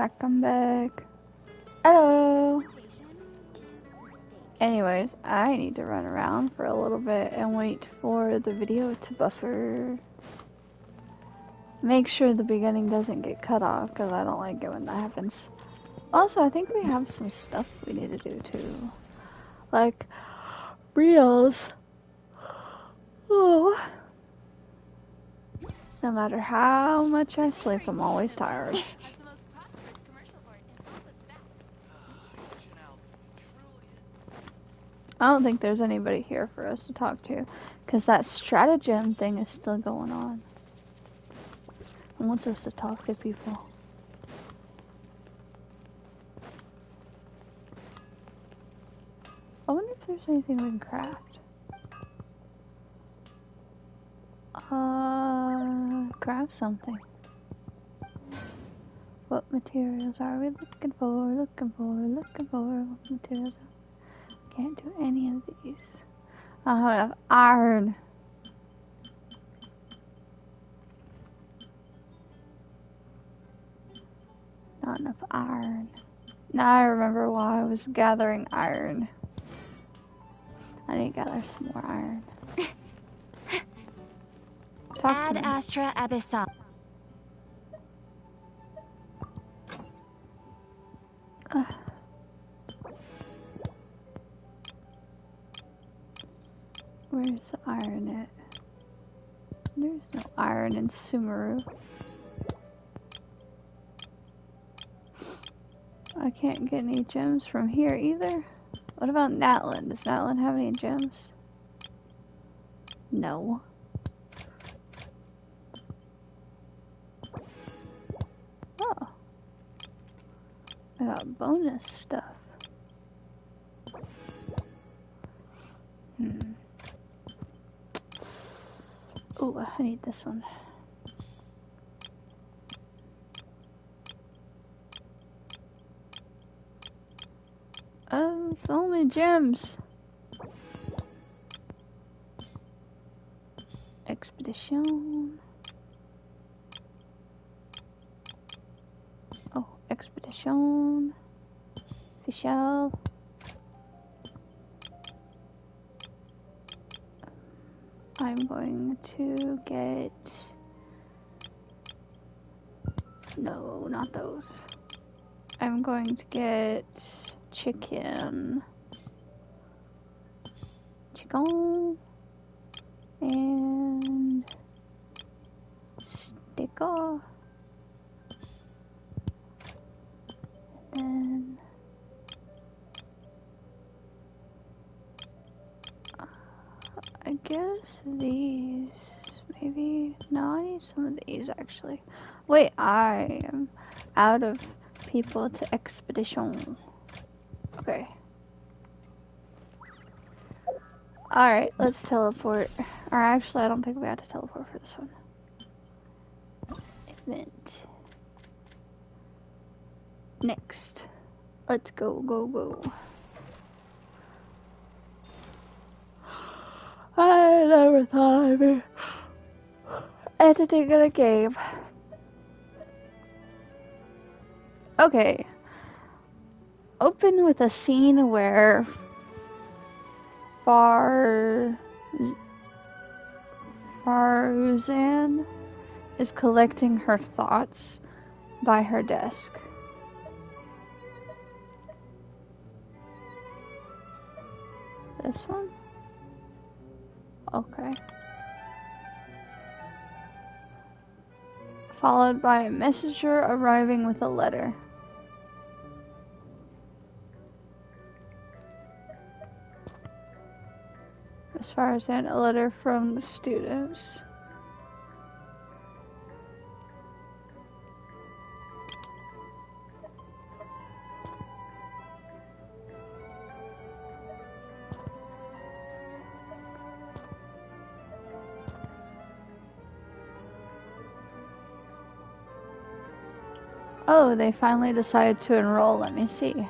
I'm back. Hello! Anyways, I need to run around for a little bit and wait for the video to buffer. Make sure the beginning doesn't get cut off, because I don't like it when that happens. Also, I think we have some stuff we need to do too. Like, reels. Oh. No matter how much I sleep, I'm always tired. I don't think there's anybody here for us to talk to, because that stratagem thing is still going on. It wants us to talk to people. I wonder if there's anything we can craft. Craft something. What materials are we looking for? Looking for what materials? Can't do any of these. I don't have enough iron. Not enough iron. Now I remember why I was gathering iron. I need to gather some more iron. Ad Astra Abyssal. Where's the iron at? There's no iron in Sumeru. I can't get any gems from here either. What about Natlan? Does Natlan have any gems? No. Oh. I got bonus stuff. Oh, I need this one. Oh, it's only gems. Expedition. Oh, expedition. Official. I'm going to get... No, not those. I'm going to get chicken. Chicken. And... sticker. And... I guess these, maybe, no, I need some of these actually. Wait, I am out of people to expedition. Okay. Alright, let's teleport. Or actually, I don't think we have to teleport for this one. Event. Next. Let's go, go, go. I never thought I'd be editing in a game. Okay. Open with a scene where Farzan is collecting her thoughts by her desk. This one? Okay. Followed by a messenger arriving with a letter. As far as that, a letter from the students. Oh, they finally decided to enroll. Let me see.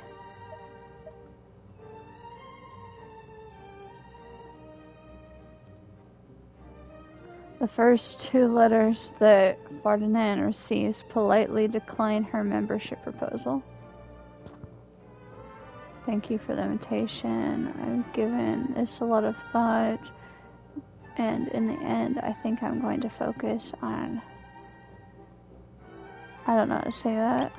The first two letters that Ferdinand receives politely decline her membership proposal. Thank you for the invitation. I've given this a lot of thought, and in the end, I think I'm going to focus on... I don't know how to say that.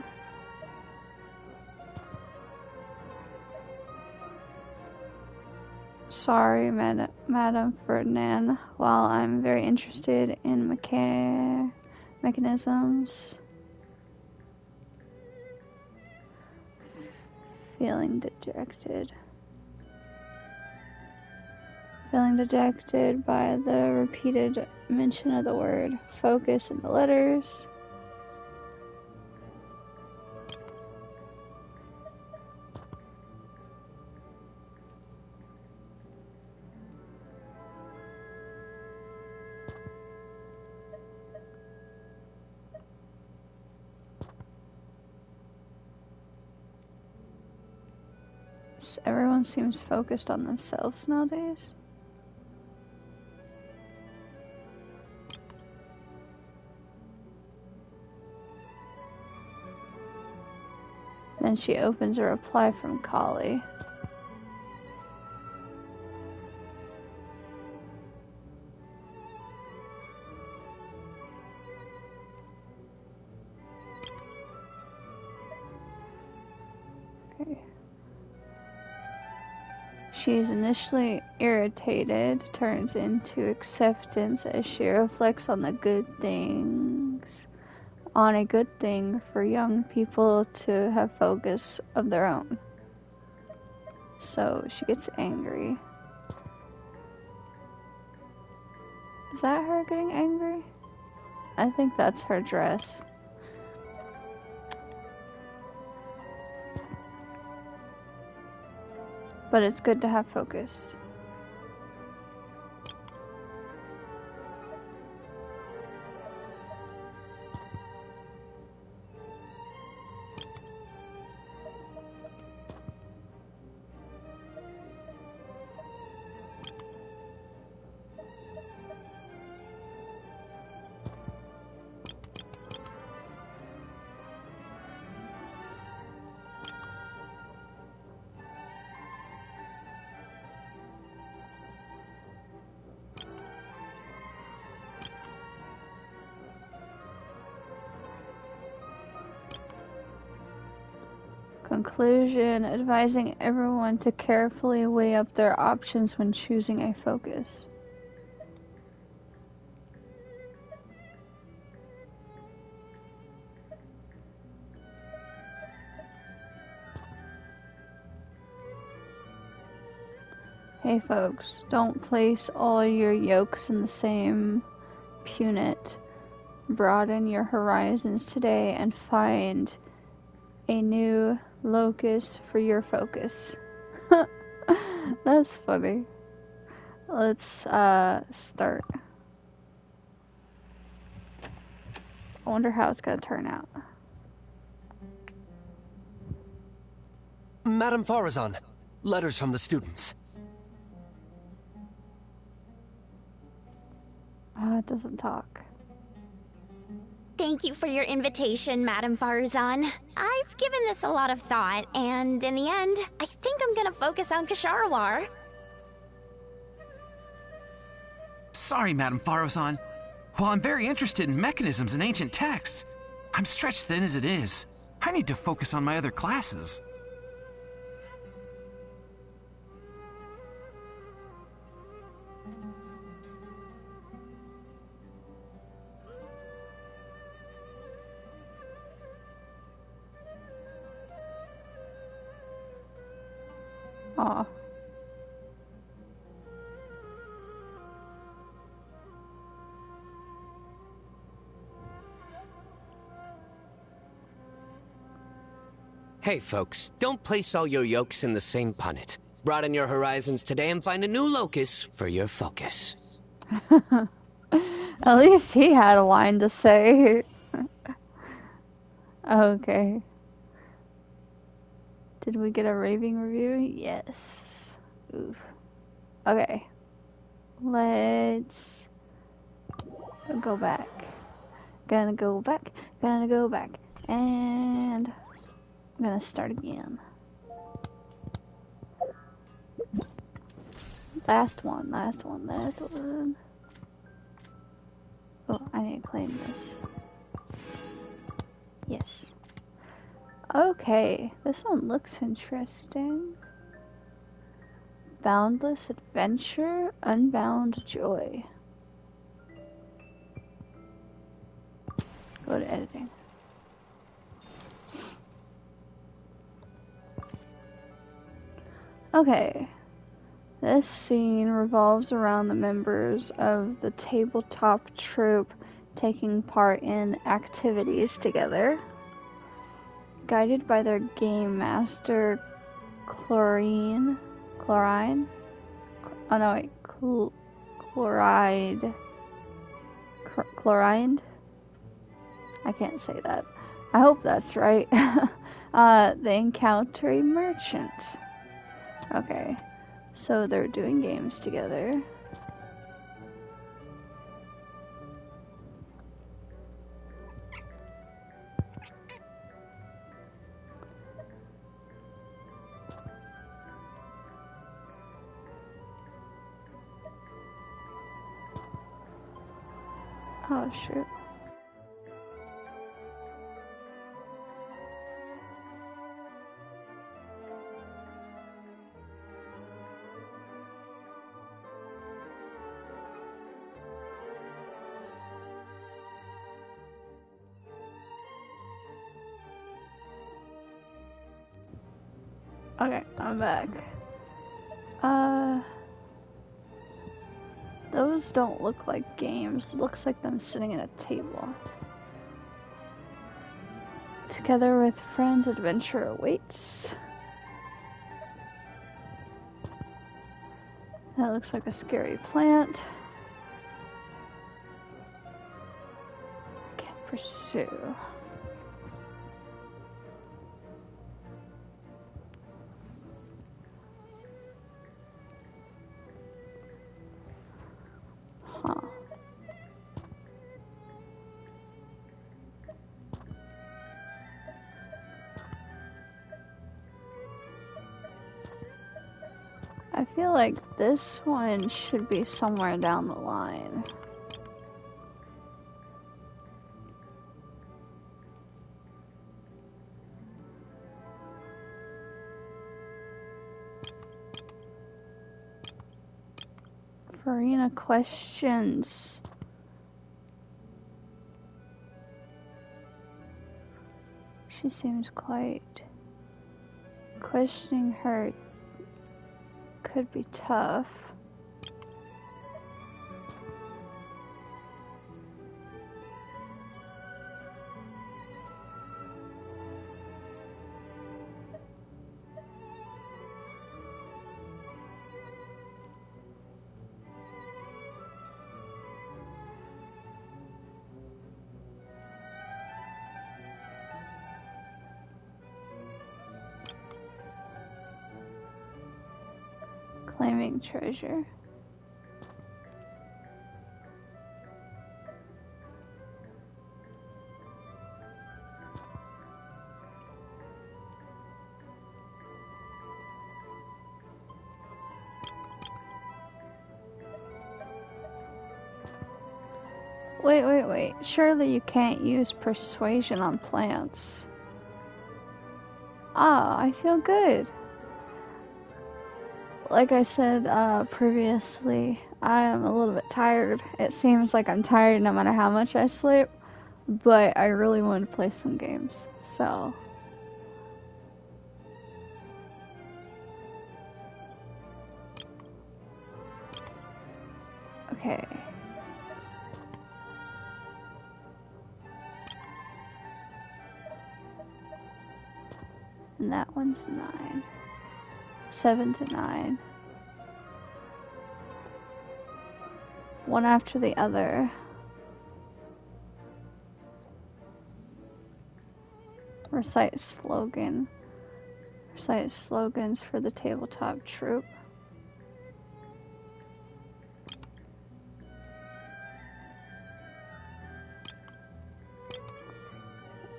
Sorry, Madam Ferdinand. While I'm very interested in mechanisms, feeling dejected by the repeated mention of the word focus in the letters. Everyone seems focused on themselves nowadays. Then she opens a reply from Kali. Okay. She is initially irritated, turns into acceptance as she reflects on a good thing for young people to have focus of their own. So she gets angry. Is that her getting angry? I think that's her dress. But it's good to have focus. Conclusion, advising everyone to carefully weigh up their options when choosing a focus. Hey folks, don't place all your yolks in the same punnet. Broaden your horizons today and find a new locus for your focus. That's funny. Let's start. I wonder how it's gonna turn out. Madame Farazan, letters from the students. It doesn't talk. Thank you for your invitation, Madame Farazan. I've given this a lot of thought, and in the end, I think I'm gonna focus on Kasharawar. Sorry, Madame Farazan. While I'm very interested in mechanisms and ancient texts, I'm stretched thin as it is. I need to focus on my other classes. Aw. Hey folks, don't place all your yolks in the same punnet. Broaden your horizons today and find a new locus for your focus. At least he had a line to say. Okay. Did we get a raving review? Yes. Oof. Okay. Let's Go back. Gonna go back. Gonna go back. And I'm gonna start again. Last one, last one, last one. Oh, I need to claim this. Yes. Okay, this one looks interesting. Boundless adventure, unbound joy. Go to editing. Okay. This scene revolves around the members of the tabletop troupe taking part in activities together. Guided by their game master, Chlorine. Oh no, wait. Chloride. I can't say that. I hope that's right. They encounter a merchant. Okay. So they're doing games together. Oh shoot. Okay, I'm back. Those don't look like games. It looks like them sitting at a table. Together with friends, adventure awaits. That looks like a scary plant. Can't pursue. Huh. I feel like this one should be somewhere down the line. Farina questions. She seems quite... Questioning her could be tough. Claiming treasure. Wait. Surely you can't use persuasion on plants. Ah, I feel good. Like I said previously, I am a little bit tired. It seems like I'm tired no matter how much I sleep, but I really want to play some games, so... Okay. And that one's 9. 7 to 9. One after the other. Recite slogan. Recite slogans for the tabletop troupe.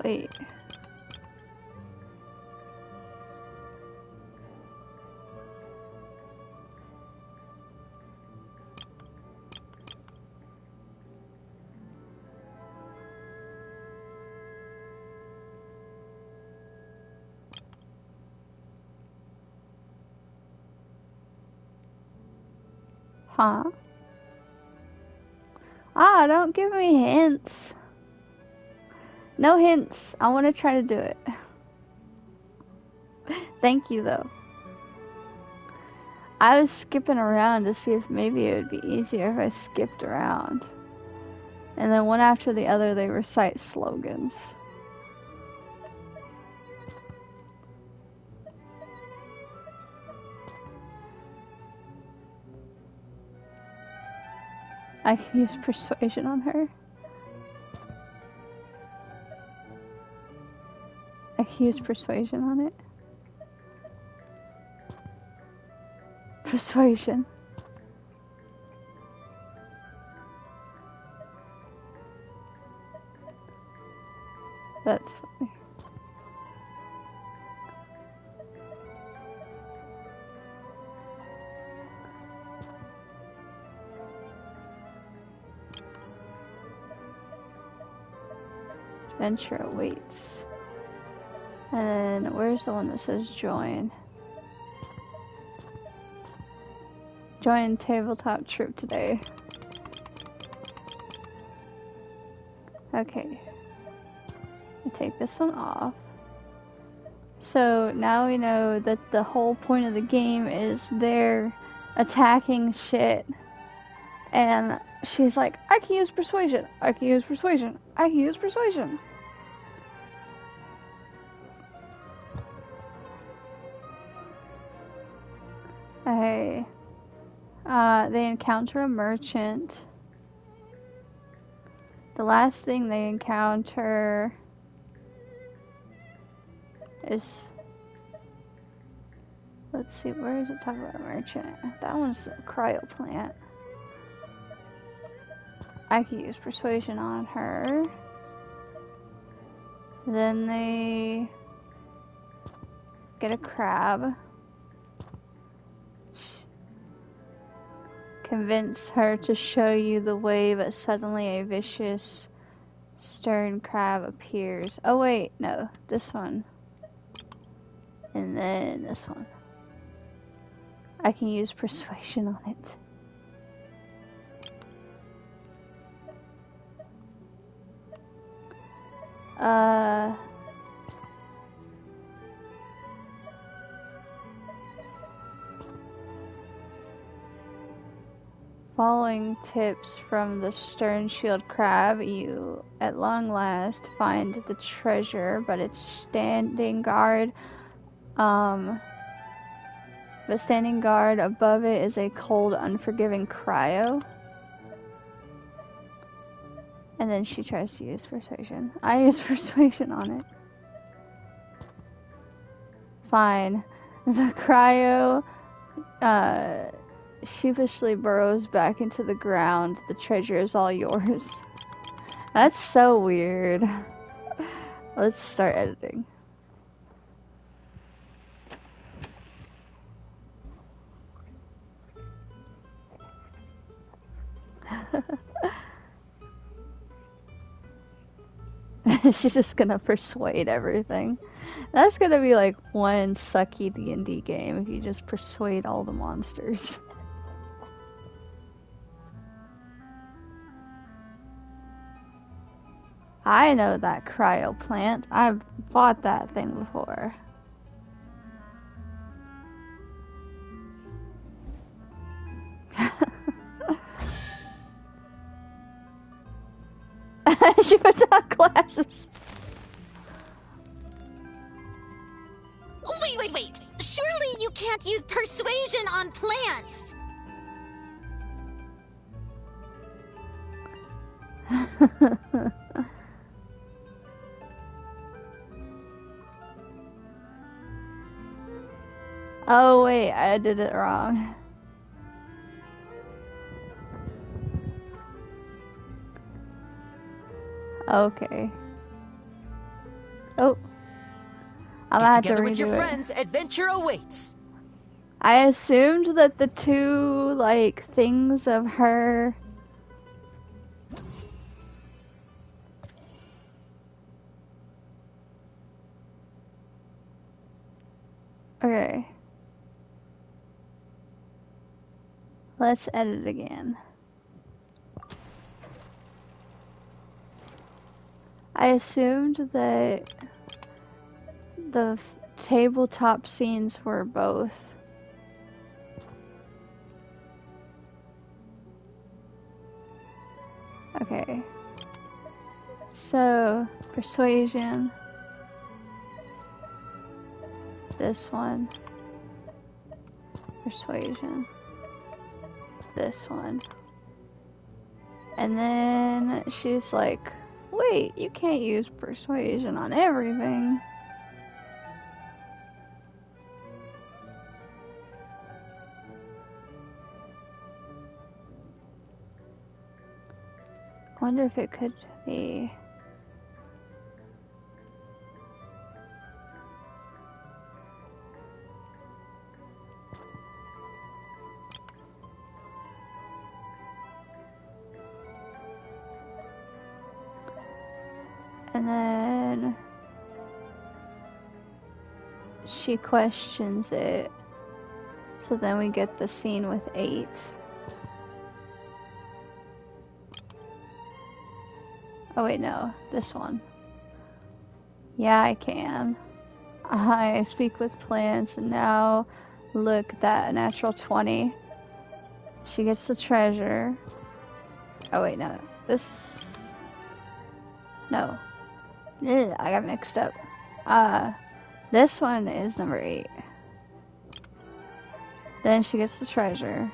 Wait. Huh? Ah, don't give me hints. No hints. I want to try to do it. Thank you, though. I was skipping around to see if maybe it would be easier if I skipped around. And then one after the other, they recite slogans. I can use persuasion on her. I can use persuasion on it. Persuasion. That's funny. Adventure awaits. And then where's the one that says join? Join tabletop troop today. Okay. I take this one off. So now we know that the whole point of the game is they're attacking shit. And she's like, I can use persuasion. I can use persuasion. I can use persuasion. Okay. They encounter a merchant. The last thing they encounter is... Let's see, where does it talk about a merchant? That one's a cryo plant. I can use persuasion on her. Then they get a crab. Convince her to show you the way, but suddenly a vicious, stern crab appears. Oh wait, no, this one. And then this one. I can use persuasion on it. Following tips from the stern shield crab, you at long last find the treasure, but it's standing guard. But standing guard above it is a cold, unforgiving cryo. And then she tries to use persuasion. I use persuasion on it. Fine. The cryo, sheepishly burrows back into the ground. The treasure is all yours. That's so weird. Let's start editing. She's just gonna persuade everything. That's gonna be like one sucky D&D game if you just persuade all the monsters. I know that cryo plant. I've bought that thing before. She puts on glasses. Wait. Surely you can't use persuasion on plants. Oh wait, I did it wrong. Okay. Oh. I'm gonna Get have to together with redo your it. friends. Adventure awaits. I assumed that the two, like, things of her... Okay. Let's edit again. I assumed that the tabletop scenes were both. Okay. So, persuasion. This one. Persuasion. This one. And then she's like, wait, you can't use persuasion on everything. Wonder if it could be. And then she questions it. So then we get the scene with 8. Oh wait, no, this one. Yeah, I can. I speak with plants, and now look at that, natural 20. She gets the treasure. Oh wait, no, this... No. Ugh, I got mixed up. This one is number 8. Then she gets the treasure.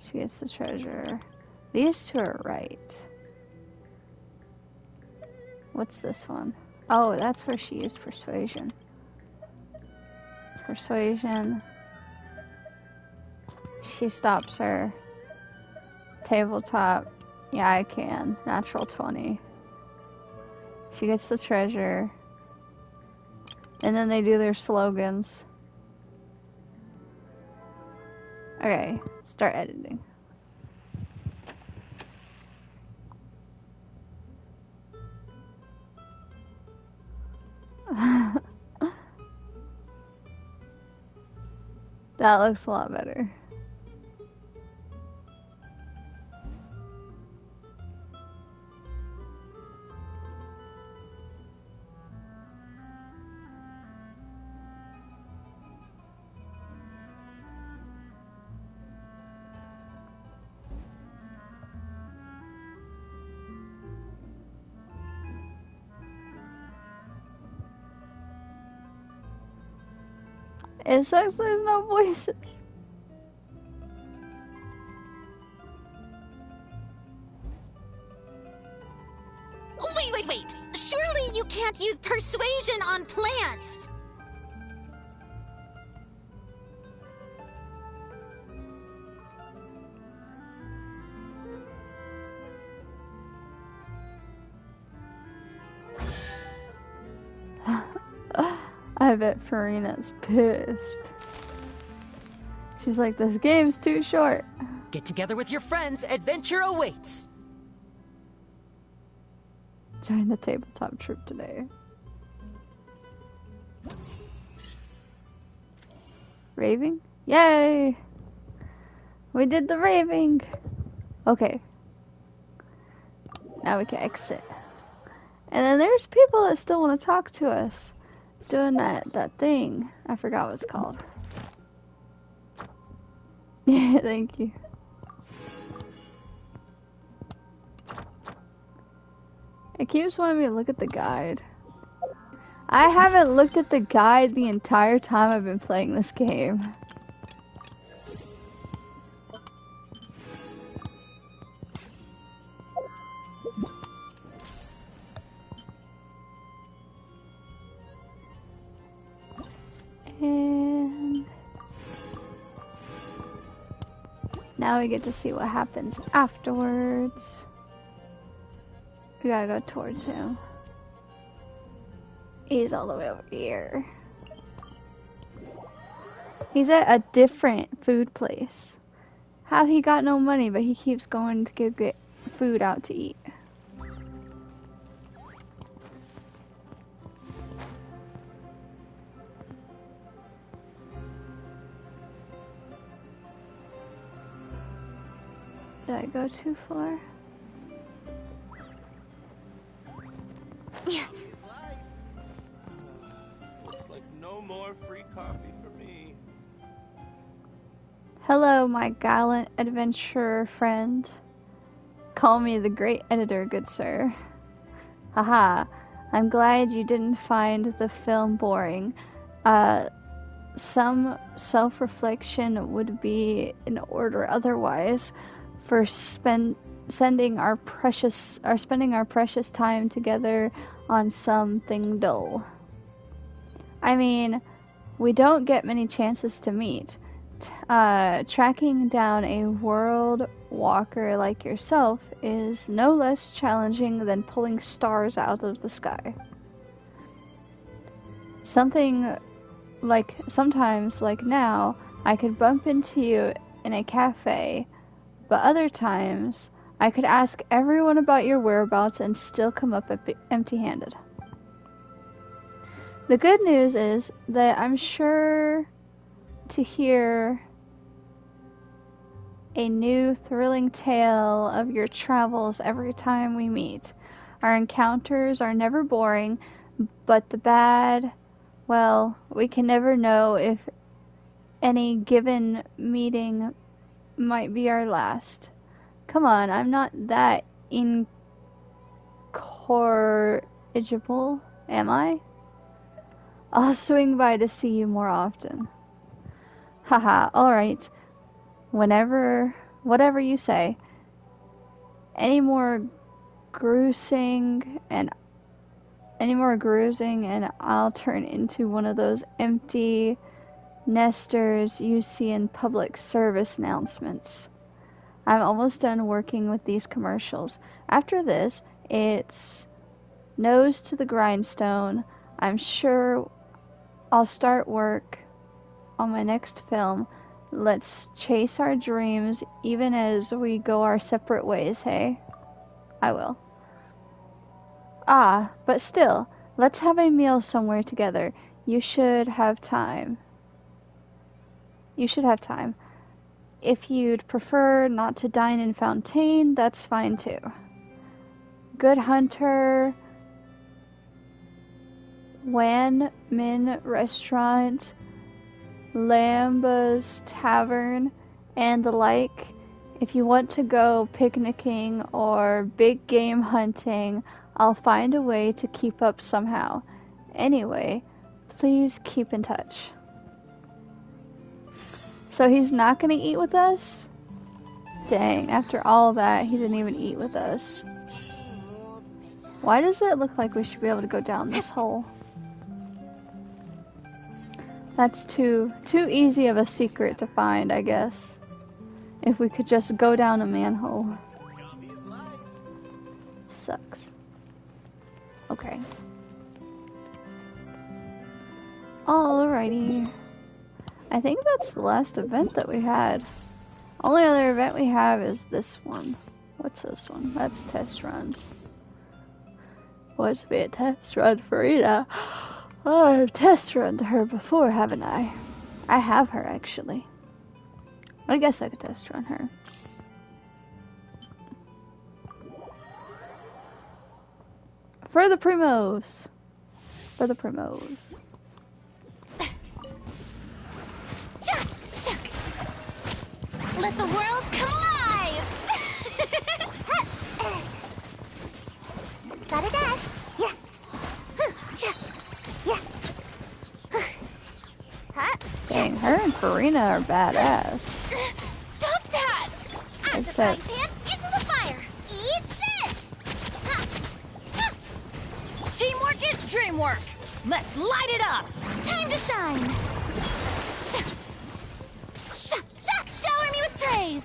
She gets the treasure. These two are right. What's this one? Oh, that's where she used persuasion. Persuasion. She stops her. Tabletop. Yeah, I can. Natural 20. She gets the treasure. And then they do their slogans. Okay, start editing. That looks a lot better. It sucks there's no voices. Wait. Surely you can't use persuasion on plants. I bet Farina's pissed. She's like, this game's too short. Get together with your friends. Adventure awaits. Join the tabletop troop today. Raving? Yay! We did the raving! Okay. Now we can exit. And then there's people that still want to talk to us. Doing that thing. I forgot what it's called. Yeah, thank you. It keeps wanting me to look at the guide. I haven't looked at the guide the entire time I've been playing this game. And Now we get to see what happens afterwards. We gotta go towards him. He's all the way over here. He's at a different food place. How he got no money, but he keeps going to go get food out to eat. Did I go too far? Yeah. Looks like no more free coffee for me. Hello, my gallant adventurer friend. Call me the great editor, good sir. Haha, I'm glad you didn't find the film boring. Some self-reflection would be in order otherwise for spending our precious time together on something dull. I mean, we don't get many chances to meet. Tracking down a world walker like yourself is no less challenging than pulling stars out of the sky. Sometimes like now, I could bump into you in a cafe, but other times, I could ask everyone about your whereabouts and still come up empty-handed. The good news is that I'm sure to hear a new thrilling tale of your travels every time we meet. Our encounters are never boring, but the bad, well, we can never know if any given meeting might be our last. Come on, I'm not that incorrigible, am I? I'll swing by to see you more often. Haha, alright. Whatever you say. Any more gruising and I'll turn into one of those empty nesters you see in public service announcements. I'm almost done working with these commercials. After this, it's nose to the grindstone. I'm sure I'll start work on my next film. Let's chase our dreams even as we go our separate ways, hey? I will. Ah, but still, let's have a meal somewhere together. You should have time. If you'd prefer not to dine in Fontaine, that's fine too. Good Hunter, Wan Min Restaurant, Lamba's Tavern, and the like. If you want to go picnicking or big game hunting, I'll find a way to keep up somehow. Anyway, please keep in touch. So he's not gonna eat with us? Dang, after all that, he didn't even eat with us. Why does it look like we should be able to go down this hole? That's too easy of a secret to find, I guess. If we could just go down a manhole. Sucks. Okay. Alrighty. I think that's the last event that we had. Only other event we have is this one. What's this one? That's test runs. Wants to be a test run for Rita. Oh, I've test run to her before, haven't I? I have her, actually. I guess I could test run her. For the primos! For the primos. Let the world come alive! Gotta dash. Yeah. Yeah. Dang, her and Farina are badass. Stop that! Out the Except- frying pan, into the fire. Eat this! Teamwork is dreamwork. Let's light it up. Time to shine. Shower me with praise.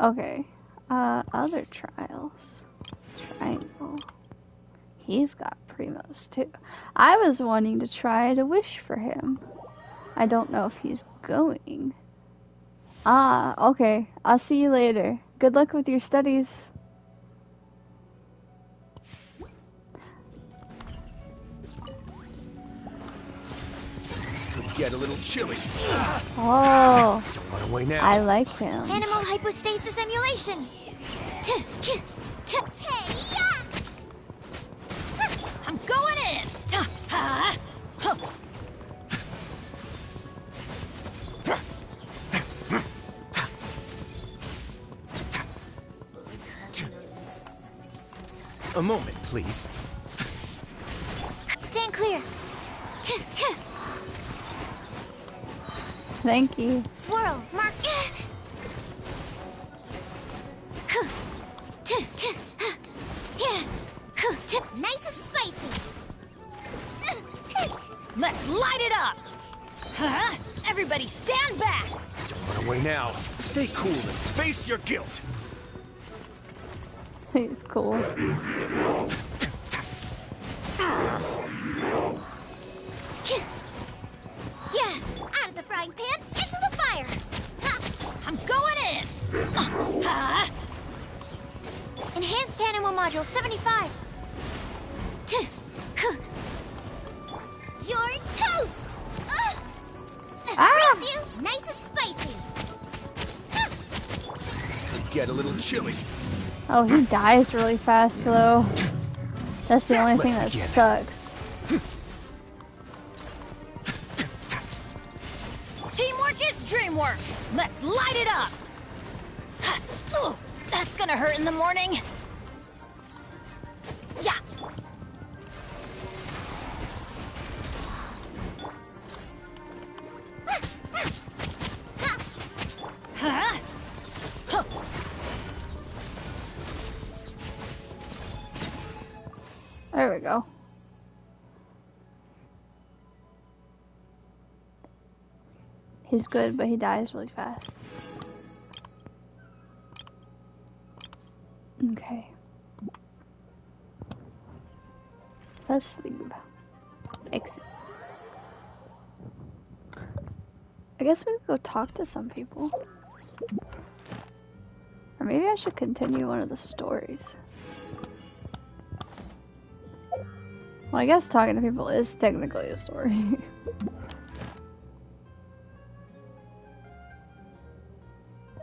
Okay. Other trials. Triangle. He's got primos too. I was wanting to try to wish for him. I don't know if he's going. Ah, okay. I'll see you later. Good luck with your studies. This could get a little chilly. Oh, Don't run away now. I like him. Animal hypostasis emulation. Hey, yeah! I'm going in! A moment, please. Stand clear. Thank you. Swirl, mark. Nice and spicy. Let's light it up! Huh? Everybody stand back! Don't run away now. Stay cool and face your guilt. He's cool. Yeah, out of the frying pan, into the fire. I'm going in! Enhanced animal module 75. You're toast. Race you, nice and spicy. This could get a little chilly. Oh, he dies really fast though. That's the only thing that begin. sucks. Teamwork is dreamwork! Let's light it up! Ooh, that's gonna hurt in the morning. Yeah! Huh? Huh. There we go. He's good, but he dies really fast. Okay. Let's leave. Exit. I guess we could go talk to some people. Or maybe I should continue one of the stories. Well, I guess talking to people is technically a story.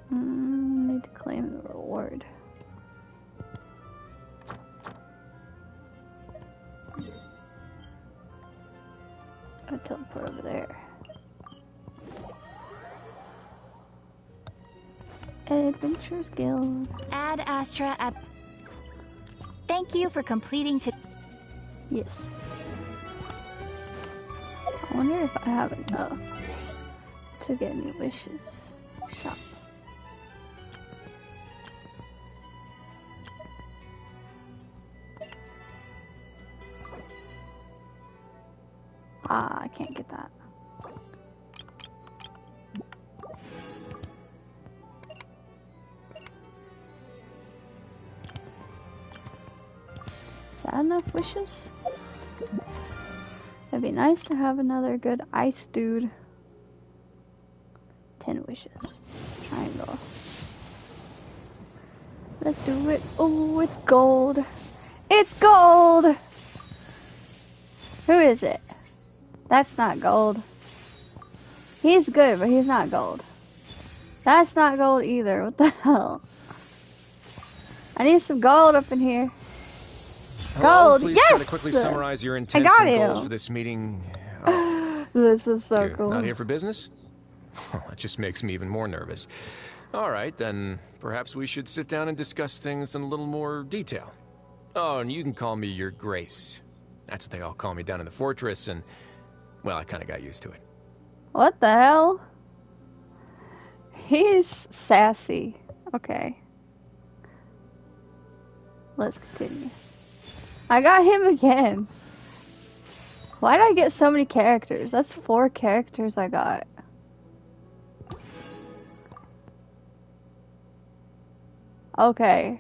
Need to claim the reward. I'll teleport over there. Adventures Guild. Add Astra at... Thank you for completing to... Yes. I wonder if I have enough to get any wishes. Shop. Ah, I can't get that. Is that enough wishes? It'd be nice to have another good ice dude. 10 wishes. Triangle. Let's do it. Oh, it's gold. It's gold! Who is it? That's not gold. He's good, but he's not gold. That's not gold either. What the hell? I need some gold up in here. Hello, Gold, please yes! try to quickly summarize your intents got and goals you. for this meeting. Oh, This is so you're cool. not here for business? Well, that just makes me even more nervous. All right, then perhaps we should sit down and discuss things in a little more detail. Oh, and you can call me Your Grace. That's what they all call me down in the fortress, and, well, I kind of got used to it. What the hell? He's sassy. Okay. Let's continue. I got him again. Why did I get so many characters? That's 4 characters I got. Okay.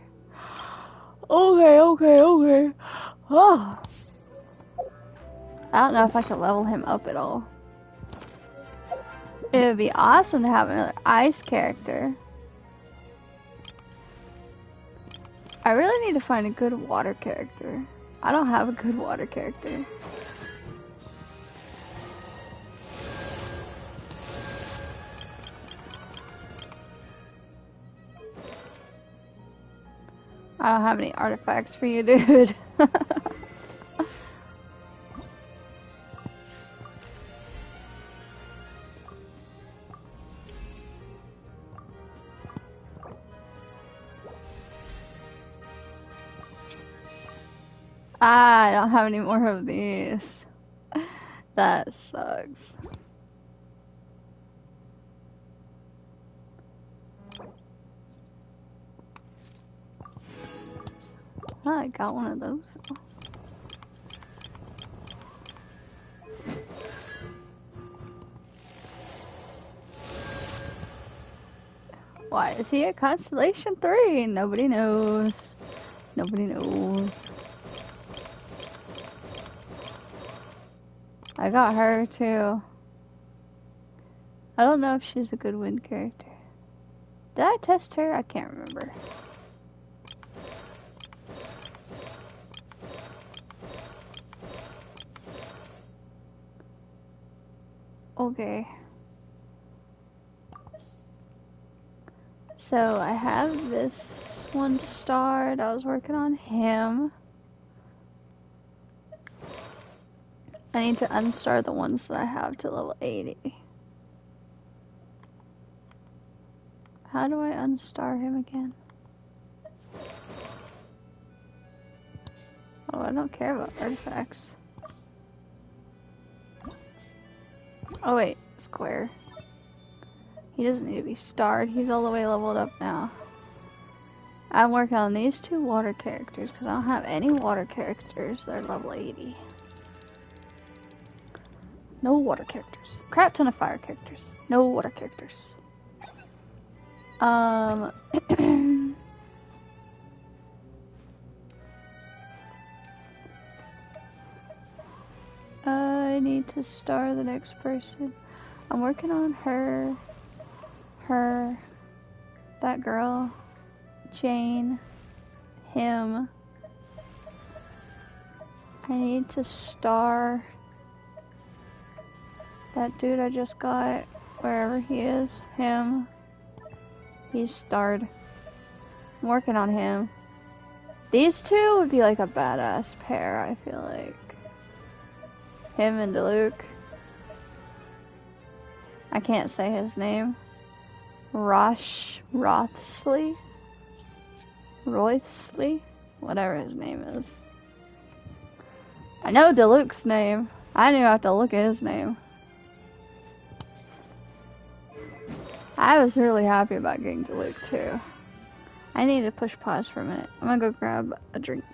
Okay. Oh. I don't know if I could level him up at all. It would be awesome to have another ice character. I really need to find a good water character. I don't have a good water character. I don't have any artifacts for you, dude. I don't have any more of these. That sucks. Oh, I got one of those. Why is he at Constellation 3? Nobody knows. Nobody knows. I got her too. I don't know if she's a good wind character. Did I test her? I can't remember. Okay. So I have this one starred. I was working on him. I need to unstar the ones that I have to level 80. How do I unstar him again? Oh, I don't care about artifacts. Oh wait, square. He doesn't need to be starred. He's all the way leveled up now. I'm working on these two water characters because I don't have any water characters that are level 80. No water characters. Crap ton of fire characters. No water characters. I need to star the next person. I'm working on her, that girl, Jane, him. I need to star that dude I just got, wherever he is, him. He's starred. I'm working on him. These two would be like a badass pair, I feel like. Him and Diluc. I can't say his name. Rothsley? Whatever his name is. I know Diluc's name. I didn't even have to look at his name. I was really happy about getting Diluc too. I need to push pause for a minute. I'm gonna go grab a drink.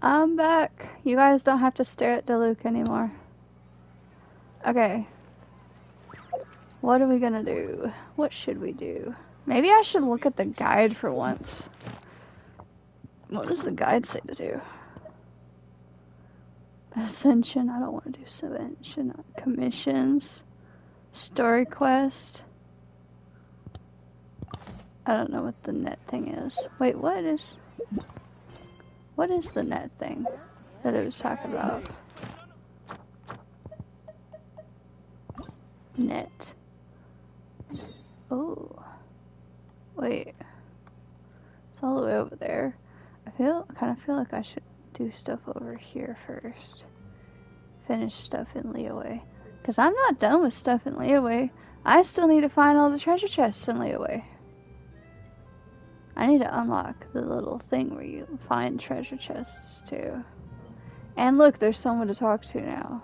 I'm back. You guys don't have to stare at Diluc anymore. Okay. What are we gonna do? What should we do? Maybe I should look at the guide for once. What does the guide say to do? Ascension. I don't want to do Ascension. Commissions. Story quest. I don't know what the net thing is. Wait, what is the net thing that it was talking about? Net. Oh. Wait. It's all the way over there. I kind of feel like I should do stuff over here first. Finish stuff in Leeway. Because I'm not done with stuff in Leeway. I still need to find all the treasure chests in Leeway. I need to unlock the little thing where you find treasure chests too. And look, there's someone to talk to now.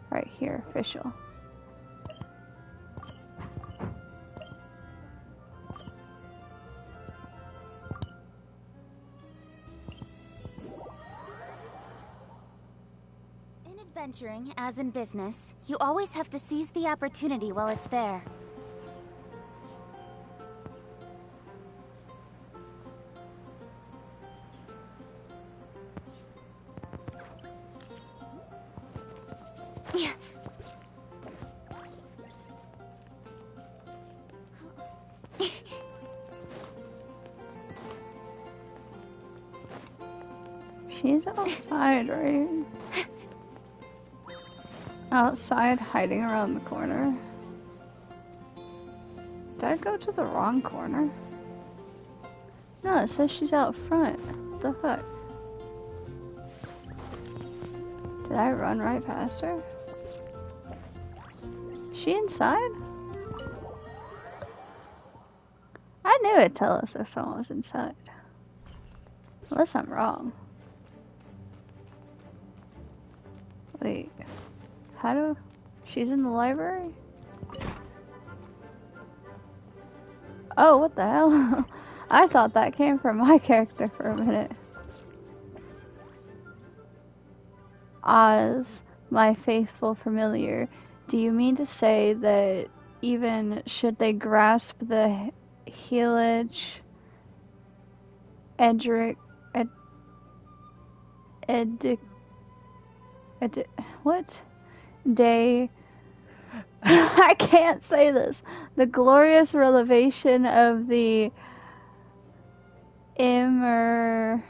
Right here, official. In adventuring, as in business, you always have to seize the opportunity while it's there. She's outside, right? Outside, hiding around the corner. Did I go to the wrong corner? No, it says she's out front. What the fuck? Did I run right past her? Is she inside? I knew it'd tell us if someone was inside. Unless I'm wrong. Wait. How do... She's in the library? Oh, what the hell? I thought that came from my character for a minute. Oz, my faithful familiar, do you mean to say that even should they grasp the Helage, Edric, what? Day... I can't say this. The glorious revelation of the Immer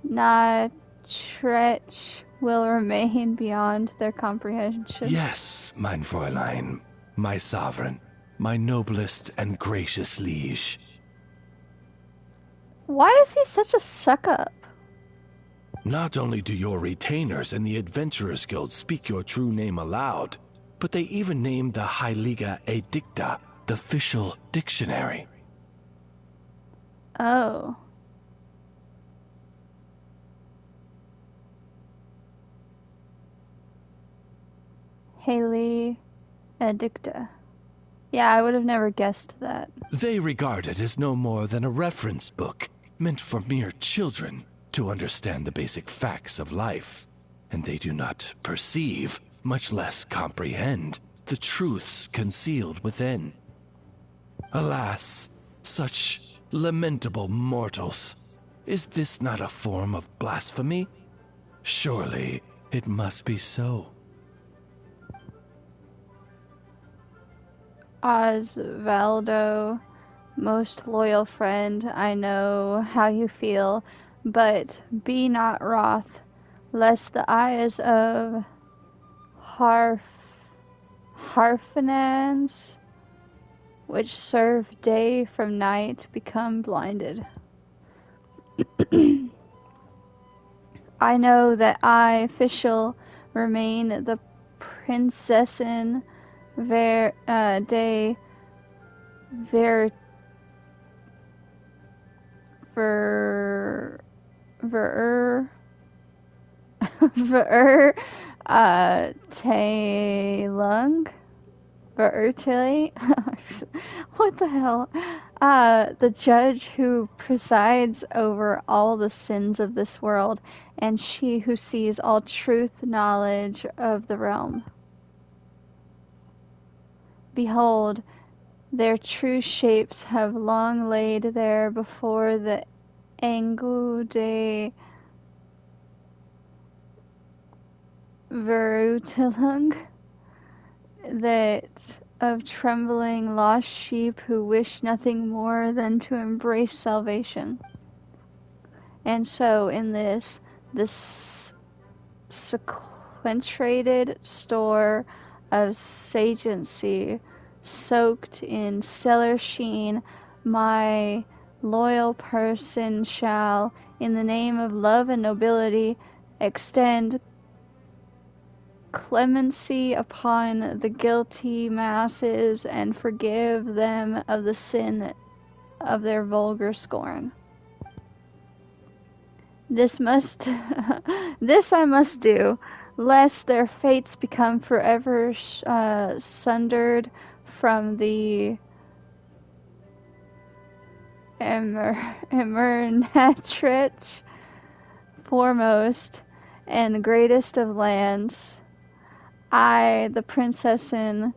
not Tretch will remain beyond their comprehension. Yes, mein Fräulein, my sovereign, my noblest and gracious liege. Why is he such a suck-up? Not only do your retainers in the Adventurers Guild speak your true name aloud, but they even named the Heilige Edicta, the official dictionary. Oh. Haley Edicta. Yeah, I would have never guessed that. They regard it as no more than a reference book meant for mere children to understand the basic facts of life, and they do not perceive, much less comprehend, the truths concealed within. Alas, such lamentable mortals. Is this not a form of blasphemy? Surely it must be so. Osvaldo, most loyal friend, I know how you feel, but be not wroth, lest the eyes of Harfenans, which serve day from night, become blinded. I know that I, official, remain the Princessin de Taelung, Vertili? What the hell? The judge who presides over all the sins of this world, and she who sees all truth knowledge of the realm. Behold, their true shapes have long laid there before the Angu de Verutilung, that of trembling lost sheep who wish nothing more than to embrace salvation. And so in this sequestrated store of sagency, soaked in stellar sheen, my loyal person shall, in the name of love and nobility, extend clemency upon the guilty masses and forgive them of the sin of their vulgar scorn. This I must do, lest their fates become forever sundered from the Emernatrix, foremost and greatest of lands. I, the princessin,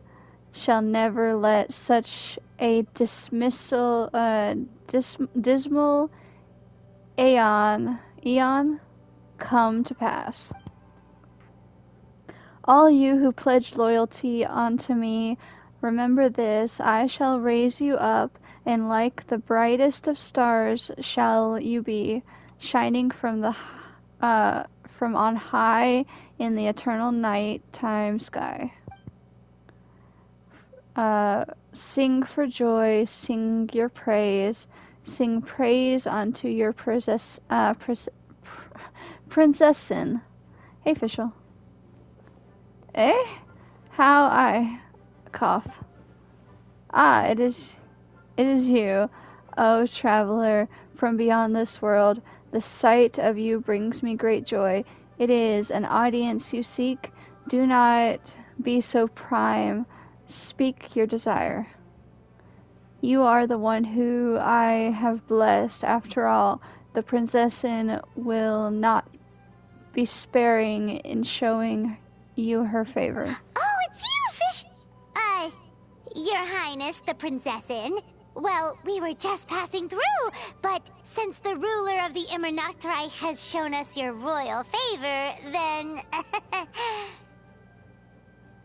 shall never let such a dismal aeon come to pass. All you who pledge loyalty unto me, remember this: I shall raise you up, and like the brightest of stars shall you be, shining from on high in the eternal night-time sky. Sing for joy, sing your praise, sing praise unto your princessin. Hey, official. Eh? How I cough. Ah, it is you, O traveler from beyond this world. The sight of you brings me great joy. It is an audience you seek. Do not be so prime. Speak your desire. You are the one who I have blessed. After all, the princessin will not be sparing in showing you her favor. Oh, it's you, Fish... Your Highness, the princessin. Well, we were just passing through, but since the ruler of the Imernoctri has shown us your royal favor, then...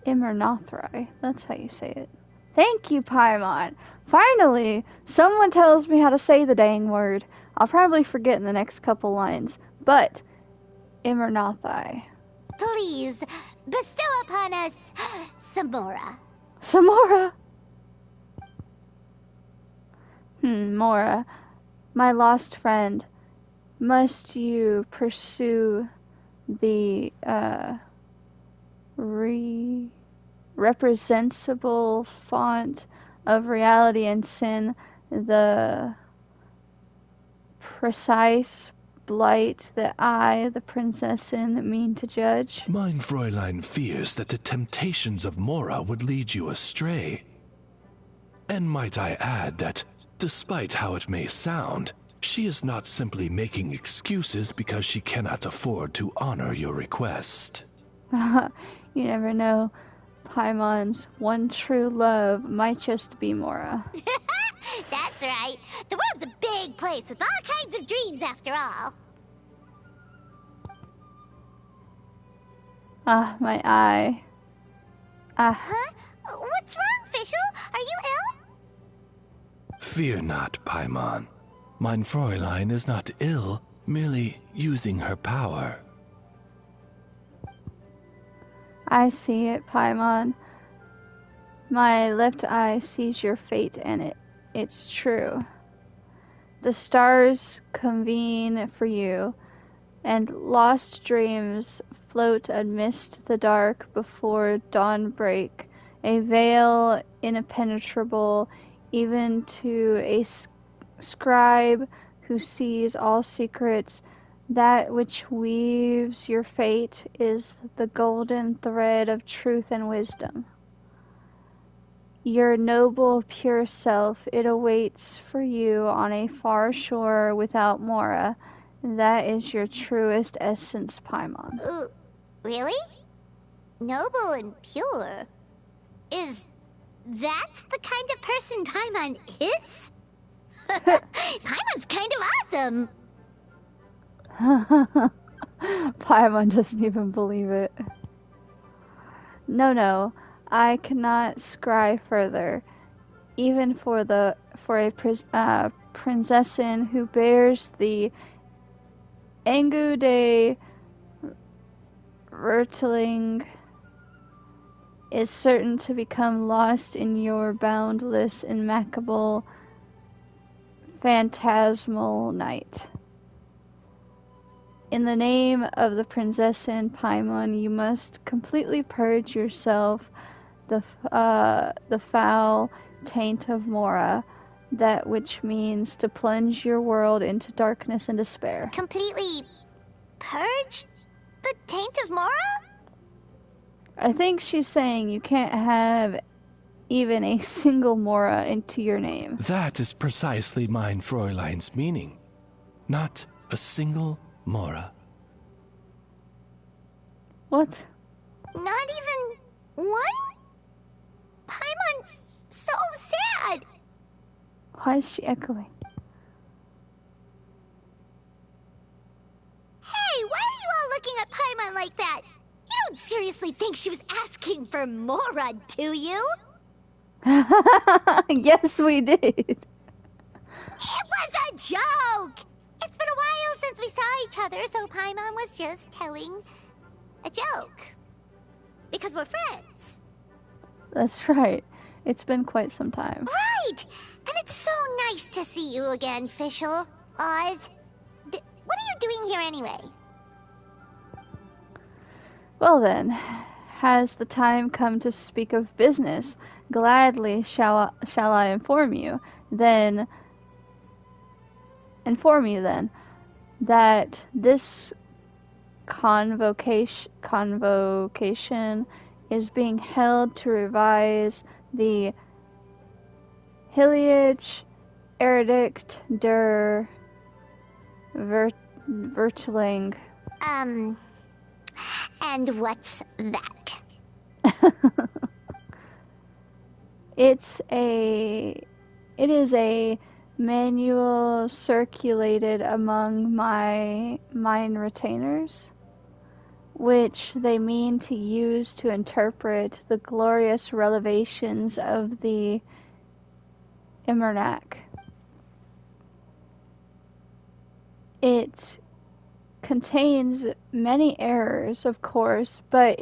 Immernothri, that's how you say it. Thank you, Paimon. Finally, someone tells me how to say the dang word. I'll probably forget in the next couple lines, but Immernothri. Please, bestow upon us Samora. Samora! Mora, my lost friend, must you pursue the, representable font of reality and sin, the precise blight that I, the princessin, mean to judge? Mein Fräulein fears that the temptations of Mora would lead you astray. And might I add that, despite how it may sound, she is not simply making excuses because she cannot afford to honor your request. You never know. Paimon's one true love might just be Mora. That's right. The world's a big place with all kinds of dreams, after all. Ah, my eye. Ah. Huh? What's wrong, Fischl? Are you ill? Fear not, Paimon. Mein Fräulein is not ill, merely using her power. I see it, Paimon. My left eye sees your fate, and it's true. The stars convene for you, and lost dreams float amidst the dark before dawn break, a veil impenetrable even to a scribe who sees all secrets. That which weaves your fate is the golden thread of truth and wisdom. your noble, pure self. It awaits for you on a far shore without Mora. That is your truest essence, Paimon. Really? Noble and pure? Is that the kind of person Paimon is? Paimon's kind of awesome! Paimon doesn't even believe it. No, I cannot scry further. Even for a princessin who bears the Angu de Vertling is certain to become lost in your boundless, immaculable, phantasmal night. In the name of the princessin Paimon, you must completely purge yourself the foul taint of Mora, that which means to plunge your world into darkness and despair. Completely purge the taint of Mora? I think she's saying you can't have even a single Mora into your name. That is precisely mein Fräulein's meaning. Not a single Mora. What? Not even one? Paimon's so sad. Why is she echoing? Hey, why are you all looking at Paimon like that? You don't seriously think she was asking for Mora, do you? Yes, we did. It was a joke! It's been a while since we saw each other, so Paimon was just telling a joke. Because we're friends. That's right. It's been quite some time. Right! And it's so nice to see you again, Fischl. Oz. What are you doing here anyway? Well then, has the time come to speak of business? Gladly shall I inform you then that this convocation is being held to revise the Hilliage Eredict der Vertling. And what's that? It is a manual circulated among mine retainers, which they mean to use to interpret the glorious revelations of the Imernak. It contains many errors, of course, but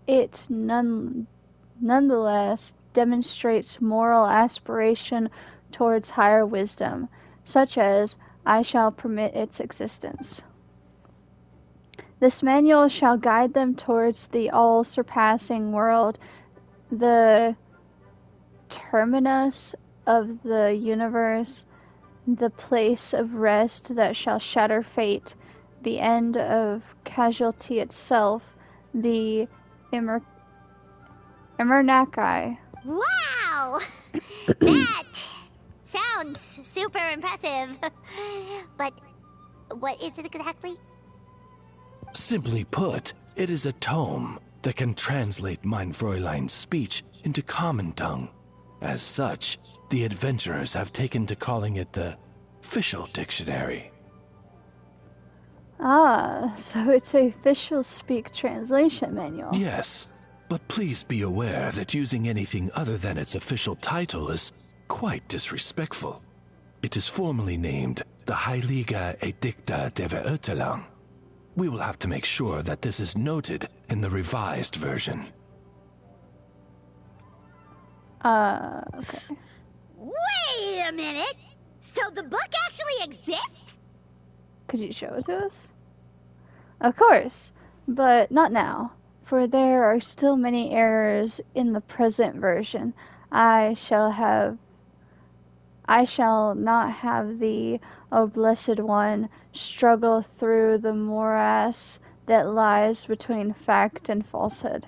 it nonetheless demonstrates moral aspiration towards higher wisdom, such as I shall permit its existence. This manual shall guide them towards the all-surpassing world, the terminus of the universe, the place of rest that shall shatter fate, the end of casualty itself, the Imernakai. Wow! That sounds super impressive. But what is it exactly? Simply put, it is a tome that can translate mein Fräulein's speech into common tongue. As such, the adventurers have taken to calling it the Fischl Dictionary. Ah, so it's a official speak translation manual. Yes, but please be aware that using anything other than its official title is quite disrespectful. It is formally named the Heilige Edikta der Verurteilung. We will have to make sure that this is noted in the revised version. Okay. Wait a minute! So the book actually exists? Could you show it to us? Of course, but not now, for there are still many errors in the present version. I shall not have thee, O Blessed One, struggle through the morass that lies between fact and falsehood.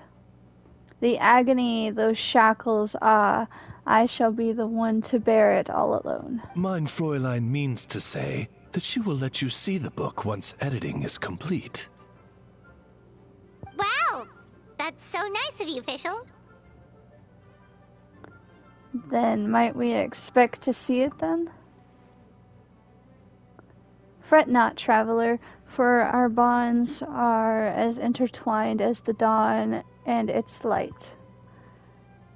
The agony, those shackles, ah, I shall be the one to bear it all alone. Mein Fräulein means to say that she will let you see the book once editing is complete. Wow! That's so nice of you, official. Then might we expect to see it then? Fret not, traveler, for our bonds are as intertwined as the dawn and its light.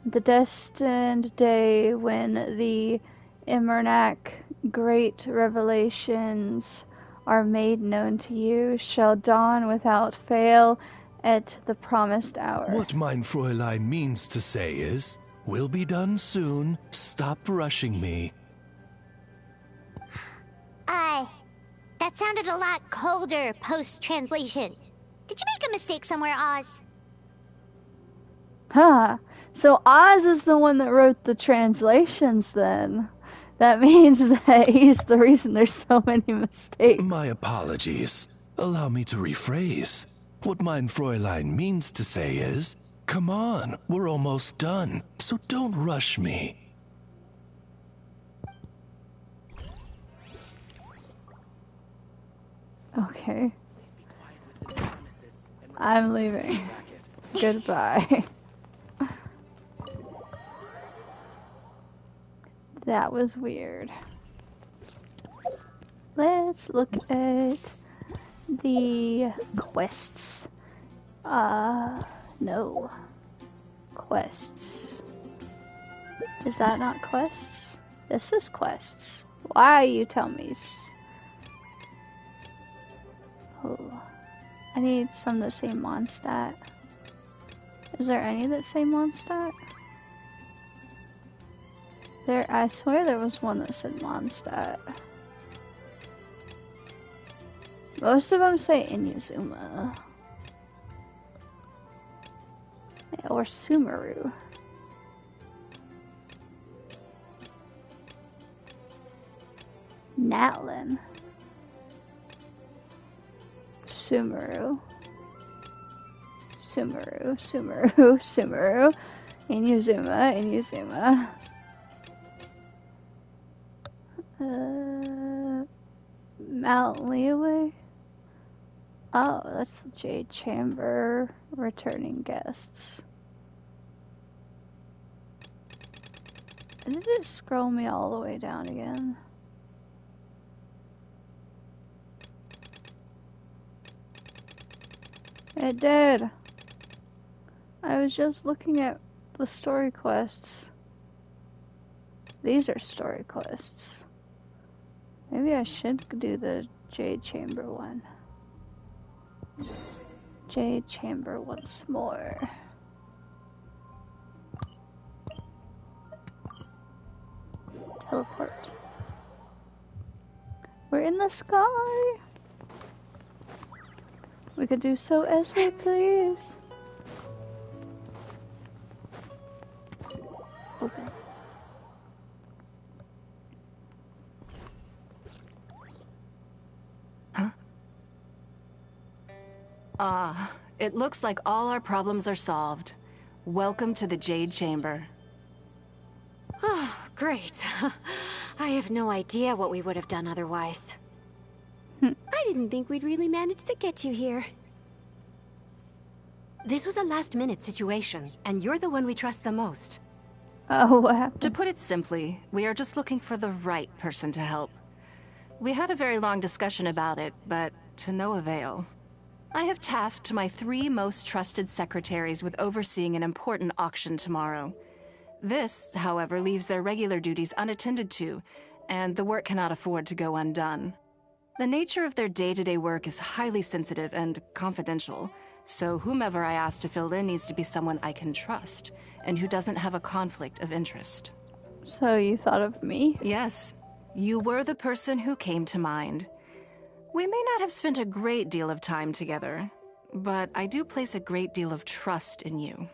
The destined day when the Imernac great revelations are made known to you shall dawn without fail at the promised hour. What mein Fräulein means to say is, will be done soon, stop rushing me. That sounded a lot colder post-translation. Did you make a mistake somewhere, Oz? Huh. So Oz is the one that wrote the translations then. That means that he's the reason there's so many mistakes. My apologies. Allow me to rephrase. What mein Fräulein means to say is, come on, we're almost done, so don't rush me. Okay. I'm leaving. Goodbye. That was weird. Let's look at the quests. No. Quests. Is that not quests? This is quests. Why you tell me? Oh. I need some that say Mondstadt. Is there any that say Mondstadt? I swear there was one that said Mondstadt. Most of them say Inazuma. Or Sumeru. Natlin. Sumeru. Inazuma. Mount Leeway? Oh, that's the Jade Chamber returning guests. Did it scroll me all the way down again? It did. I was just looking at the story quests. These are story quests. Maybe I should do the Jade Chamber one. Jade Chamber once more. Teleport. We're in the sky. We could do so as we please. Open. It looks like all our problems are solved. Welcome to the Jade Chamber. Oh, great. I have no idea what we would have done otherwise. I didn't think we'd really managed to get you here. This was a last-minute situation, and you're the one we trust the most. Oh, what happened? To put it simply, we are just looking for the right person to help. We had a very long discussion about it, but to no avail. I have tasked my 3 most trusted secretaries with overseeing an important auction tomorrow. This, however, leaves their regular duties unattended to, and the work cannot afford to go undone. The nature of their day-to-day work is highly sensitive and confidential, so whomever I ask to fill in needs to be someone I can trust, and who doesn't have a conflict of interest. So you thought of me? Yes. You were the person who came to mind. We may not have spent a great deal of time together, but I do place a great deal of trust in you.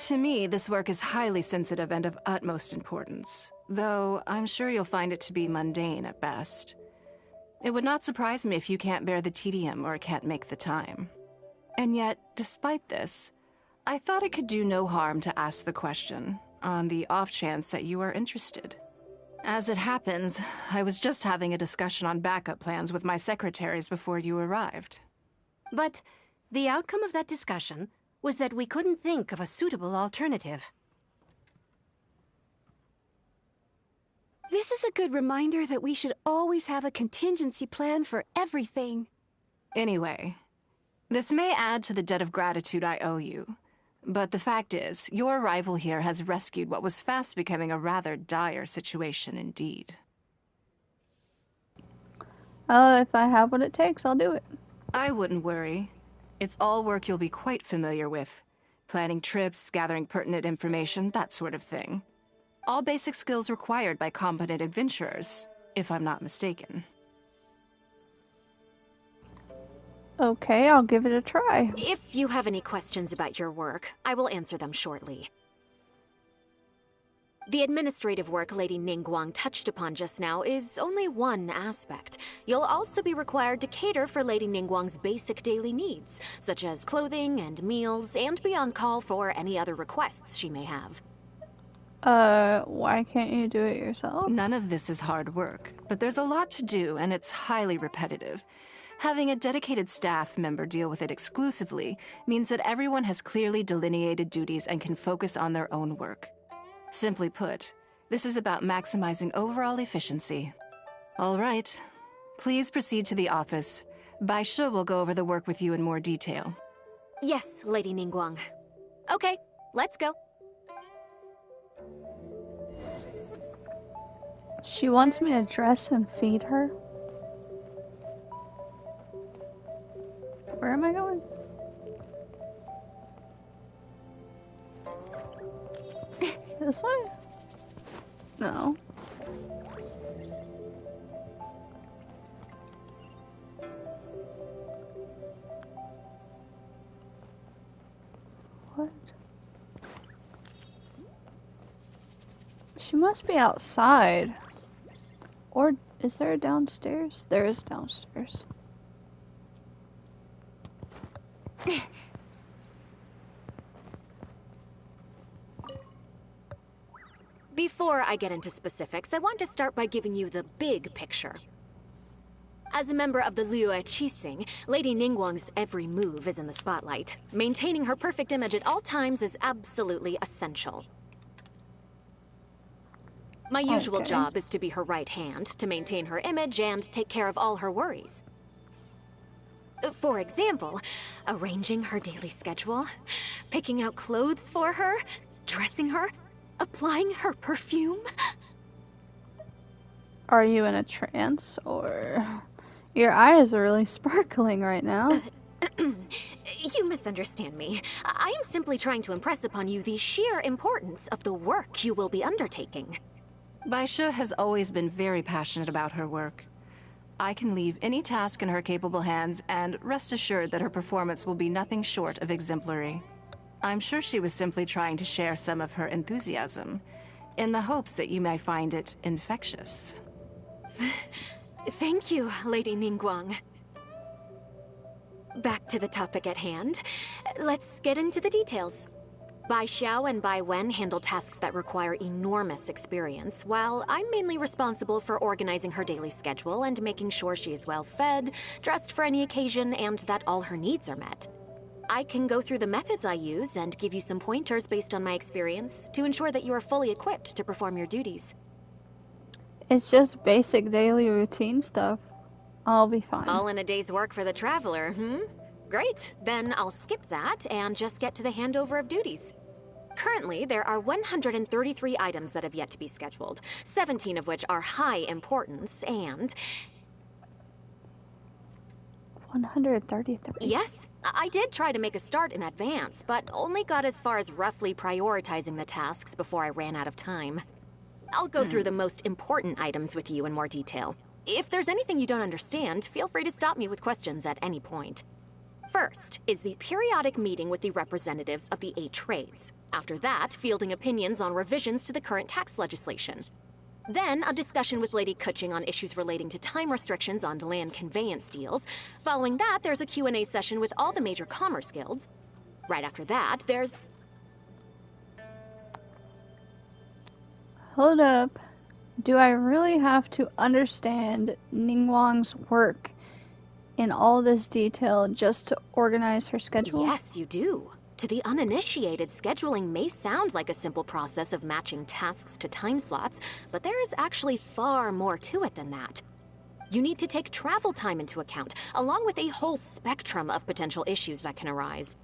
To me, this work is highly sensitive and of utmost importance, though I'm sure you'll find it to be mundane at best. It would not surprise me if you can't bear the tedium or can't make the time. And yet, despite this, I thought it could do no harm to ask the question, on the off chance that you are interested. As it happens, I was just having a discussion on backup plans with my secretaries before you arrived. But the outcome of that discussion was that we couldn't think of a suitable alternative. This is a good reminder that we should always have a contingency plan for everything. Anyway, this may add to the debt of gratitude I owe you. But the fact is, your arrival here has rescued what was fast becoming a rather dire situation indeed. If I have what it takes, I'll do it. I wouldn't worry. It's all work you'll be quite familiar with. Planning trips, gathering pertinent information, that sort of thing. All basic skills required by competent adventurers, if I'm not mistaken. Okay, I'll give it a try. If you have any questions about your work, I will answer them shortly. The administrative work Lady Ningguang touched upon just now is only one aspect. You'll also be required to cater for Lady Ningguang's basic daily needs, such as clothing and meals, and be on call for any other requests she may have. Why can't you do it yourself? None of this is hard work, but there's a lot to do, and it's highly repetitive. Having a dedicated staff member deal with it exclusively means that everyone has clearly delineated duties and can focus on their own work. Simply put, this is about maximizing overall efficiency. All right. Please proceed to the office. Bai Shi will go over the work with you in more detail. Yes, Lady Ningguang. Okay, let's go. She wants me to dress and feed her. Where am I going? This way? No. What? She must be outside. Or is there a downstairs? There is downstairs. Before I get into specifics, I want to start by giving you the big picture. As a member of the Liyue Qixing, Lady Ningguang's every move is in the spotlight. Maintaining her perfect image at all times is absolutely essential. My usual job is to be her right hand, to maintain her image and take care of all her worries. For example, arranging her daily schedule, picking out clothes for her, dressing her, applying her perfume. Are you in a trance, or... Your eyes are really sparkling right now. You misunderstand me. I am simply trying to impress upon you the sheer importance of the work you will be undertaking. Bai Shi has always been very passionate about her work. I can leave any task in her capable hands, and rest assured that her performance will be nothing short of exemplary. I'm sure she was simply trying to share some of her enthusiasm, in the hopes that you may find it infectious. Thank you, Lady Ningguang. Back to the topic at hand. Let's get into the details. Bai Xiao and Bai Wen handle tasks that require enormous experience, while I'm mainly responsible for organizing her daily schedule and making sure she is well fed, dressed for any occasion, and that all her needs are met. I can go through the methods I use and give you some pointers based on my experience to ensure that you are fully equipped to perform your duties. It's just basic daily routine stuff. I'll be fine. All in a day's work for the traveler, Great, then I'll skip that and just get to the handover of duties. Currently, there are 133 items that have yet to be scheduled, 17 of which are high importance, and... 133? Yes, I did try to make a start in advance, but only got as far as roughly prioritizing the tasks before I ran out of time. I'll go through the most important items with you in more detail. If there's anything you don't understand, feel free to stop me with questions at any point. First is the periodic meeting with the representatives of the 8 trades. After that, fielding opinions on revisions to the current tax legislation. Then, a discussion with Lady Kuching on issues relating to time restrictions on land conveyance deals. Following that, there's a Q&A session with all the major commerce guilds. Right after that, there's Hold up. Do I really have to understand Ningguang's work in all this detail just to organize her schedule? Yes, you do. To the uninitiated, scheduling may sound like a simple process of matching tasks to time slots, but there is actually far more to it than that. You need to take travel time into account, along with a whole spectrum of potential issues that can arise.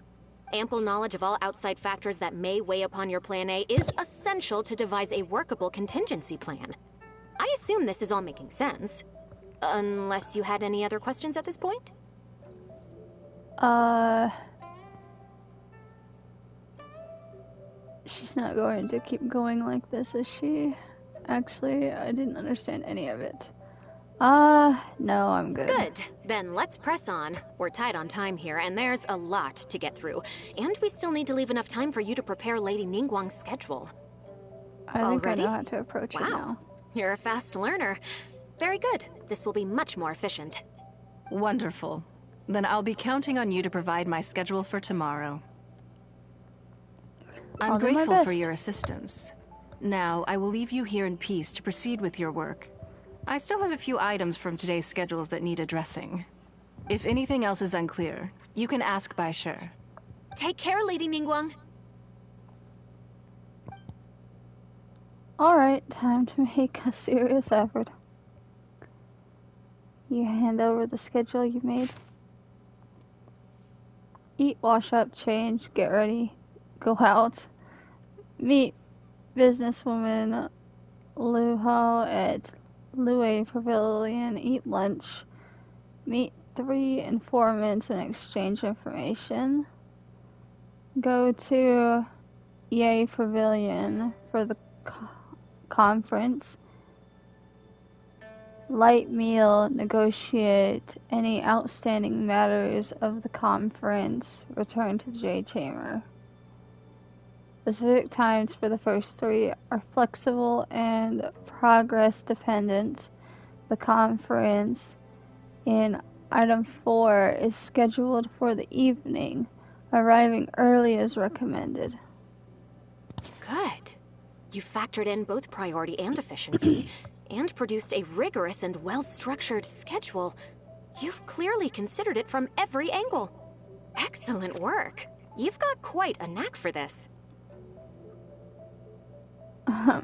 Ample knowledge of all outside factors that may weigh upon your Plan A is essential to devise a workable contingency plan. I assume this is all making sense. Unless you had any other questions at this point? She's not going to keep going like this, is she? Actually, I didn't understand any of it. No, I'm good. Good. Then let's press on. We're tight on time here, and there's a lot to get through. And we still need to leave enough time for you to prepare Lady Ningguang's schedule. I think I know how to approach it now. Wow. You're a fast learner. Very good. This will be much more efficient. Wonderful. Then I'll be counting on you to provide my schedule for tomorrow. I'm grateful for your assistance. Now, I will leave you here in peace to proceed with your work. I still have a few items from today's schedules that need addressing. If anything else is unclear, you can ask Bai Shi. Take care, Lady Ningguang. Alright, time to make a serious effort. You hand over the schedule you made. Eat, wash up, change, get ready, go out. Meet businesswoman Lu Ho at Lue Pavilion, eat lunch. Meet 3 informants and exchange information. Go to Ye Pavilion for the conference. Light meal, negotiate any outstanding matters of the conference, return to the Jade Chamber. The specific times for the first 3 are flexible and progress dependent. The conference in item 4 is scheduled for the evening. Arriving early is recommended. Good. You factored in both priority and efficiency, and produced a rigorous and well-structured schedule. You've clearly considered it from every angle. Excellent work. You've got quite a knack for this.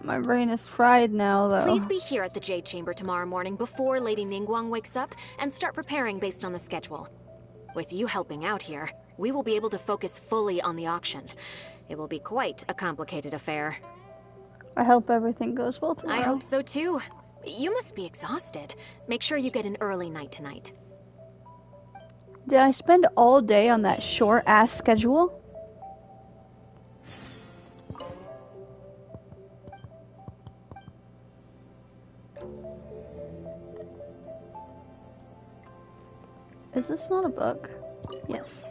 My brain is fried now, though. Please be here at the Jade Chamber tomorrow morning before Lady Ningguang wakes up and start preparing based on the schedule. With you helping out here, we will be able to focus fully on the auction. It will be quite a complicated affair. I hope everything goes well tomorrow. I hope so too. You must be exhausted. Make sure you get an early night tonight. Did I spend all day on that short-ass schedule? Is this not a book? Yes.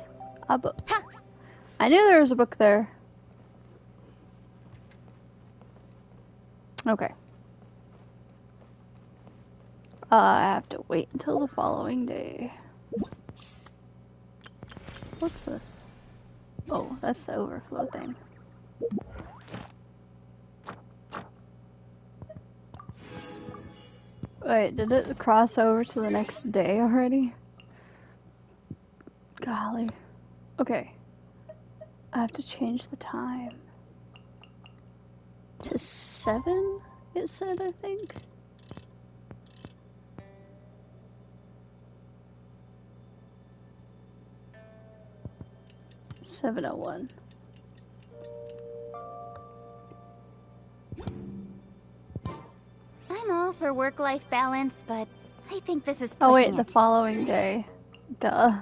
A book. Ha! I knew there was a book there. Okay. I have to wait until the following day. What's this? Oh, that's the overflow thing. Wait, did it cross over to the next day already? Golly. Okay. I have to change the time. To 7, it said, I think. $7:01. I'm all for work-life balance, but I think this is pushing Oh wait, it. the following day. Duh.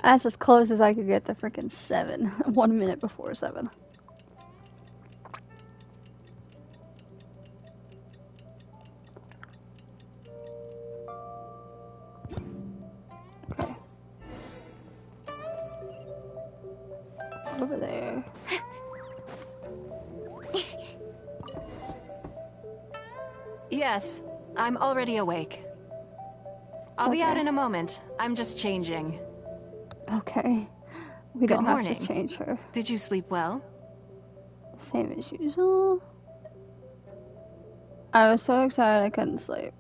That's as close as I could get to freaking 7. 1 minute before 7. Okay. Over there. Yes, I'm already awake. I'll be out in a moment. I'm just changing. Okay. We Good don't have to morning. change her. Did you sleep well? Same as usual. I was so excited I couldn't sleep.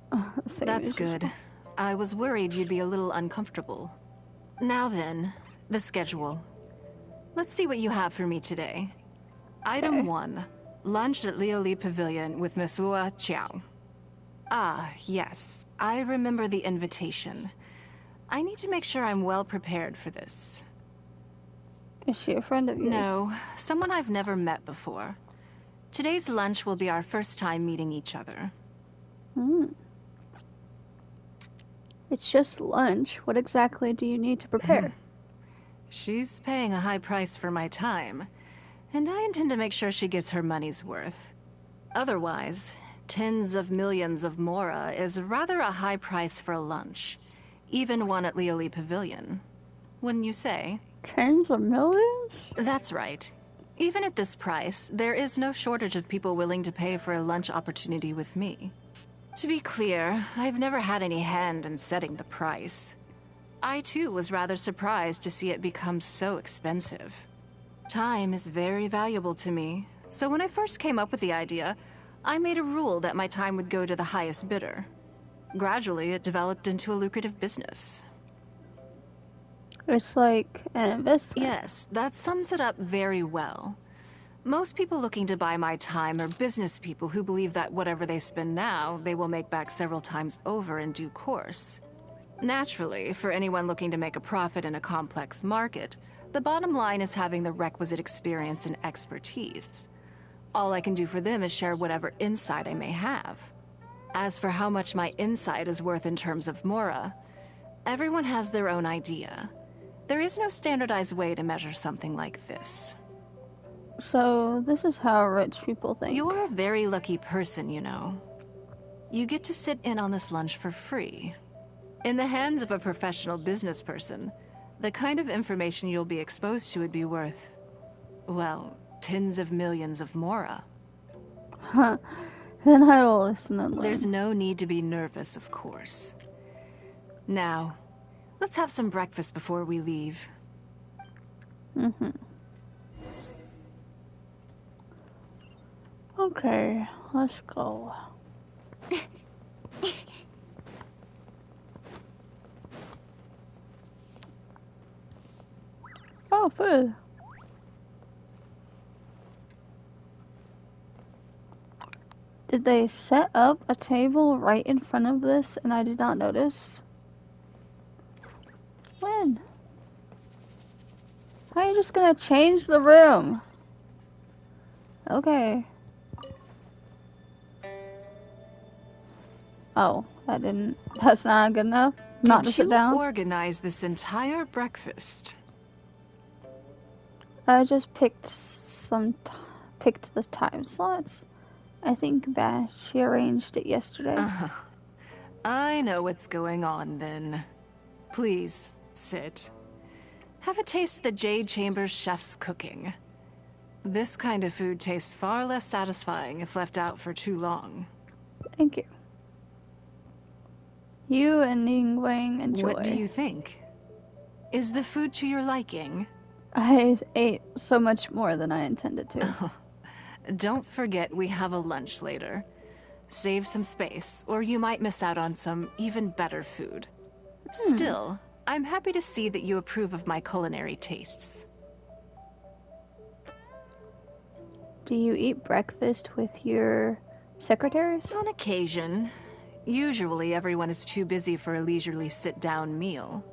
Same That's as good. usual. I was worried you'd be a little uncomfortable. Now then, the schedule. Let's see what you have for me today. Item 1. Lunch at Lioli Pavilion with Miss Lua Chiao. Ah, yes. I remember the invitation. I need to make sure I'm well prepared for this. Is she a friend of yours? No, someone I've never met before. Today's lunch will be our first time meeting each other. It's just lunch. What exactly do you need to prepare? She's paying a high price for my time, and I intend to make sure she gets her money's worth. Otherwise, tens of millions of mora is rather a high price for a lunch, even one at Lioli Pavilion. Wouldn't you say? Tens of millions? That's right. Even at this price, there is no shortage of people willing to pay for a lunch opportunity with me. To be clear, I've never had any hand in setting the price. I too was rather surprised to see it become so expensive. Time is very valuable to me, so when I first came up with the idea, I made a rule that my time would go to the highest bidder. Gradually, it developed into a lucrative business. It's like an investment. Yes, that sums it up very well. Most people looking to buy my time are business people who believe that whatever they spend now, they will make back several times over in due course. Naturally, for anyone looking to make a profit in a complex market, the bottom line is having the requisite experience and expertise. All I can do for them is share whatever insight I may have. As for how much my insight is worth in terms of mora, everyone has their own idea. There is no standardized way to measure something like this. So, this is how rich people think. You're a very lucky person, you know. You get to sit in on this lunch for free. In the hands of a professional business person, the kind of information you'll be exposed to would be worth, well, tens of millions of mora. Huh. Then I will listen and learn. There's no need to be nervous, of course. Now, let's have some breakfast before we leave. Okay, let's go. Oh, food. Did they set up a table right in front of this and I did not notice? When? How are you just gonna change the room? Okay. Oh, that's not good enough? Not to sit down? Did you organize this entire breakfast? I just picked the time slots. I think she arranged it yesterday. I know what's going on then. Please, sit. Have a taste of the Jade Chamber's chef's cooking. This kind of food tastes far less satisfying if left out for too long. Thank you. You and Ningguang enjoy. What do you think? Is the food to your liking? I ate so much more than I intended to. Don't forget we have a lunch later. Save some space, or you might miss out on some even better food. Still, I'm happy to see that you approve of my culinary tastes. Do you eat breakfast with your secretaries? On occasion. Usually everyone is too busy for a leisurely sit-down meal.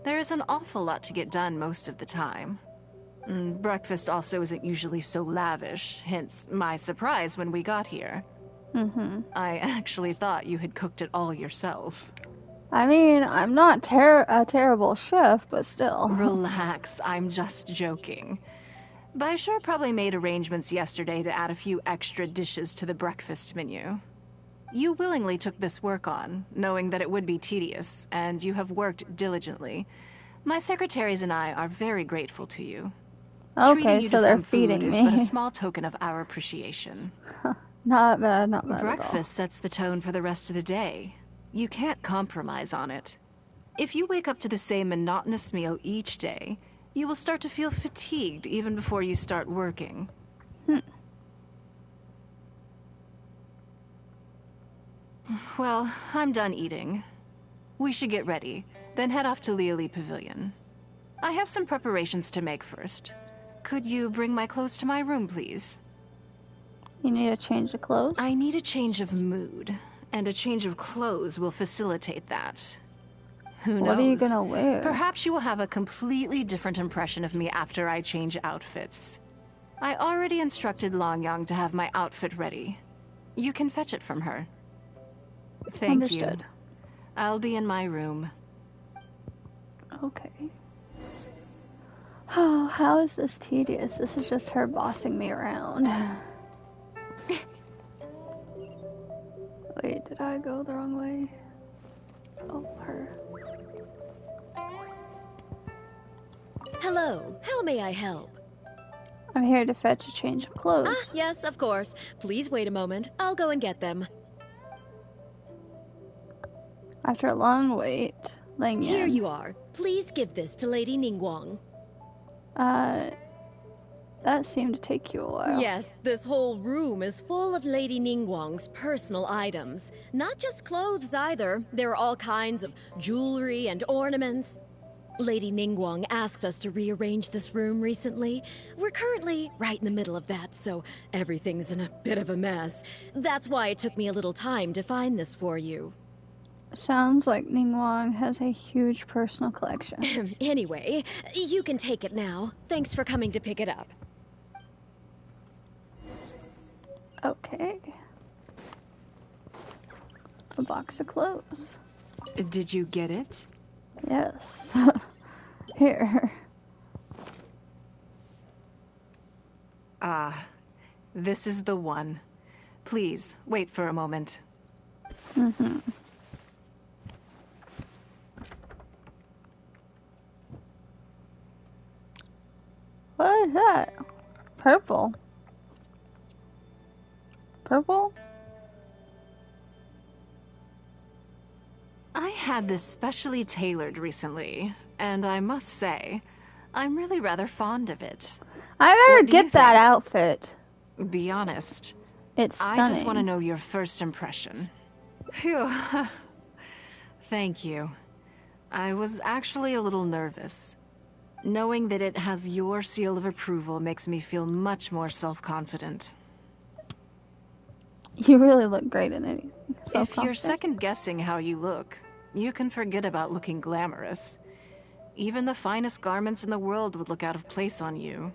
There is an awful lot to get done most of the time. Breakfast also isn't usually so lavish, hence my surprise when we got here. I actually thought you had cooked it all yourself. I mean, I'm not a terrible chef, but still. Relax, I'm just joking. Baishur probably made arrangements yesterday to add a few extra dishes to the breakfast menu. You willingly took this work on, knowing that it would be tedious, and you have worked diligently. My secretaries and I are very grateful to you. Okay, Treating you so to they're some feeding food me. is but a small token of our appreciation. Not bad, not bad Breakfast sets the tone for the rest of the day. You can't compromise on it. If you wake up to the same monotonous meal each day, you will start to feel fatigued even before you start working. Well, I'm done eating. We should get ready, then head off to Liali Pavilion. I have some preparations to make first. Could you bring my clothes to my room, please? You need a change of clothes? I need a change of mood, and a change of clothes will facilitate that. Who knows? What are you gonna wear? Perhaps you will have a completely different impression of me after I change outfits. I already instructed Longyang to have my outfit ready. You can fetch it from her. Thank you. Understood. I'll be in my room. Okay. Oh, how is this tedious? This is just her bossing me around. Wait, did I go the wrong way? Oh, her. Hello, how may I help? I'm here to fetch a change of clothes. Ah, yes, of course. Please wait a moment. I'll go and get them. After a long wait, Lang Yan. Here you are. Please give this to Lady Ningguang. That seemed to take you a while. Yes, this whole room is full of Lady Ningguang's personal items. Not just clothes either. There are all kinds of jewelry and ornaments. Lady Ningguang asked us to rearrange this room recently. We're currently right in the middle of that, so everything's in a bit of a mess. That's why it took me a little time to find this for you. Sounds like Ningguang has a huge personal collection. Anyway, you can take it now. Thanks for coming to pick it up. Okay. A box of clothes. Did you get it? Yes. Here. Ah, this is the one. Please, wait for a moment. Mm-hmm. What is that? Purple. Purple? I had this specially tailored recently, and I must say, I'm really rather fond of it. I better get that outfit. Be honest. It's stunning. I just want to know your first impression. Phew. Thank you. I was actually a little nervous. Knowing that it has your seal of approval makes me feel much more self-confident. You really look great in it. If you're second-guessing how you look, you can forget about looking glamorous. Even the finest garments in the world would look out of place on you.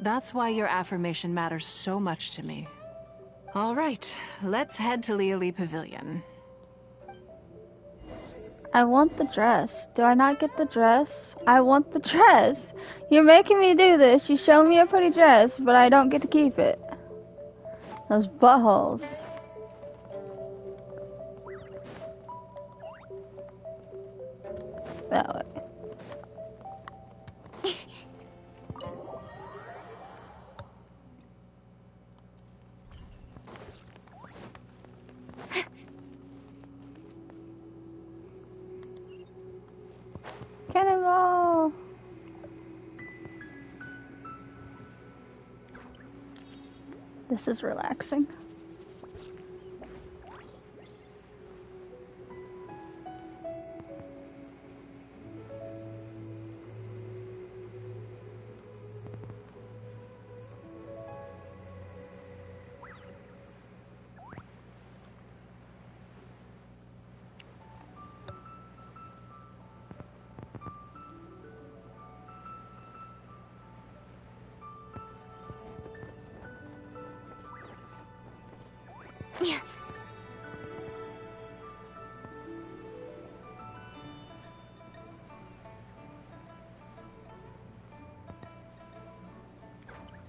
That's why your affirmation matters so much to me. All right, let's head to Liali Pavilion. I want the dress. Do I not get the dress? I want the dress. You're making me do this. You show me a pretty dress, but I don't get to keep it. Those buttholes. That way. Cannonball! This is relaxing. Yeah.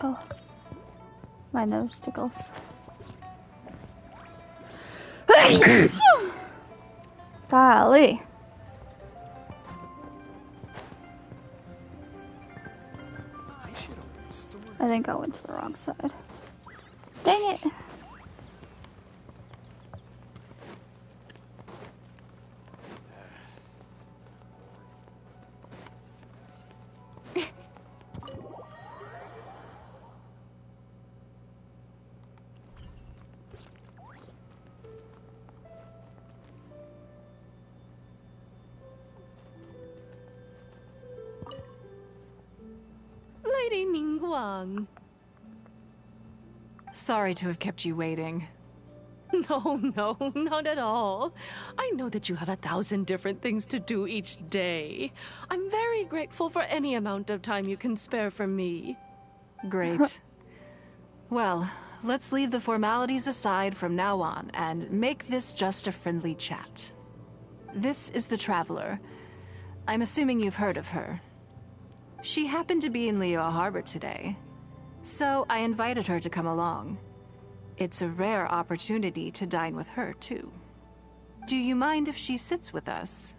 Oh, my nose tickles. Golly. I think I went to the wrong side. Dang it. Lady Ningguang. Sorry to have kept you waiting. No, not at all. I know that you have 1,000 different things to do each day. I'm very grateful for any amount of time you can spare for me. Great. Well, let's leave the formalities aside from now on and make this just a friendly chat. This is the Traveler. I'm assuming you've heard of her. She happened to be in Liyue Harbor today, so I invited her to come along. It's a rare opportunity to dine with her, too. Do you mind if she sits with us?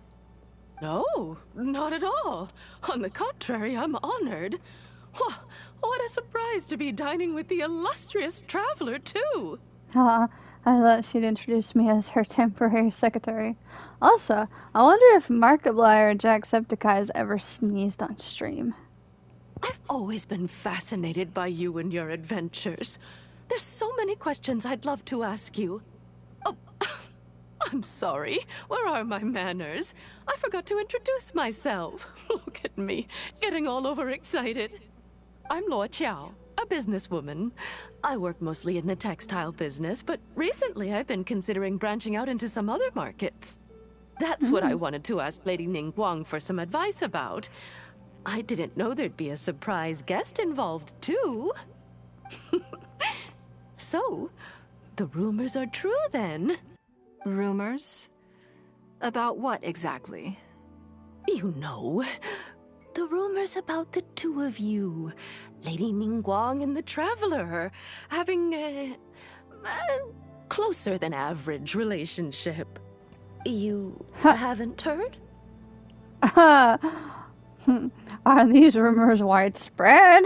No, not at all. On the contrary, I'm honored. What a surprise to be dining with the illustrious Traveler, too. I thought she'd introduce me as her temporary secretary. Also, I wonder if Markiplier or Jacksepticeye has ever sneezed on stream. I've always been fascinated by you and your adventures. There's so many questions I'd love to ask you. Oh, I'm sorry. Where are my manners? I forgot to introduce myself. Look at me, getting all overexcited. I'm Luo Qiao, a businesswoman. I work mostly in the textile business, but recently I've been considering branching out into some other markets. That's what I wanted to ask Lady Ningguang for some advice about. I didn't know there'd be a surprise guest involved, too. So, the rumors are true, then? Rumors? About what, exactly? You know, the rumors about the two of you, Lady Ningguang and the Traveler, having a closer-than-average relationship. You haven't heard? Are these rumors widespread?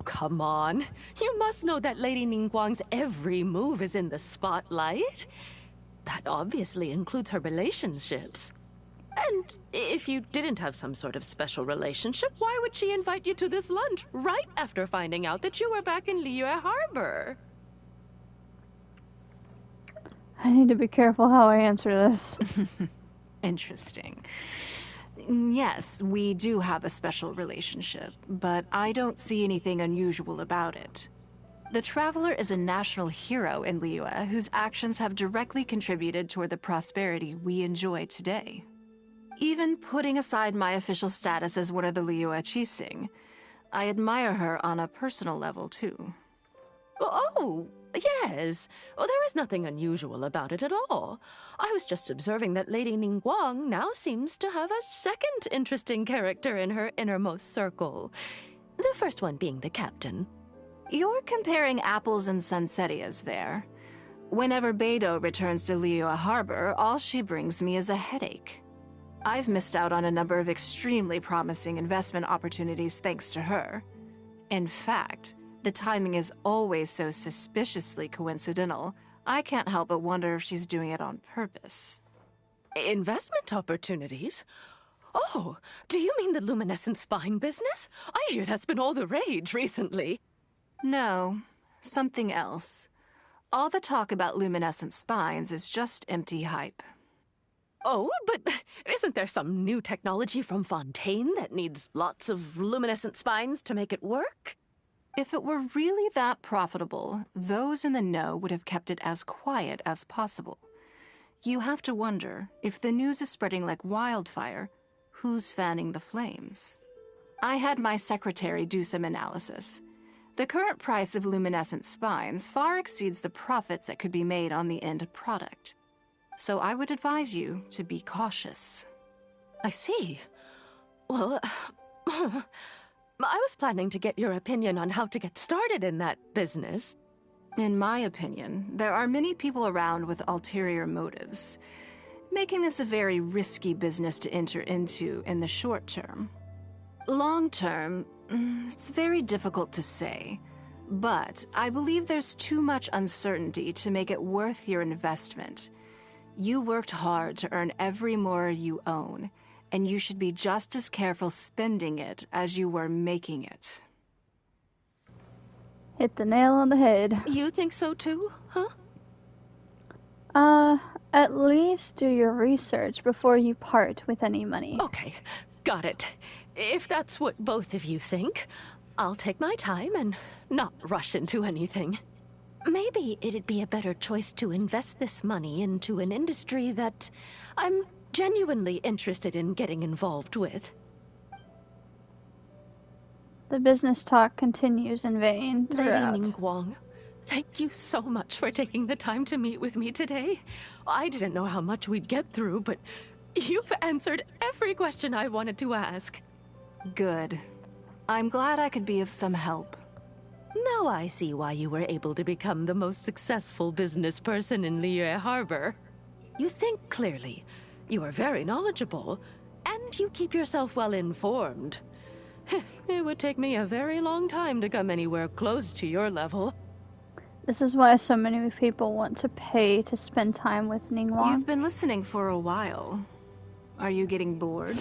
Come on. You must know that Lady Ningguang's every move is in the spotlight. That obviously includes her relationships. And if you didn't have some sort of special relationship, why would she invite you to this lunch right after finding out that you were back in Liyue Harbor? I need to be careful how I answer this. Interesting. Yes, we do have a special relationship, but I don't see anything unusual about it. The Traveler is a national hero in Liyue whose actions have directly contributed toward the prosperity we enjoy today. Even putting aside my official status as one of the Liyue Qixing, I admire her on a personal level, too. Oh, yes. There is nothing unusual about it at all. I was just observing that Lady Ningguang now seems to have a second interesting character in her innermost circle. The first one being the captain. You're comparing apples and sunsettias there. Whenever Beidou returns to Liyue Harbor, all she brings me is a headache. I've missed out on a number of extremely promising investment opportunities thanks to her. In fact, the timing is always so suspiciously coincidental, I can't help but wonder if she's doing it on purpose. Investment opportunities? Oh, do you mean the luminescent spine business? I hear that's been all the rage recently. No, something else. All the talk about luminescent spines is just empty hype. Oh, but isn't there some new technology from Fontaine that needs lots of luminescent spines to make it work? If it were really that profitable, those in the know would have kept it as quiet as possible. You have to wonder, if the news is spreading like wildfire, who's fanning the flames? I had my secretary do some analysis. The current price of luminescent spines far exceeds the profits that could be made on the end product. So I would advise you to be cautious. I see. Well, I was planning to get your opinion on how to get started in that business. In my opinion, there are many people around with ulterior motives, making this a very risky business to enter into in the short term. Long term, it's very difficult to say, but I believe there's too much uncertainty to make it worth your investment. You worked hard to earn every more you own, and you should be just as careful spending it as you were making it. Hit the nail on the head. You think so too, huh? At least do your research before you part with any money. Okay, got it. If that's what both of you think, I'll take my time and not rush into anything. Maybe it'd be a better choice to invest this money into an industry that I'm genuinely interested in getting involved with. The business talk continues in vain Lady throughout. Ningguang, thank you so much for taking the time to meet with me today. I didn't know how much we'd get through, but you've answered every question I wanted to ask. Good. I'm glad I could be of some help. Now I see why you were able to become the most successful business person in Liyue Harbor. You think clearly, you are very knowledgeable, and you keep yourself well informed. It would take me a very long time to come anywhere close to your level. This is why so many people want to pay to spend time with Ningguang. You've been listening for a while. Are you getting bored?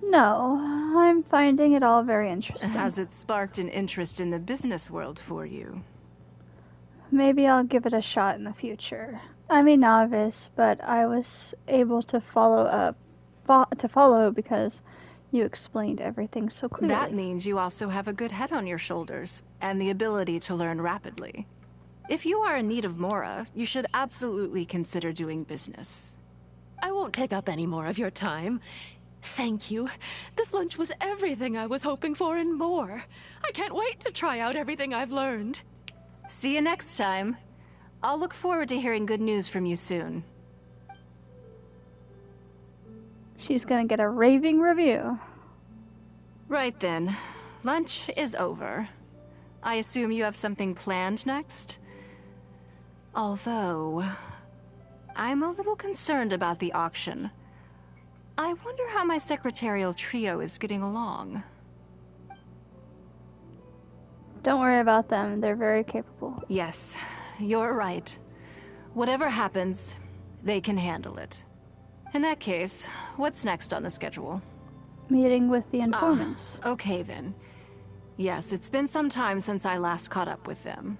No, I'm finding it all very interesting. Has it sparked an interest in the business world for you? Maybe I'll give it a shot in the future. I'm a novice, but I was able to follow because you explained everything so clearly. That means you also have a good head on your shoulders, and the ability to learn rapidly. If you are in need of Mora, you should absolutely consider doing business. I won't take up any more of your time. Thank you. This lunch was everything I was hoping for and more. I can't wait to try out everything I've learned. See you next time. I'll look forward to hearing good news from you soon. She's gonna get a raving review. Right then. Lunch is over. I assume you have something planned next? Although, I'm a little concerned about the auction. I wonder how my secretarial trio is getting along. Don't worry about them. They're very capable. Yes, you're right. Whatever happens, they can handle it. In that case, what's next on the schedule? Meeting with the informants. Okay then. Yes, it's been some time since I last caught up with them.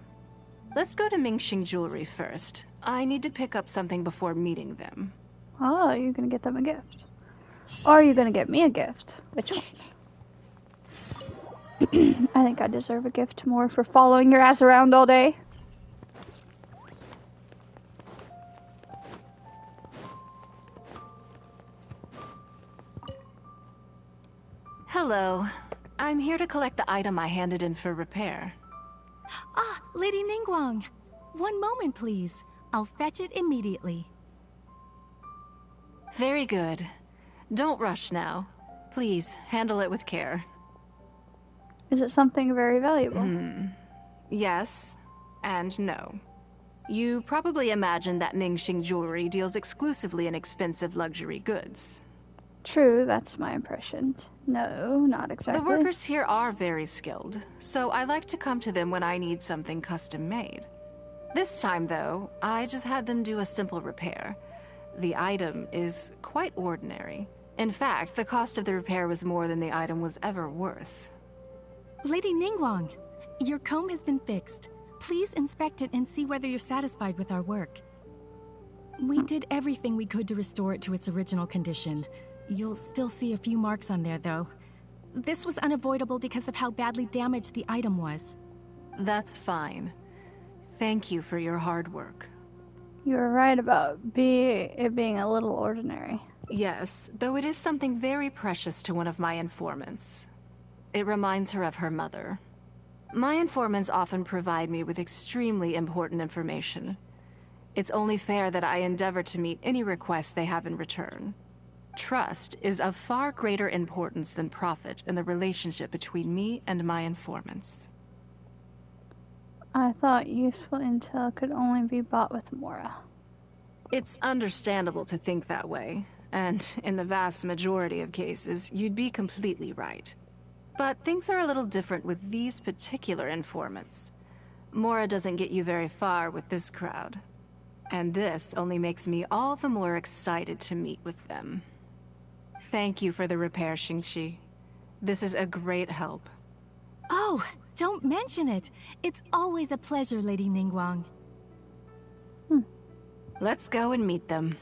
Let's go to Mingxing Jewelry first. I need to pick up something before meeting them. Oh, you're gonna get them a gift. Or are you gonna get me a gift? Which one? I think I deserve a gift more for following your ass around all day. Hello. I'm here to collect the item I handed in for repair. Ah, Lady Ningguang. One moment, please. I'll fetch it immediately. Very good. Don't rush now. Please, handle it with care. Is it something very valuable? Yes, and no. You probably imagine that Mingxing Jewelry deals exclusively in expensive luxury goods. True, that's my impression. No, not exactly. The workers here are very skilled, so I like to come to them when I need something custom-made. This time, though, I just had them do a simple repair. The item is quite ordinary. In fact, the cost of the repair was more than the item was ever worth. Lady Ningguang, your comb has been fixed. Please inspect it and see whether you're satisfied with our work. We did everything we could to restore it to its original condition. You'll still see a few marks on there, though. This was unavoidable because of how badly damaged the item was. That's fine. Thank you for your hard work. You were right about it being a little ordinary. Yes, though it is something very precious to one of my informants. It reminds her of her mother. My informants often provide me with extremely important information. It's only fair that I endeavor to meet any requests they have in return. Trust is of far greater importance than profit in the relationship between me and my informants. I thought useful intel could only be bought with Mora. It's understandable to think that way, and in the vast majority of cases, you'd be completely right. But things are a little different with these particular informants. Mora doesn't get you very far with this crowd. And this only makes me all the more excited to meet with them. Thank you for the repair, Xingqi. This is a great help. Oh, don't mention it. It's always a pleasure, Lady Ningguang. Let's go and meet them.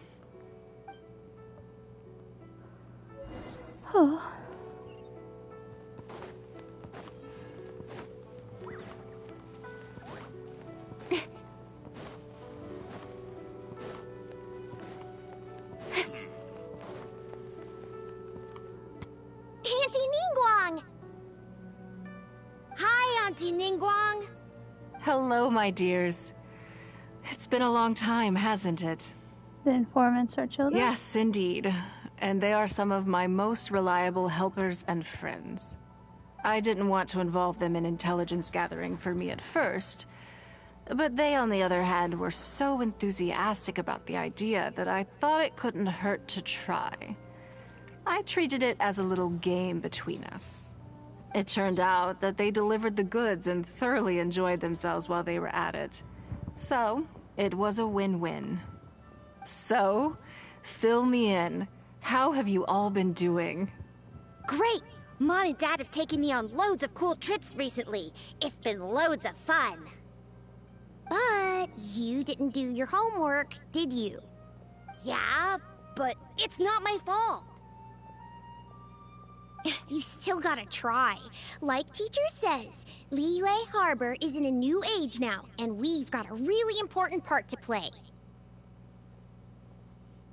Oh. Auntie Ningguang. Hello, my dears. It's been a long time, hasn't it? The informants are children? Yes, indeed. And they are some of my most reliable helpers and friends. I didn't want to involve them in intelligence gathering for me at first, but they, on the other hand, were so enthusiastic about the idea that I thought it couldn't hurt to try. I treated it as a little game between us. It turned out that they delivered the goods and thoroughly enjoyed themselves while they were at it. So, it was a win-win. So, fill me in. How have you all been doing? Great! Mom and Dad have taken me on loads of cool trips recently. It's been loads of fun. But you didn't do your homework, did you? Yeah, but it's not my fault. You still gotta try. Like teacher says, Liyue Harbor is in a new age now, and we've got a really important part to play.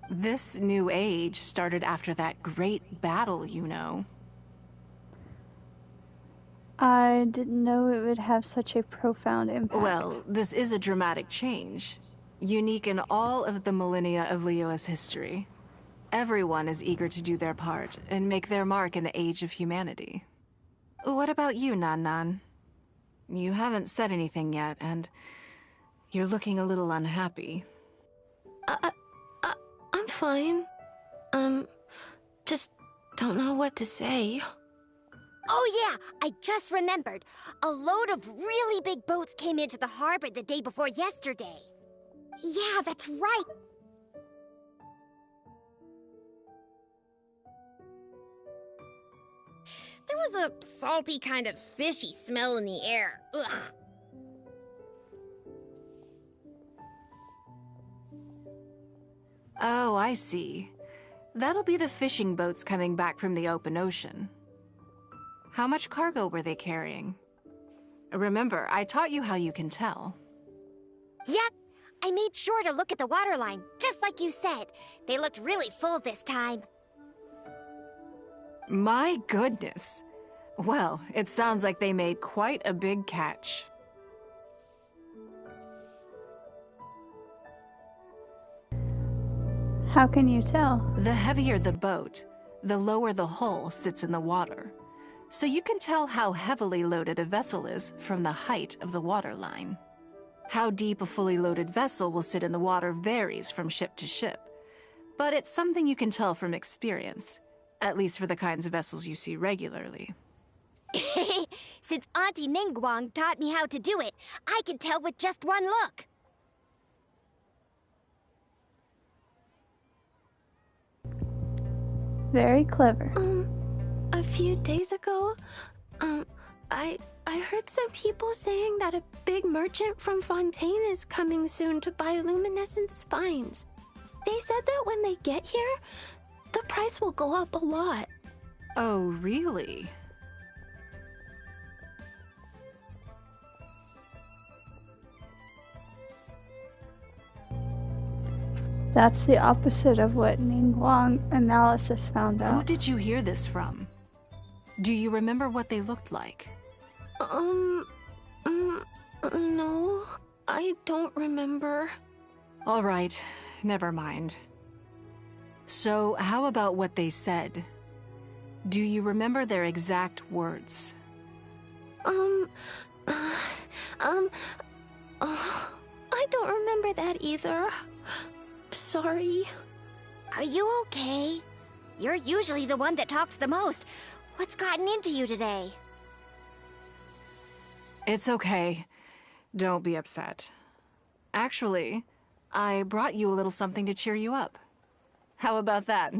This new age started after that great battle, you know. I didn't know it would have such a profound impact. Well, this is a dramatic change, unique in all of the millennia of Liyue's history. Everyone is eager to do their part and make their mark in the age of humanity. What about you, Nan? You haven't said anything yet, and you're looking a little unhappy. I'm fine. Just don't know what to say. Oh yeah, I just remembered. A load of really big boats came into the harbor the day before yesterday. Yeah, that's right. There was a salty kind of fishy smell in the air. Ugh. Oh, I see. That'll be the fishing boats coming back from the open ocean. How much cargo were they carrying? Remember, I taught you how you can tell. Yep, I made sure to look at the waterline, just like you said. They looked really full this time. My goodness. Well, it sounds like they made quite a big catch. How can you tell? The heavier the boat, the lower the hull sits in the water. So you can tell how heavily loaded a vessel is from the height of the waterline. How deep a fully loaded vessel will sit in the water varies from ship to ship. But it's something you can tell from experience, at least for the kinds of vessels you see regularly. Since Auntie Ningguang taught me how to do it, I can tell with just one look. Very clever. A few days ago, I heard some people saying that a big merchant from Fontaine is coming soon to buy luminescent spines. They said that when they get here, the price will go up a lot. Oh, really? That's the opposite of what Ningguang analysis found out. Who did you hear this from? Do you remember what they looked like? No, I don't remember. All right, never mind. So, how about what they said? Do you remember their exact words? I don't remember that either. Sorry. Are you okay? You're usually the one that talks the most. What's gotten into you today? It's okay. Don't be upset. Actually, I brought you a little something to cheer you up. How about that,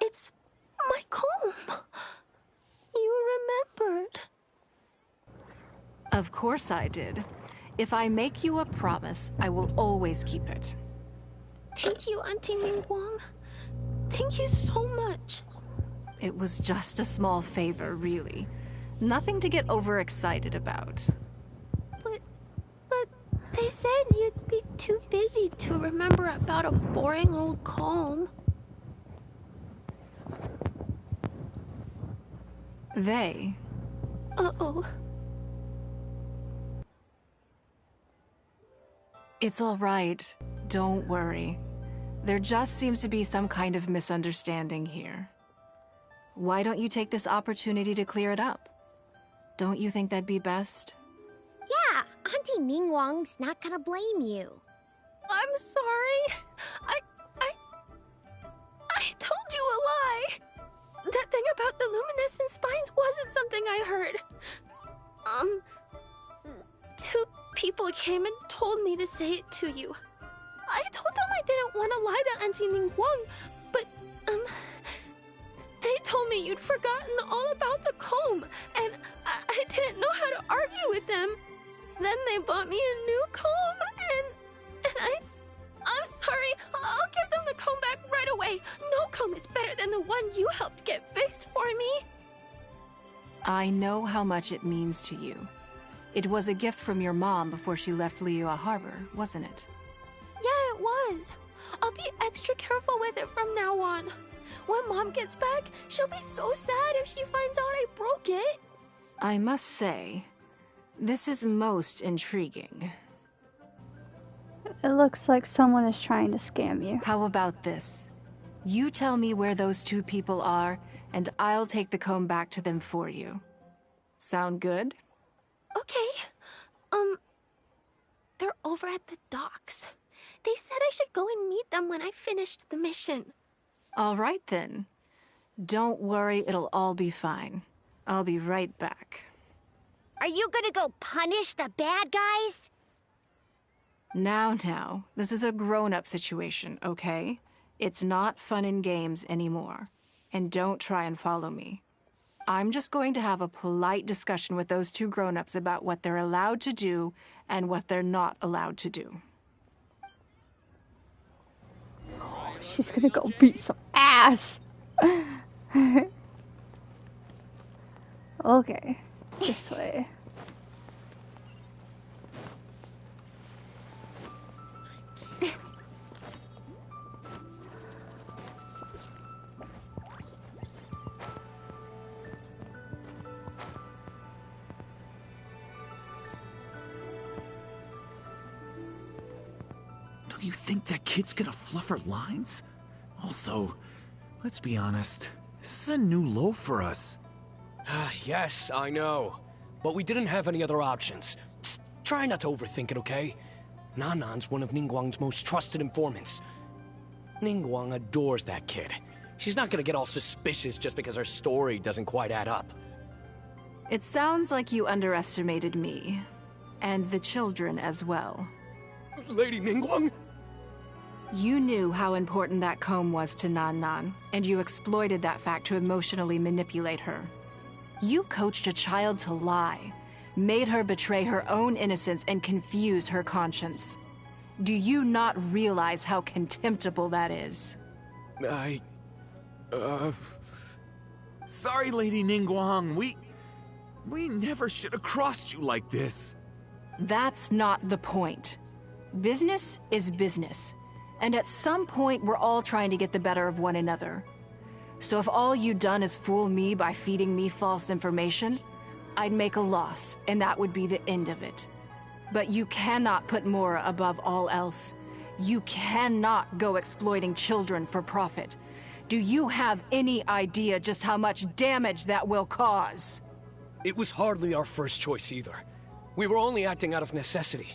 It's my comb. You remembered. Of course I did. If I make you a promise, I will always keep it. Thank you, Auntie Ningguang. Thank you so much. It was just a small favor, really. Nothing to get overexcited about. But they said you'd be too busy to remember about a boring old comb. They. Uh-oh. It's all right. Don't worry. There just seems to be some kind of misunderstanding here. Why don't you take this opportunity to clear it up? Don't you think that'd be best? Yeah, Auntie Ningguang's not gonna blame you. I'm sorry. I told you a lie. That thing about the luminescent spines wasn't something I heard. Two people came and told me to say it to you. I told them I didn't want to lie to Auntie Ningguang, but, they told me you'd forgotten all about the comb, and I didn't know how to argue with them. Then they bought me a new comb, and I'm sorry. I'll give them the comb back right away. No comb is better than the one you helped get fixed for me. I know how much it means to you. It was a gift from your mom before she left Liyue Harbor, wasn't it? Yeah, it was. I'll be extra careful with it from now on. When Mom gets back, she'll be so sad if she finds out I broke it. I must say, this is most intriguing. It looks like someone is trying to scam you. How about this? You tell me where those two people are, and I'll take the comb back to them for you. Sound good? Okay. They're over at the docks. They said I should go and meet them when I finished the mission. All right, then. Don't worry, it'll all be fine. I'll be right back. Are you gonna go punish the bad guys? Now, this is a grown-up situation, okay? It's not fun and games anymore. And don't try and follow me. I'm just going to have a polite discussion with those two grown-ups about what they're allowed to do and what they're not allowed to do. She's gonna go beat some ass. Okay, this way. Don't you think that kid's gonna fluff her lines? Also, let's be honest, this is a new low for us. Yes, I know. But we didn't have any other options. Just try not to overthink it, okay? Nanan's one of Ningguang's most trusted informants. Ningguang adores that kid. She's not gonna get all suspicious just because her story doesn't quite add up. It sounds like you underestimated me. And the children as well. Lady Ningguang? You knew how important that comb was to Nan, and you exploited that fact to emotionally manipulate her. You coached a child to lie, made her betray her own innocence, and confused her conscience. Do you not realize how contemptible that is? Sorry, Lady Ningguang, we never should have crossed you like this. That's not the point. Business is business. And at some point, we're all trying to get the better of one another. So if all you've done is fool me by feeding me false information, I'd make a loss, and that would be the end of it. But you cannot put Mora above all else. You cannot go exploiting children for profit. Do you have any idea just how much damage that will cause? It was hardly our first choice either. We were only acting out of necessity.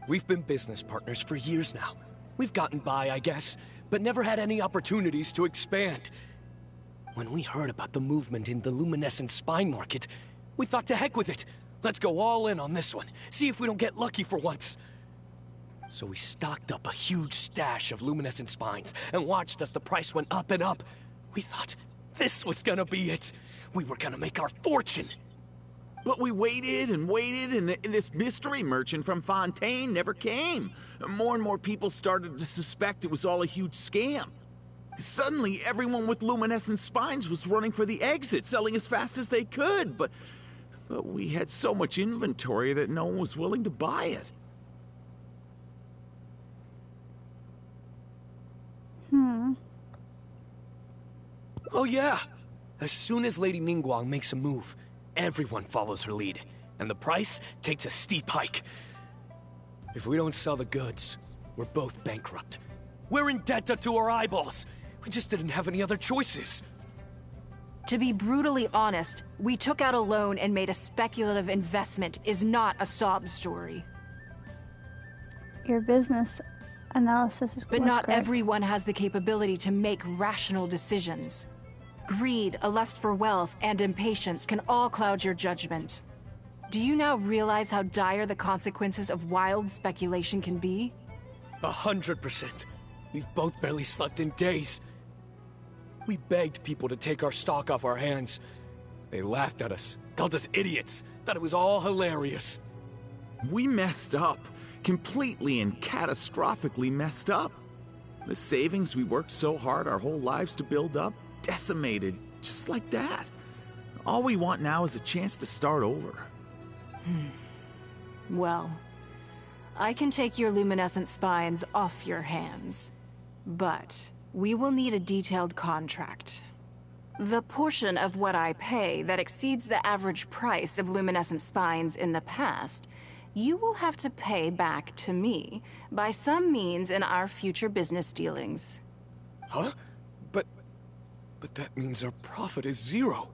We've been business partners for years now. We've gotten by, I guess, but never had any opportunities to expand. When we heard about the movement in the luminescent spine market, we thought to heck with it. Let's go all in on this one. See if we don't get lucky for once. So we stocked up a huge stash of luminescent spines and watched as the price went up and up. We thought this was gonna be it. We were gonna make our fortune. But we waited and waited, and this mystery merchant from Fontaine never came. More and more people started to suspect it was all a huge scam. Suddenly, everyone with luminescent spines was running for the exit, selling as fast as they could, but we had so much inventory that no one was willing to buy it. Oh yeah, As soon as Lady Ningguang makes a move, everyone follows her lead, and the price takes a steep hike. If we don't sell the goods, we're both bankrupt. We're in debt up to our eyeballs. We just didn't have any other choices. To be brutally honest, we took out a loan and made a speculative investment is not a sob story. Your business analysis is But not correct. everyone has the capability to make rational decisions. Greed, a lust for wealth, and impatience can all cloud your judgment. Do you now realize how dire the consequences of wild speculation can be? 100%. We've both barely slept in days. We begged people to take our stock off our hands. They laughed at us, called us idiots, thought it was all hilarious. We messed up. Completely and catastrophically messed up. The savings we worked so hard our whole lives to build up, decimated, just like that. All we want now is a chance to start over. Well, I can take your luminescent spines off your hands, but we will need a detailed contract. The portion of what I pay that exceeds the average price of luminescent spines in the past, you will have to pay back to me by some means in our future business dealings. Huh? But that means our profit is 0.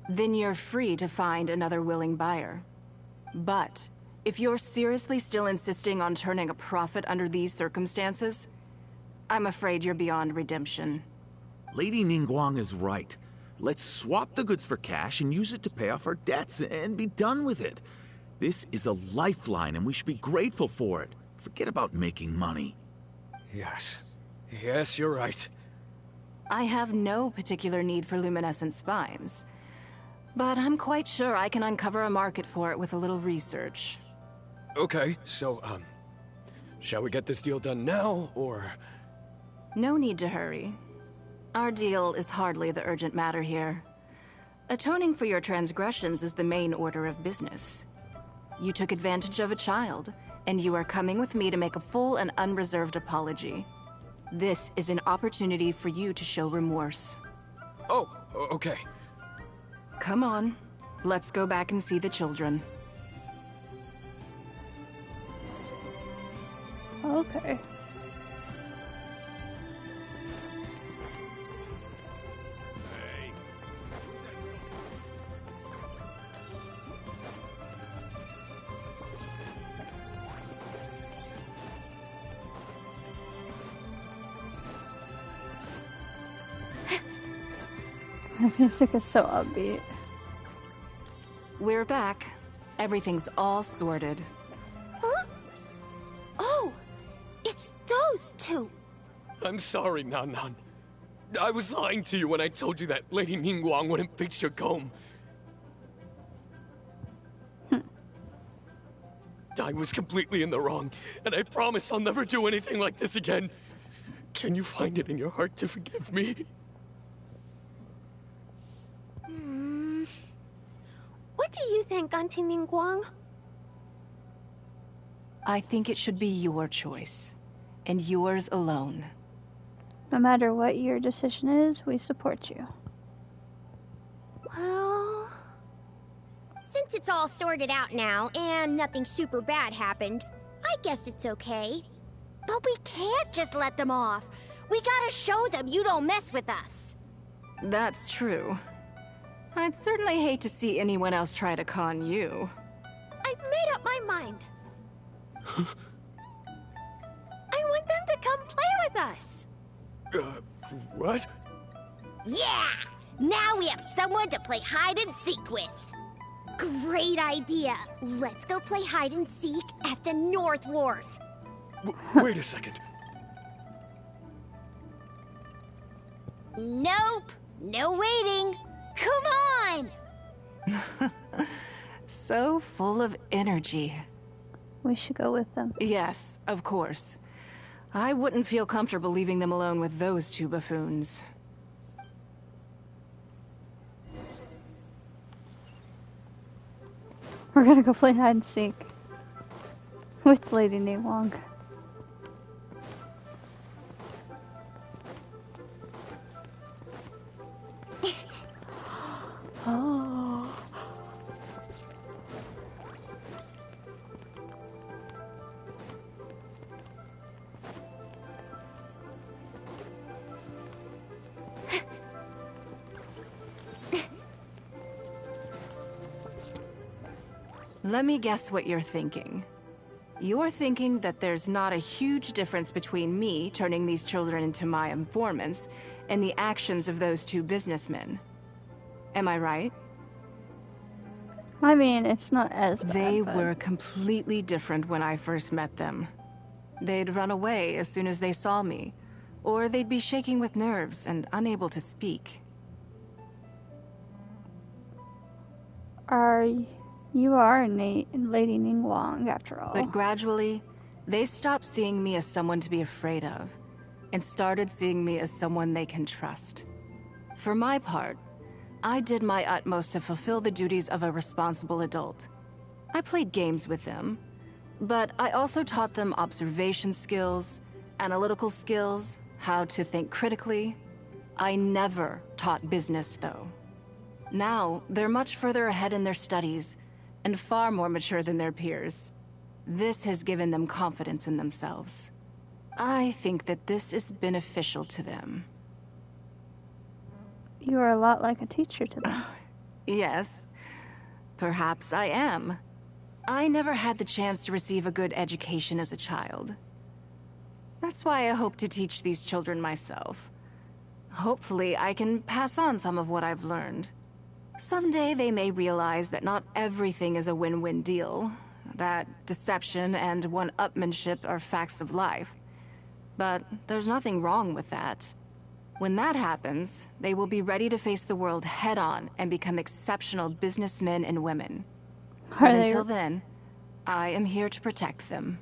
Then you're free to find another willing buyer. But if you're seriously still insisting on turning a profit under these circumstances, I'm afraid you're beyond redemption. Lady Ningguang is right. Let's swap the goods for cash and use it to pay off our debts and be done with it. This is a lifeline and we should be grateful for it. Forget about making money. Yes. Yes, you're right. I have no particular need for luminescent spines, but I'm quite sure I can uncover a market for it with a little research. Okay, so, shall we get this deal done now, or...? No need to hurry. Our deal is hardly the urgent matter here. Atoning for your transgressions is the main order of business. You took advantage of a child, and you are coming with me to make a full and unreserved apology. This is an opportunity for you to show remorse. Oh, okay. Come on, let's go back and see the children. Okay. The music is so upbeat. We're back. Everything's all sorted. Huh? Oh, it's those two. I'm sorry, Nan Nan. I was lying to you when I told you that Lady Ningguang wouldn't fix your comb. I was completely in the wrong, and I promise I'll never do anything like this again. Can you find it in your heart to forgive me? What do you think, Auntie Ningguang? I think it should be your choice, and yours alone. No matter what your decision is, we support you. Well, since it's all sorted out now and nothing super bad happened, I guess it's okay. But we can't just let them off. We gotta show them you don't mess with us. That's true. I'd certainly hate to see anyone else try to con you. I've made up my mind. I want them to come play with us. What? Yeah! Now we have someone to play hide and seek with. Great idea. Let's go play hide and seek at the North Wharf. Wait a second. Nope. No waiting. Come on! So full of energy. We should go with them. Yes, of course. I wouldn't feel comfortable leaving them alone with those two buffoons. We're gonna go play hide and seek with Lady Ningguang. Oh. Let me guess what you're thinking. You're thinking that there's not a huge difference between me turning these children into my informants and the actions of those two businessmen. Am I right? I mean, it's not as bad, They but... were completely different when I first met them. They'd run away as soon as they saw me, or they'd be shaking with nerves and unable to speak. You are Lady Ningguang, after all. But gradually, they stopped seeing me as someone to be afraid of, and started seeing me as someone they can trust. For my part, I did my utmost to fulfill the duties of a responsible adult. I played games with them, but I also taught them observation skills, analytical skills, how to think critically. I never taught business, though. Now, they're much further ahead in their studies, and far more mature than their peers. This has given them confidence in themselves. I think that this is beneficial to them. You are a lot like a teacher to them. Yes, perhaps I am. I never had the chance to receive a good education as a child. That's why I hope to teach these children myself. Hopefully, I can pass on some of what I've learned. Someday they may realize that not everything is a win-win deal, that deception and one-upmanship are facts of life. But there's nothing wrong with that. When that happens, they will be ready to face the world head-on and become exceptional businessmen and women. But until then, I am here to protect them.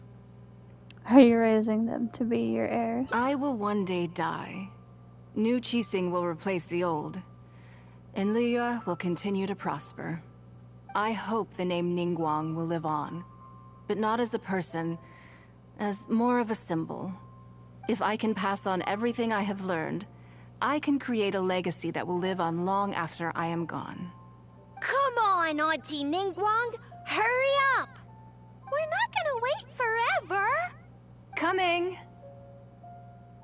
Are you raising them to be your heirs? I will one day die. New Qixing will replace the old. And Liyue will continue to prosper. I hope the name Ningguang will live on. But not as a person, as more of a symbol. If I can pass on everything I have learned, I can create a legacy that will live on long after I am gone. Come on, Auntie Ningguang! Hurry up! We're not gonna wait forever! Coming!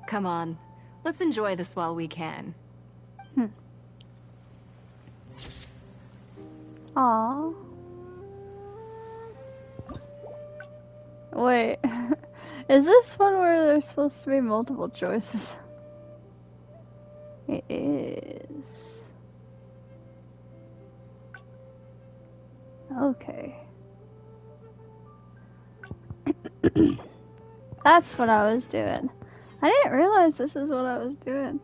Come on, let's enjoy this while we can. Aww. Wait, is this one where there's supposed to be multiple choices? It is. Okay. That's what I was doing. I didn't realize this is what I was doing.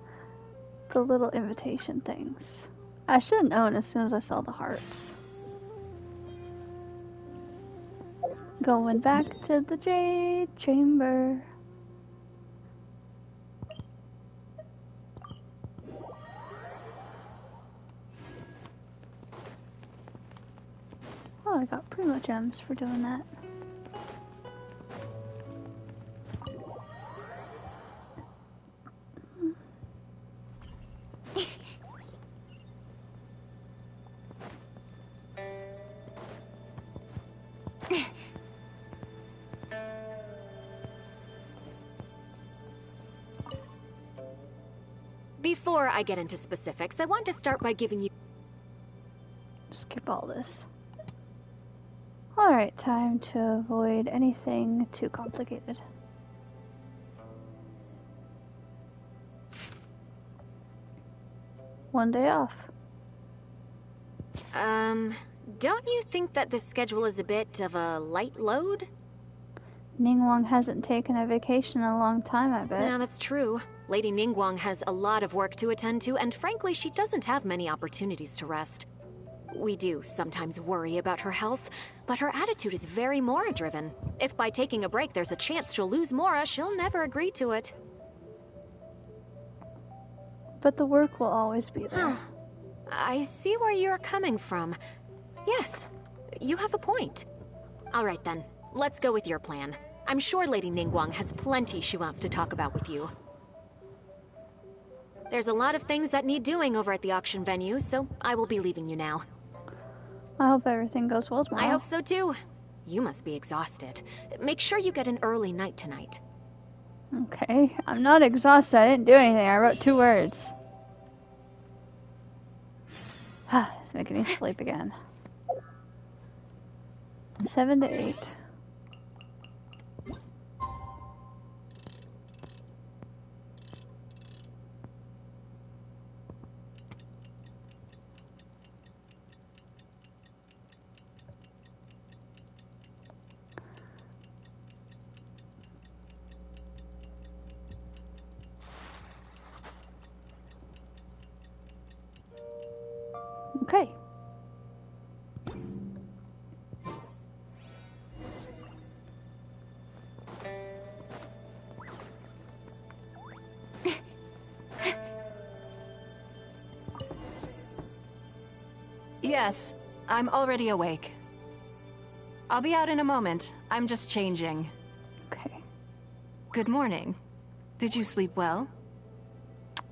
The little invitation things. I should have known as soon as I saw the hearts. Going back to the Jade Chamber. Oh, I got Primo Gems for doing that. Before I get into specifics, I want to start by giving you... Skip all this. Alright, time to avoid anything too complicated. One day off. Don't you think that this schedule is a bit of a light load? Ningguang hasn't taken a vacation in a long time, I bet. Yeah, that's true. Lady Ningguang has a lot of work to attend to, and frankly, she doesn't have many opportunities to rest. We do sometimes worry about her health, but her attitude is very Mora-driven. If by taking a break there's a chance she'll lose Mora, she'll never agree to it. But the work will always be there. I see where you're coming from. Yes, you have a point. All right then, let's go with your plan. I'm sure Lady Ningguang has plenty she wants to talk about with you. There's a lot of things that need doing over at the auction venue, so I will be leaving you now. I hope everything goes well tomorrow. I hope so too. You must be exhausted. Make sure you get an early night tonight. Okay, I'm not exhausted. I didn't do anything. I wrote 2 words. It's making me sleep again. 7 to 8. Okay. Yes, I'm already awake. I'll be out in a moment. I'm just changing. Okay. Good morning. Did you sleep well?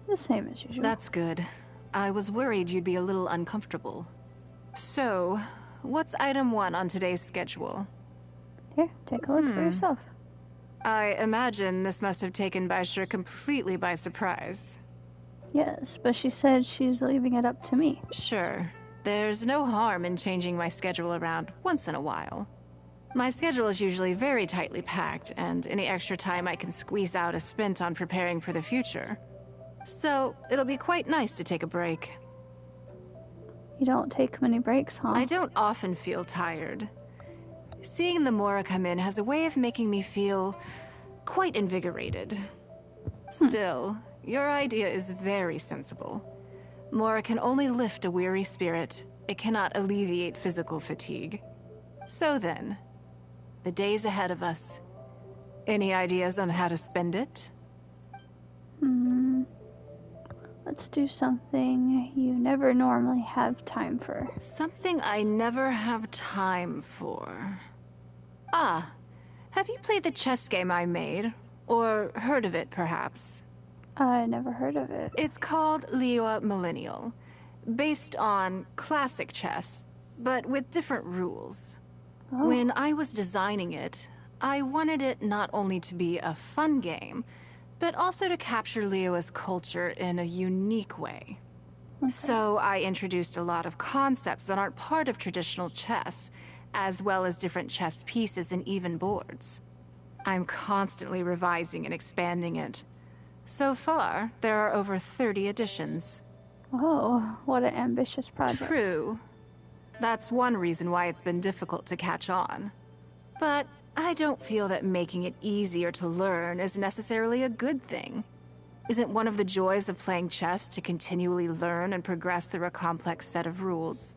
The same as usual. That's good. I was worried you'd be a little uncomfortable. So, what's item 1 on today's schedule? Here, take a look for yourself. I imagine this must have taken Baisha completely by surprise. Yes, but she said she's leaving it up to me. Sure. There's no harm in changing my schedule around once in a while. My schedule is usually very tightly packed, and any extra time I can squeeze out is spent on preparing for the future. So, it'll be quite nice to take a break. You don't take many breaks, huh? I don't often feel tired. Seeing the Mora come in has a way of making me feel quite invigorated. Still, your idea is very sensible. Mora can only lift a weary spirit. It cannot alleviate physical fatigue. So then, the days ahead of us. Any ideas on how to spend it? Let's do something you never normally have time for. Something I never have time for. Ah, have you played the chess game I made? Or heard of it, perhaps? I never heard of it. It's called Liyue Millennial, based on classic chess, but with different rules. Oh. When I was designing it, I wanted it not only to be a fun game, but also to capture Liyue's culture in a unique way. Okay. So I introduced a lot of concepts that aren't part of traditional chess, as well as different chess pieces and even boards. I'm constantly revising and expanding it. So far, there are over 30 editions. Oh, what an ambitious project. True. That's one reason why it's been difficult to catch on. But I don't feel that making it easier to learn is necessarily a good thing. Isn't one of the joys of playing chess to continually learn and progress through a complex set of rules?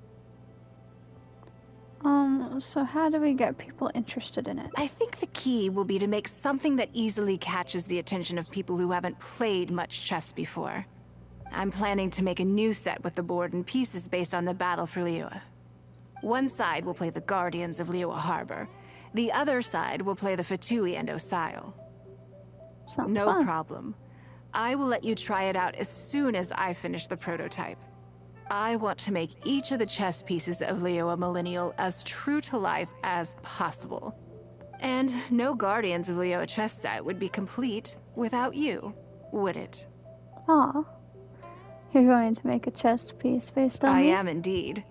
So how do we get people interested in it? I think the key will be to make something that easily catches the attention of people who haven't played much chess before. I'm planning to make a new set with the board and pieces based on the battle for Liyue. One side will play the Guardians of Liyue Harbor. The other side will play the Fatui and Osile. Sounds no fun. problem. I will let you try it out as soon as I finish the prototype. I want to make each of the chess pieces of Liyue Millennial as true to life as possible. And no Guardians of Liyue chess set would be complete without you, would it? Aw. You're going to make a chess piece based on I me? am indeed.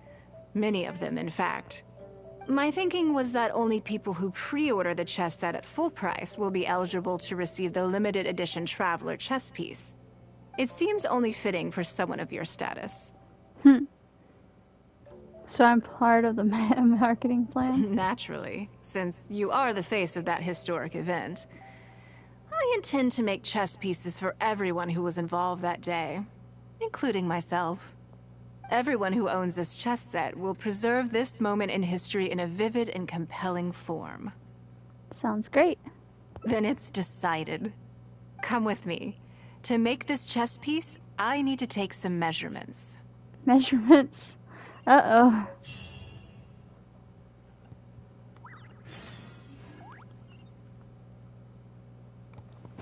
Many of them, in fact. My thinking was that only people who pre-order the chess set at full price will be eligible to receive the limited edition Traveler chess piece. It seems only fitting for someone of your status. So I'm part of the marketing plan? Naturally, since you are the face of that historic event. I intend to make chess pieces for everyone who was involved that day, including myself. Everyone who owns this chess set will preserve this moment in history in a vivid and compelling form. Sounds great. Then it's decided. Come with me. To make this chess piece, I need to take some measurements. Measurements? Uh-oh.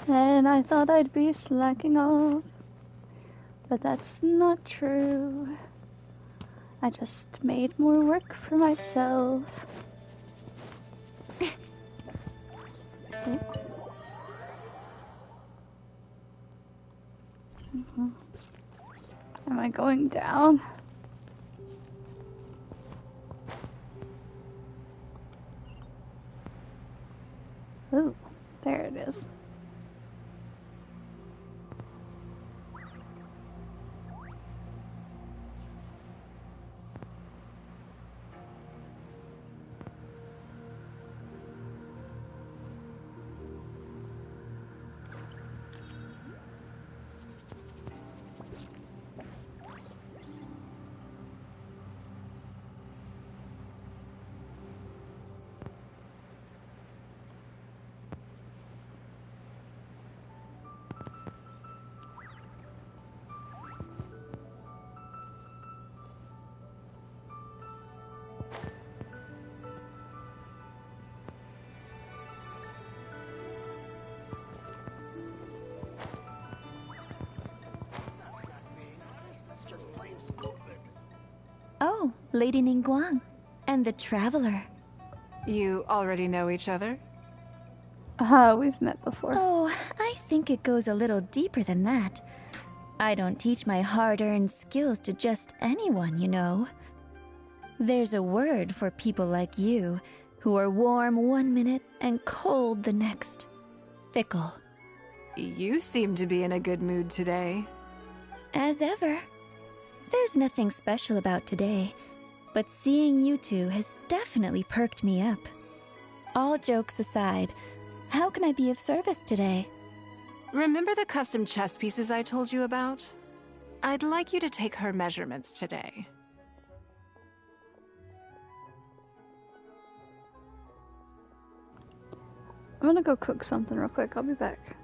And I thought I'd be slacking off. But that's not true. I just made more work for myself. Am I going down? Ooh, there it is. Oh, Lady Ningguang. And the Traveler. You already know each other? We've met before. Oh, I think it goes a little deeper than that. I don't teach my hard-earned skills to just anyone, you know. There's a word for people like you, who are warm one minute and cold the next. Fickle. You seem to be in a good mood today. As ever. There's nothing special about today, but seeing you two has definitely perked me up. All jokes aside, how can I be of service today? Remember the custom chess pieces I told you about? I'd like you to take her measurements today. I'm gonna go cook something real quick. I'll be back.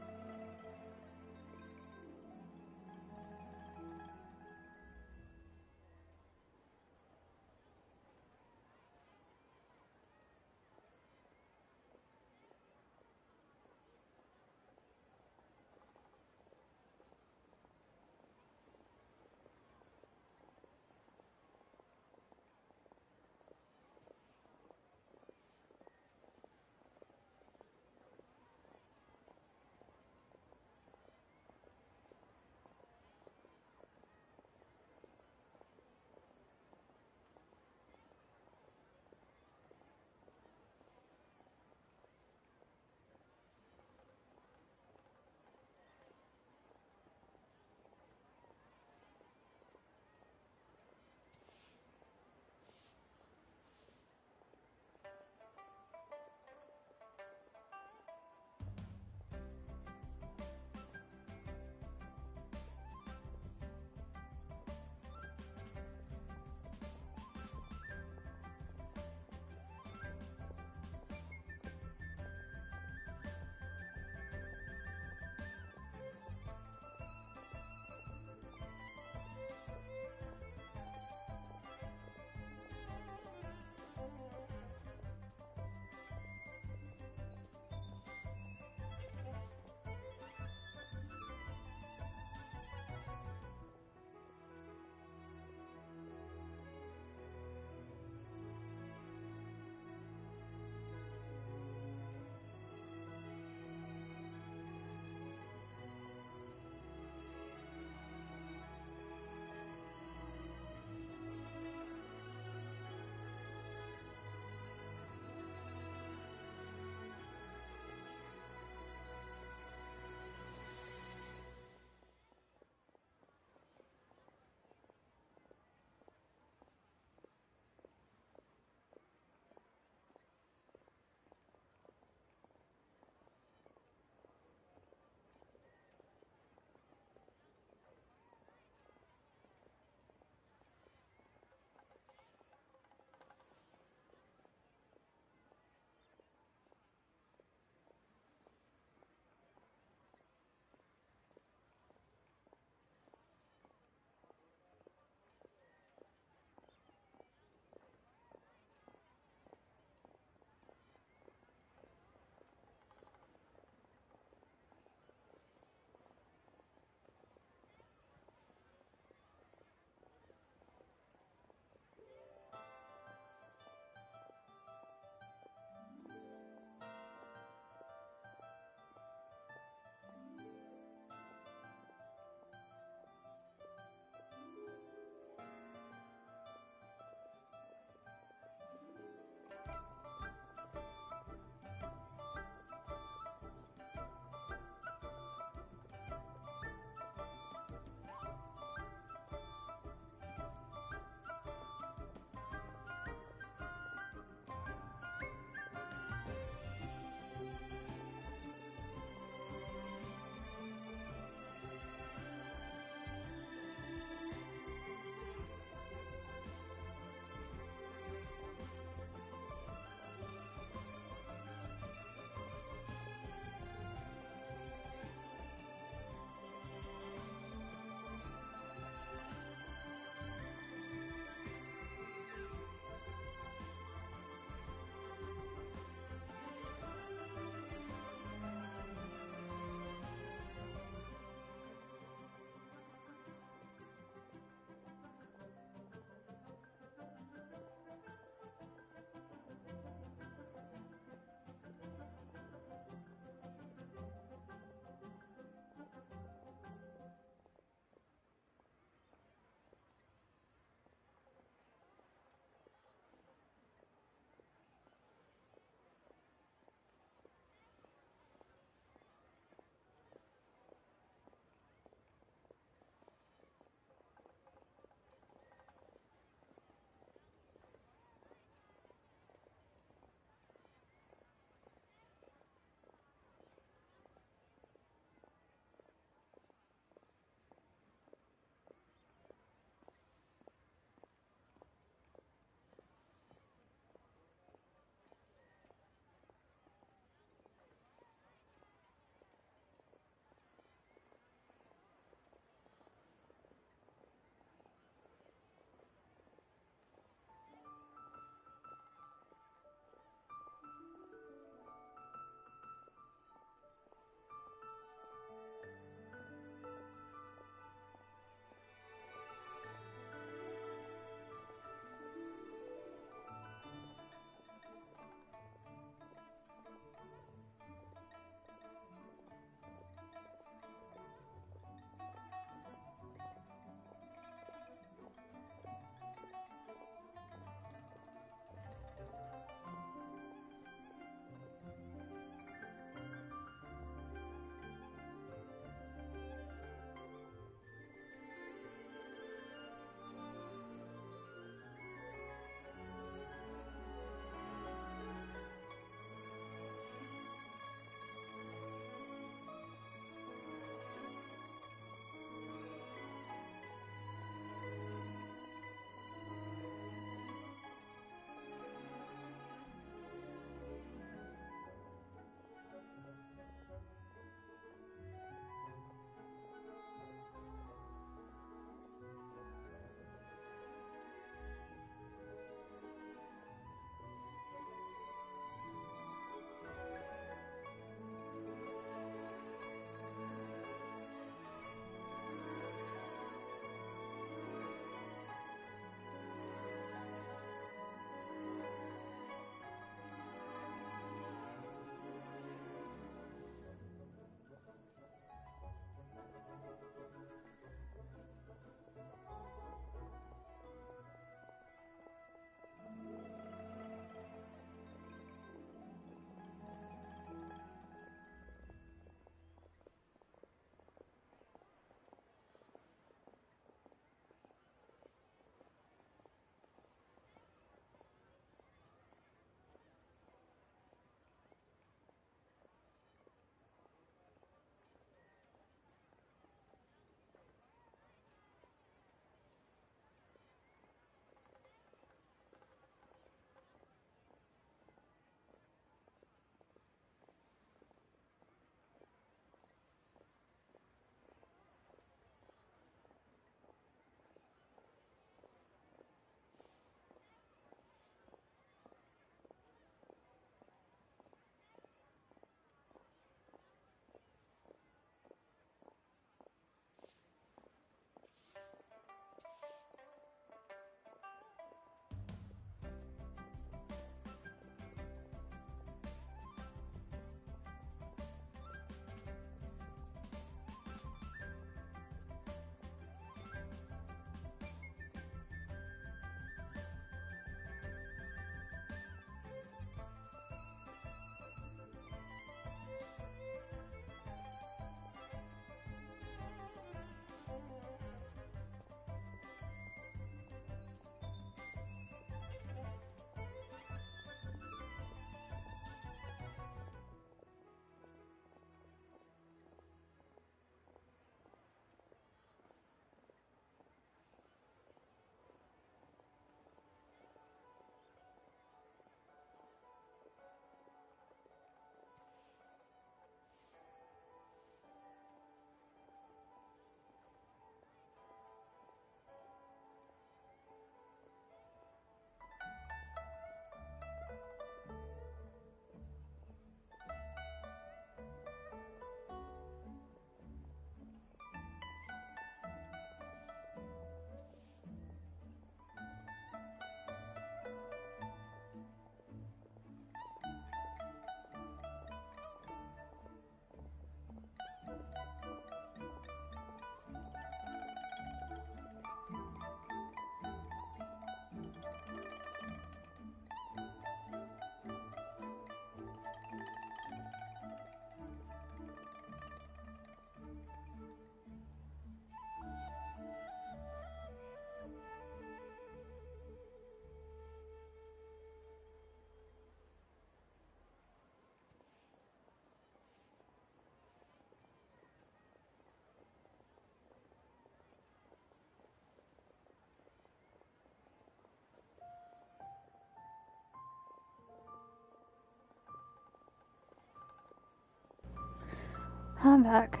I'm back.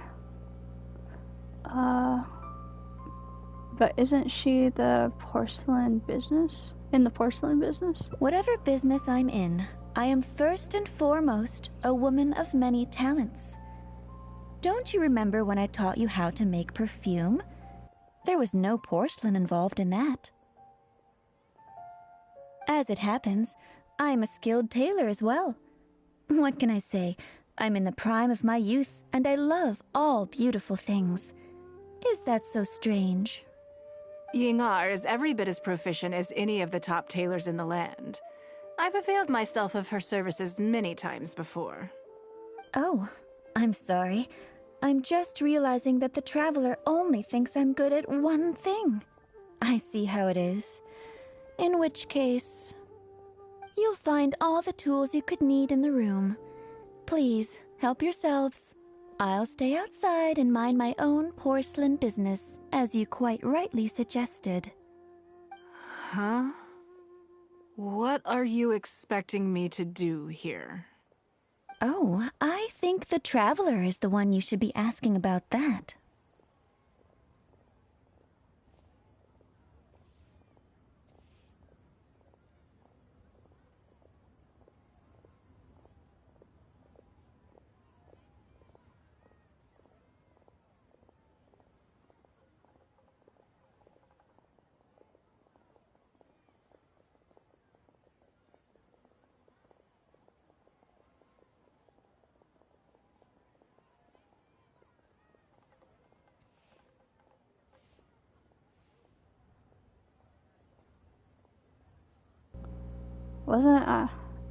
But isn't she the porcelain business? In the porcelain business? Whatever business I'm in, I am first and foremost a woman of many talents. Don't you remember when I taught you how to make perfume? There was no porcelain involved in that. As it happens, I'm a skilled tailor as well. What can I say? I'm in the prime of my youth, and I love all beautiful things. Is that so strange? Yingar is every bit as proficient as any of the top tailors in the land. I've availed myself of her services many times before. Oh, I'm sorry. I'm just realizing that the Traveler only thinks I'm good at one thing. I see how it is. In which case, you'll find all the tools you could need in the room. Please, help yourselves. I'll stay outside and mind my own porcelain business, as you quite rightly suggested. Huh? What are you expecting me to do here? Oh, I think the Traveler is the one you should be asking about that.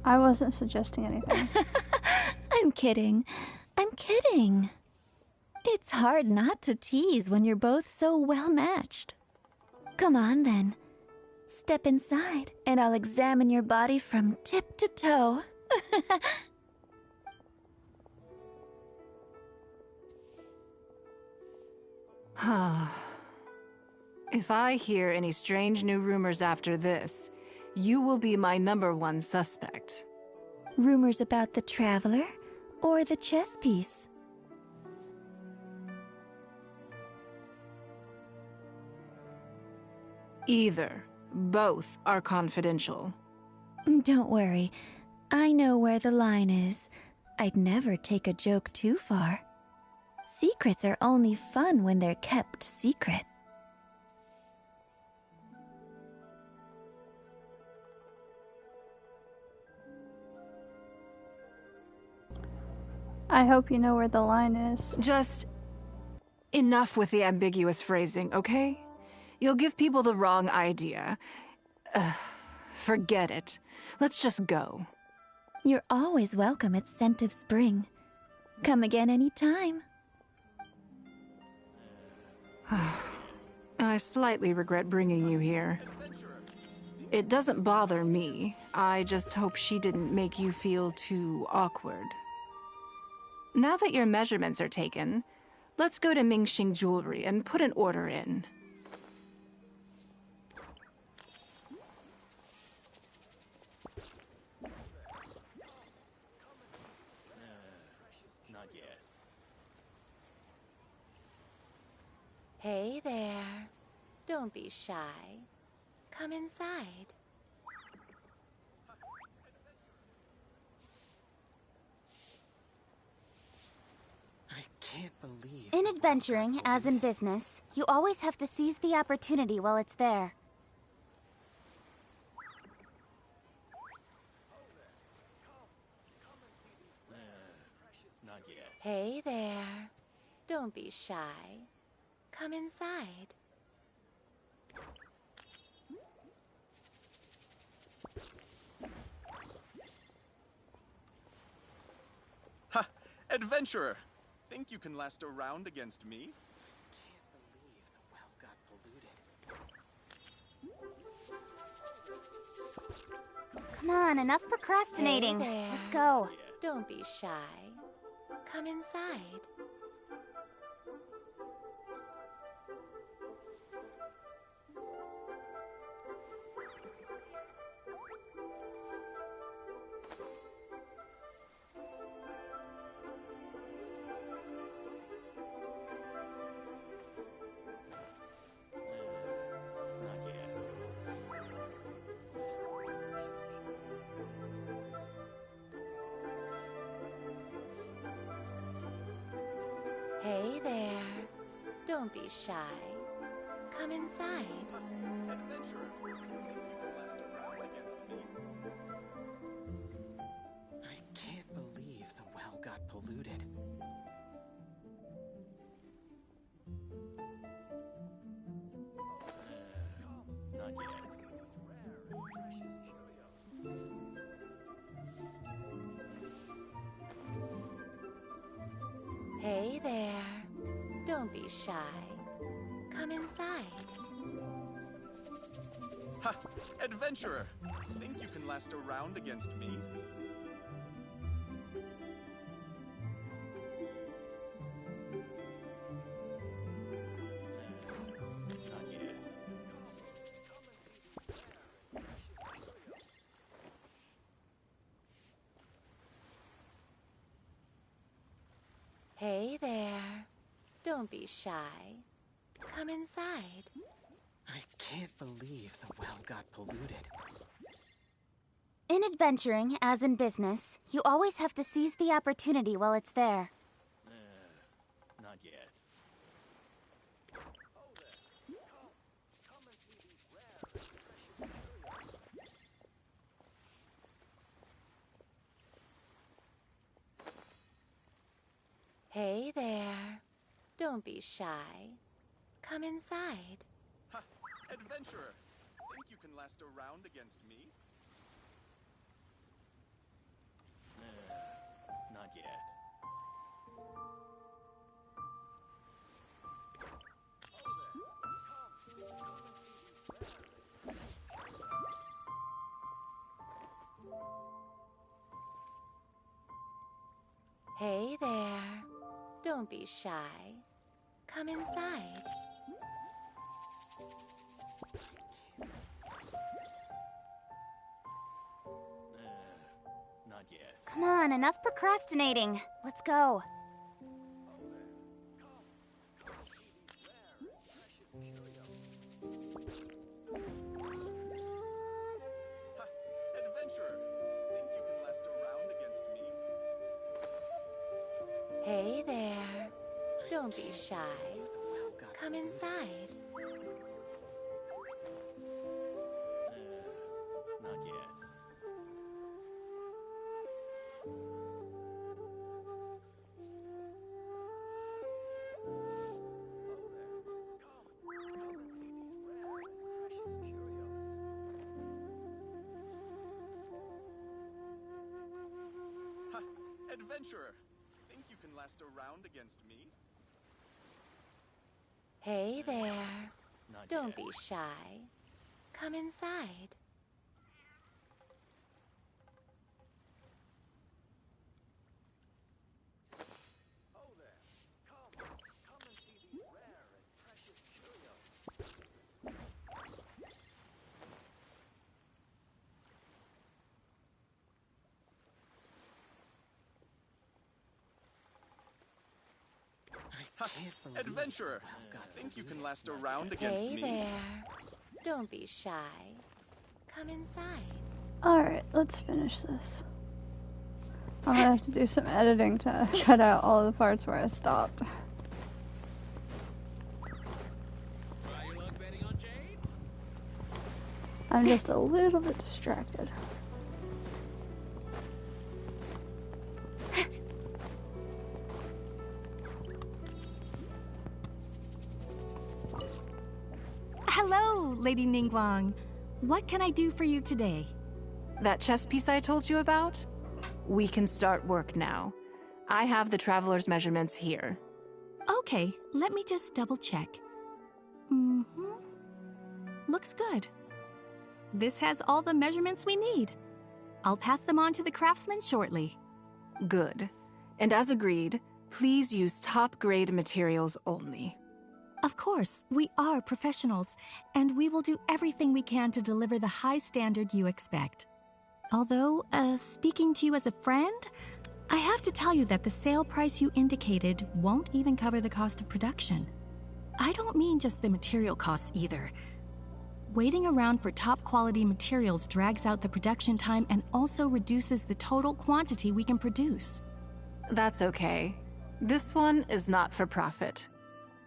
I wasn't suggesting anything. I'm kidding. I'm kidding. It's hard not to tease when you're both so well matched. Come on then. Step inside and I'll examine your body from tip to toe. If I hear any strange new rumors after this, you will be my #1 suspect. Rumors about the Traveler or the chess piece? Either. Both are confidential. Don't worry. I know where the line is. I'd never take a joke too far. Secrets are only fun when they're kept secret. I hope you know where the line is. Just enough with the ambiguous phrasing, okay? You'll give people the wrong idea. Forget it. Let's just go. You're always welcome at Scent of Spring. Come again any time. I slightly regret bringing you here. It doesn't bother me. I just hope she didn't make you feel too awkward. Now that your measurements are taken, let's go to Mingxing Jewelry and put an order in. Not yet. Hey there. Don't be shy. Come inside. I can't believe... In adventuring, as in business, you always have to seize the opportunity while it's there. Not yet. Hey there. Don't be shy. Come inside. Ha! Adventurer! Think you can last a round against me? Can't believe the well got polluted. Come on, enough procrastinating. Hey there. Let's go. Don't be shy. Come inside. Hey there. Don't be shy. Come inside. Adventurer, think you can last around against me? I can't believe the well got polluted. Not yet. Hey there. Don't be shy. Come inside. Ha! Adventurer, think you can last a round against me? Not yet. Hey there. Don't be shy. Come inside. I can't believe the well got polluted. In adventuring, as in business, you always have to seize the opportunity while it's there. Not yet. Hey there. Don't be shy. Come inside. Ha! Adventurer, think you can last a round against me? Not yet. Hey there. Don't be shy. Come inside. Not yet. Come on, enough procrastinating. Let's go. Ha! Adventurer, think you can last a round against me? Hey there. Don't be shy. Come inside. Not yet. Ha! Adventurer, think you can last a round against me? Hey there. Not Don't yet. be shy. Come inside. I can't believe Adventurer, the well got think you can polluted. last a round against Hey me? there. Don't be shy. Come inside. Alright, let's finish this. I'm gonna have to do some editing to cut out all the parts where I stopped. I'm just a little bit distracted. Hello, Lady Ningguang. What can I do for you today? That chess piece I told you about? We can start work now. I have the traveler's measurements here. Okay, let me just double check. Mm-hmm. Looks good. This has all the measurements we need. I'll pass them on to the craftsman shortly. Good. And as agreed, please use top-grade materials only. Of course, we are professionals, and we will do everything we can to deliver the high standard you expect. Although, speaking to you as a friend, I have to tell you that the sale price you indicated won't even cover the cost of production. I don't mean just the material costs either. Waiting around for top-quality materials drags out the production time and also reduces the total quantity we can produce. That's okay. This one is not for profit.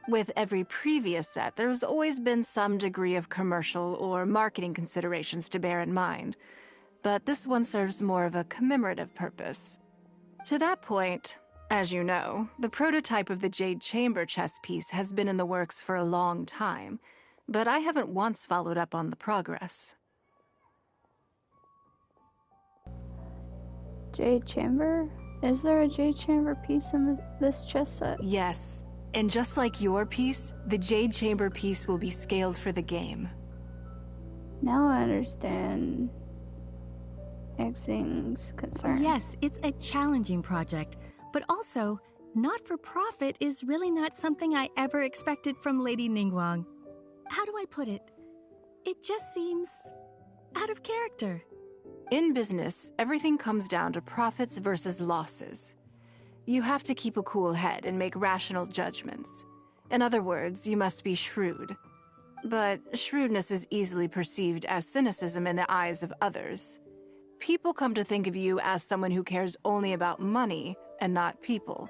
With every previous set, there's always been some degree of commercial or marketing considerations to bear in mind, but this one serves more of a commemorative purpose. To that point, as you know, the prototype of the Jade Chamber chess piece has been in the works for a long time, but I haven't once followed up on the progress. Jade Chamber? Is there a Jade Chamber piece in this chess set? Yes, and just like your piece, the Jade Chamber piece will be scaled for the game. Now I understand Xing's concern. Yes, it's a challenging project, but also, not for profit is really not something I ever expected from Lady Ningguang. How do I put it? It just seems out of character. In business, everything comes down to profits versus losses. You have to keep a cool head and make rational judgments. In other words, you must be shrewd. But shrewdness is easily perceived as cynicism in the eyes of others. People come to think of you as someone who cares only about money and not people.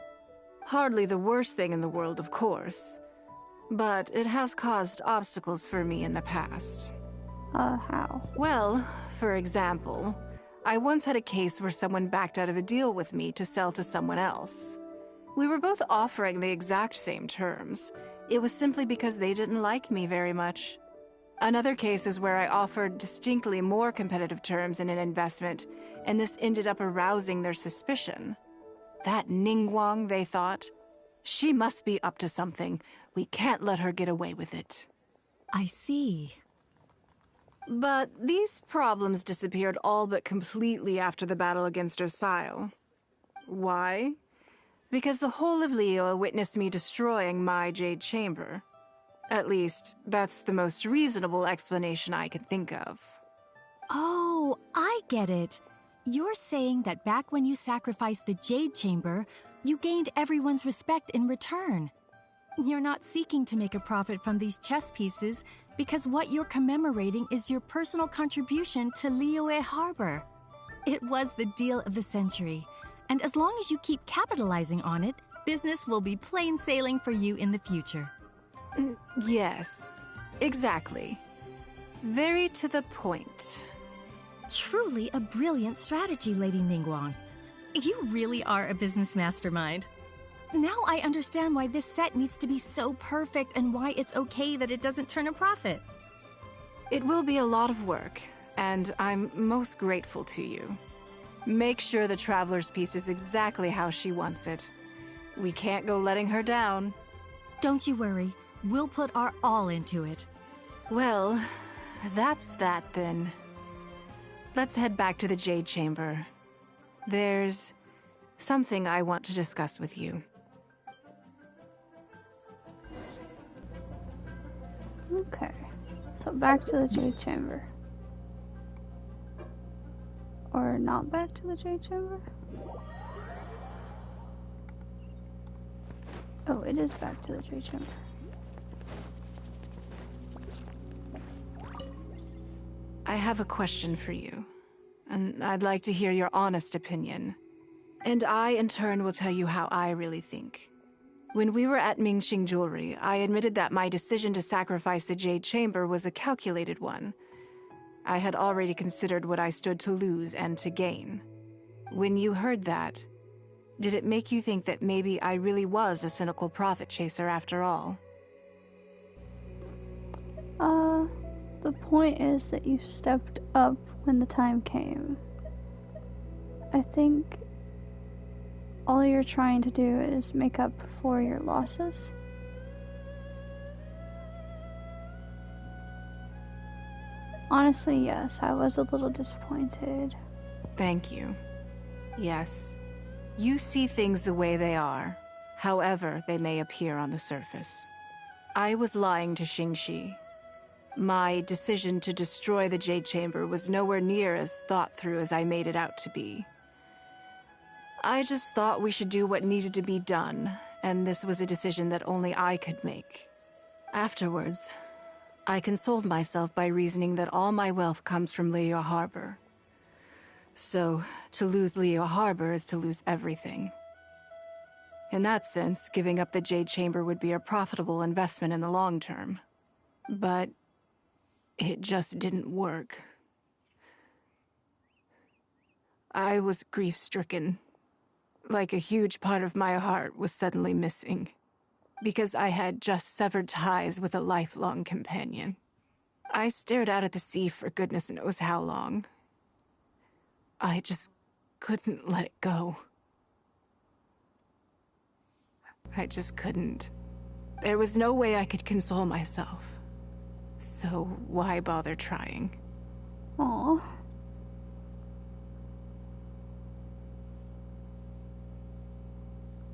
Hardly the worst thing in the world, of course. But it has caused obstacles for me in the past. How? Well, for example, I once had a case where someone backed out of a deal with me to sell to someone else. We were both offering the exact same terms. It was simply because they didn't like me very much. Another case is where I offered distinctly more competitive terms in an investment, and this ended up arousing their suspicion. That Ningguang, they thought. She must be up to something. We can't let her get away with it. I see. But these problems disappeared all but completely after the battle against Ercile. Why? Because the whole of Liyue witnessed me destroying my Jade Chamber. At least, that's the most reasonable explanation I can think of. Oh, I get it. You're saying that back when you sacrificed the Jade Chamber, you gained everyone's respect in return. You're not seeking to make a profit from these chess pieces because what you're commemorating is your personal contribution to Liyue Harbor. It was the deal of the century, and as long as you keep capitalizing on it, business will be plain sailing for you in the future. Yes, exactly. Very to the point. Truly a brilliant strategy, Lady Ningguang. You really are a business mastermind. Now I understand why this set needs to be so perfect and why it's okay that it doesn't turn a profit. It will be a lot of work, and I'm most grateful to you. Make sure the Traveler's piece is exactly how she wants it. We can't go letting her down. Don't you worry. We'll put our all into it. Well, that's that then. Let's head back to the Jade Chamber. There's something I want to discuss with you. Okay, so back to the Jade Chamber. Or not back to the Jade Chamber? Oh, it is back to the Jade Chamber. I have a question for you, and I'd like to hear your honest opinion. And I, in turn, will tell you how I really think. When we were at Mingxing Jewelry, I admitted that my decision to sacrifice the Jade Chamber was a calculated one. I had already considered what I stood to lose and to gain. When you heard that, did it make you think that maybe I really was a cynical profit chaser after all? The point is that you stepped up when the time came. I think all you're trying to do is make up for your losses. Honestly, yes, I was a little disappointed. Thank you. Yes, you see things the way they are, however they may appear on the surface. I was lying to Xingxi. My decision to destroy the Jade Chamber was nowhere near as thought through as I made it out to be. I just thought we should do what needed to be done, and this was a decision that only I could make. Afterwards, I consoled myself by reasoning that all my wealth comes from Liyue Harbor. So, to lose Liyue Harbor is to lose everything. In that sense, giving up the Jade Chamber would be a profitable investment in the long term. But it just didn't work. I was grief-stricken. Like a huge part of my heart was suddenly missing. Because I had just severed ties with a lifelong companion. I stared out at the sea for goodness knows how long. I just couldn't let it go. I just couldn't. There was no way I could console myself. So why bother trying? Aww.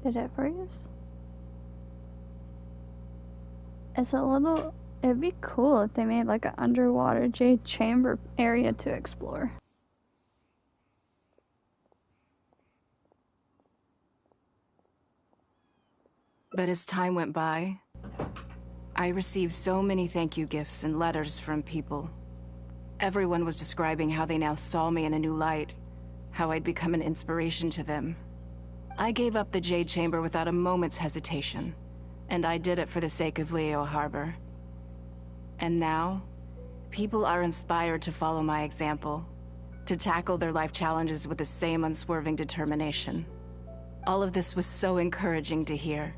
Did it freeze? It'd be cool if they made like an underwater Jade Chamber area to explore. But as time went by, I received so many thank you gifts and letters from people. Everyone was describing how they now saw me in a new light, how I'd become an inspiration to them. I gave up the Jade Chamber without a moment's hesitation, and I did it for the sake of Leo Harbor. And now, people are inspired to follow my example, to tackle their life challenges with the same unswerving determination. All of this was so encouraging to hear.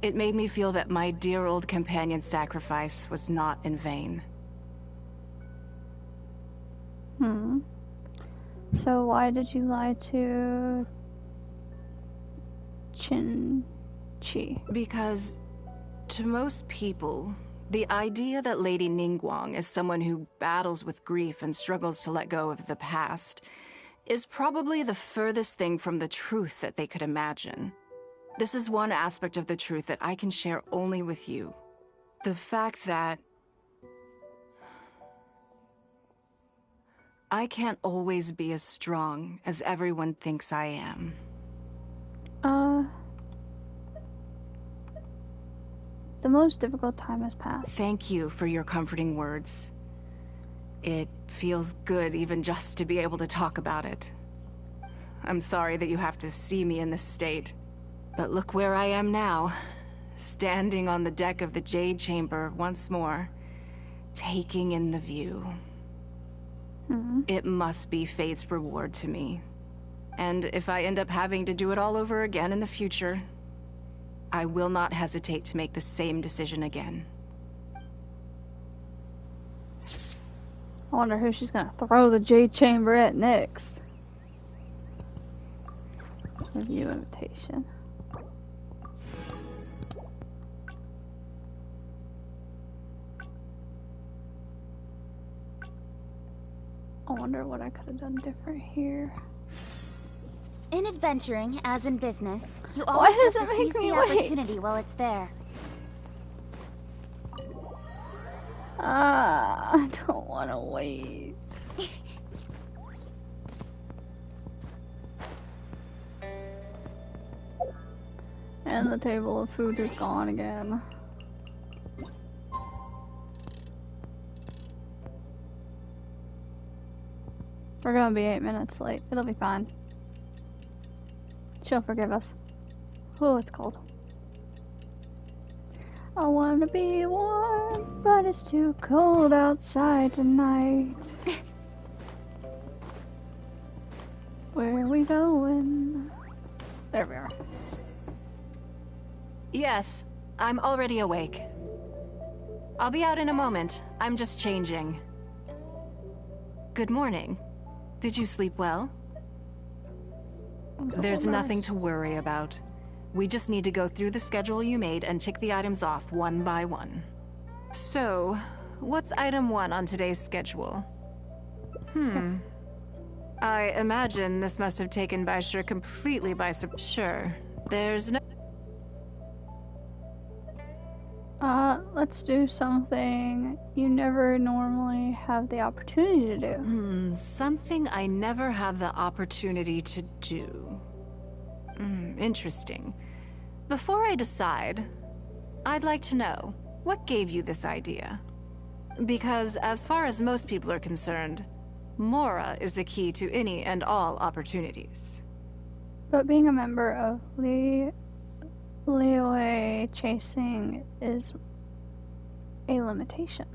It made me feel that my dear old companion's sacrifice was not in vain. So why did you lie to Chin-Chi? Because, to most people, the idea that Lady Ningguang is someone who battles with grief and struggles to let go of the past is probably the furthest thing from the truth that they could imagine. This is one aspect of the truth that I can share only with you. The fact that I can't always be as strong as everyone thinks I am. The most difficult time has passed. Thank you for your comforting words. It feels good even just to be able to talk about it. I'm sorry that you have to see me in this state. But look where I am now, standing on the deck of the Jade Chamber once more, taking in the view. It must be fate's reward to me. And if I end up having to do it all over again in the future, I will not hesitate to make the same decision again. I wonder who she's gonna throw the Jade Chamber at next. Review invitation. I wonder what I could have done different here. In adventuring, as in business, you Why always does have it to make seize me the wait? opportunity while it's there. I don't want to wait. And the table of food is gone again. We're gonna be 8 minutes late. It'll be fine. She'll forgive us. Oh, it's cold. I wanna be warm, but it's too cold outside tonight. Where are we going? There we are. Yes, I'm already awake. I'll be out in a moment. I'm just changing. Good morning. Did you sleep well? There's nothing to worry about. We just need to go through the schedule you made and tick the items off one by one. So, what's item 1 on today's schedule? I imagine this must have taken Baishir completely by surprise. Sure, there's no... Let's do something you never normally have the opportunity to do. Something I never have the opportunity to do. Interesting. Before I decide, I'd like to know, what gave you this idea? Because as far as most people are concerned, Mora is the key to any and all opportunities. But being a member of leeway chasing is a limitation.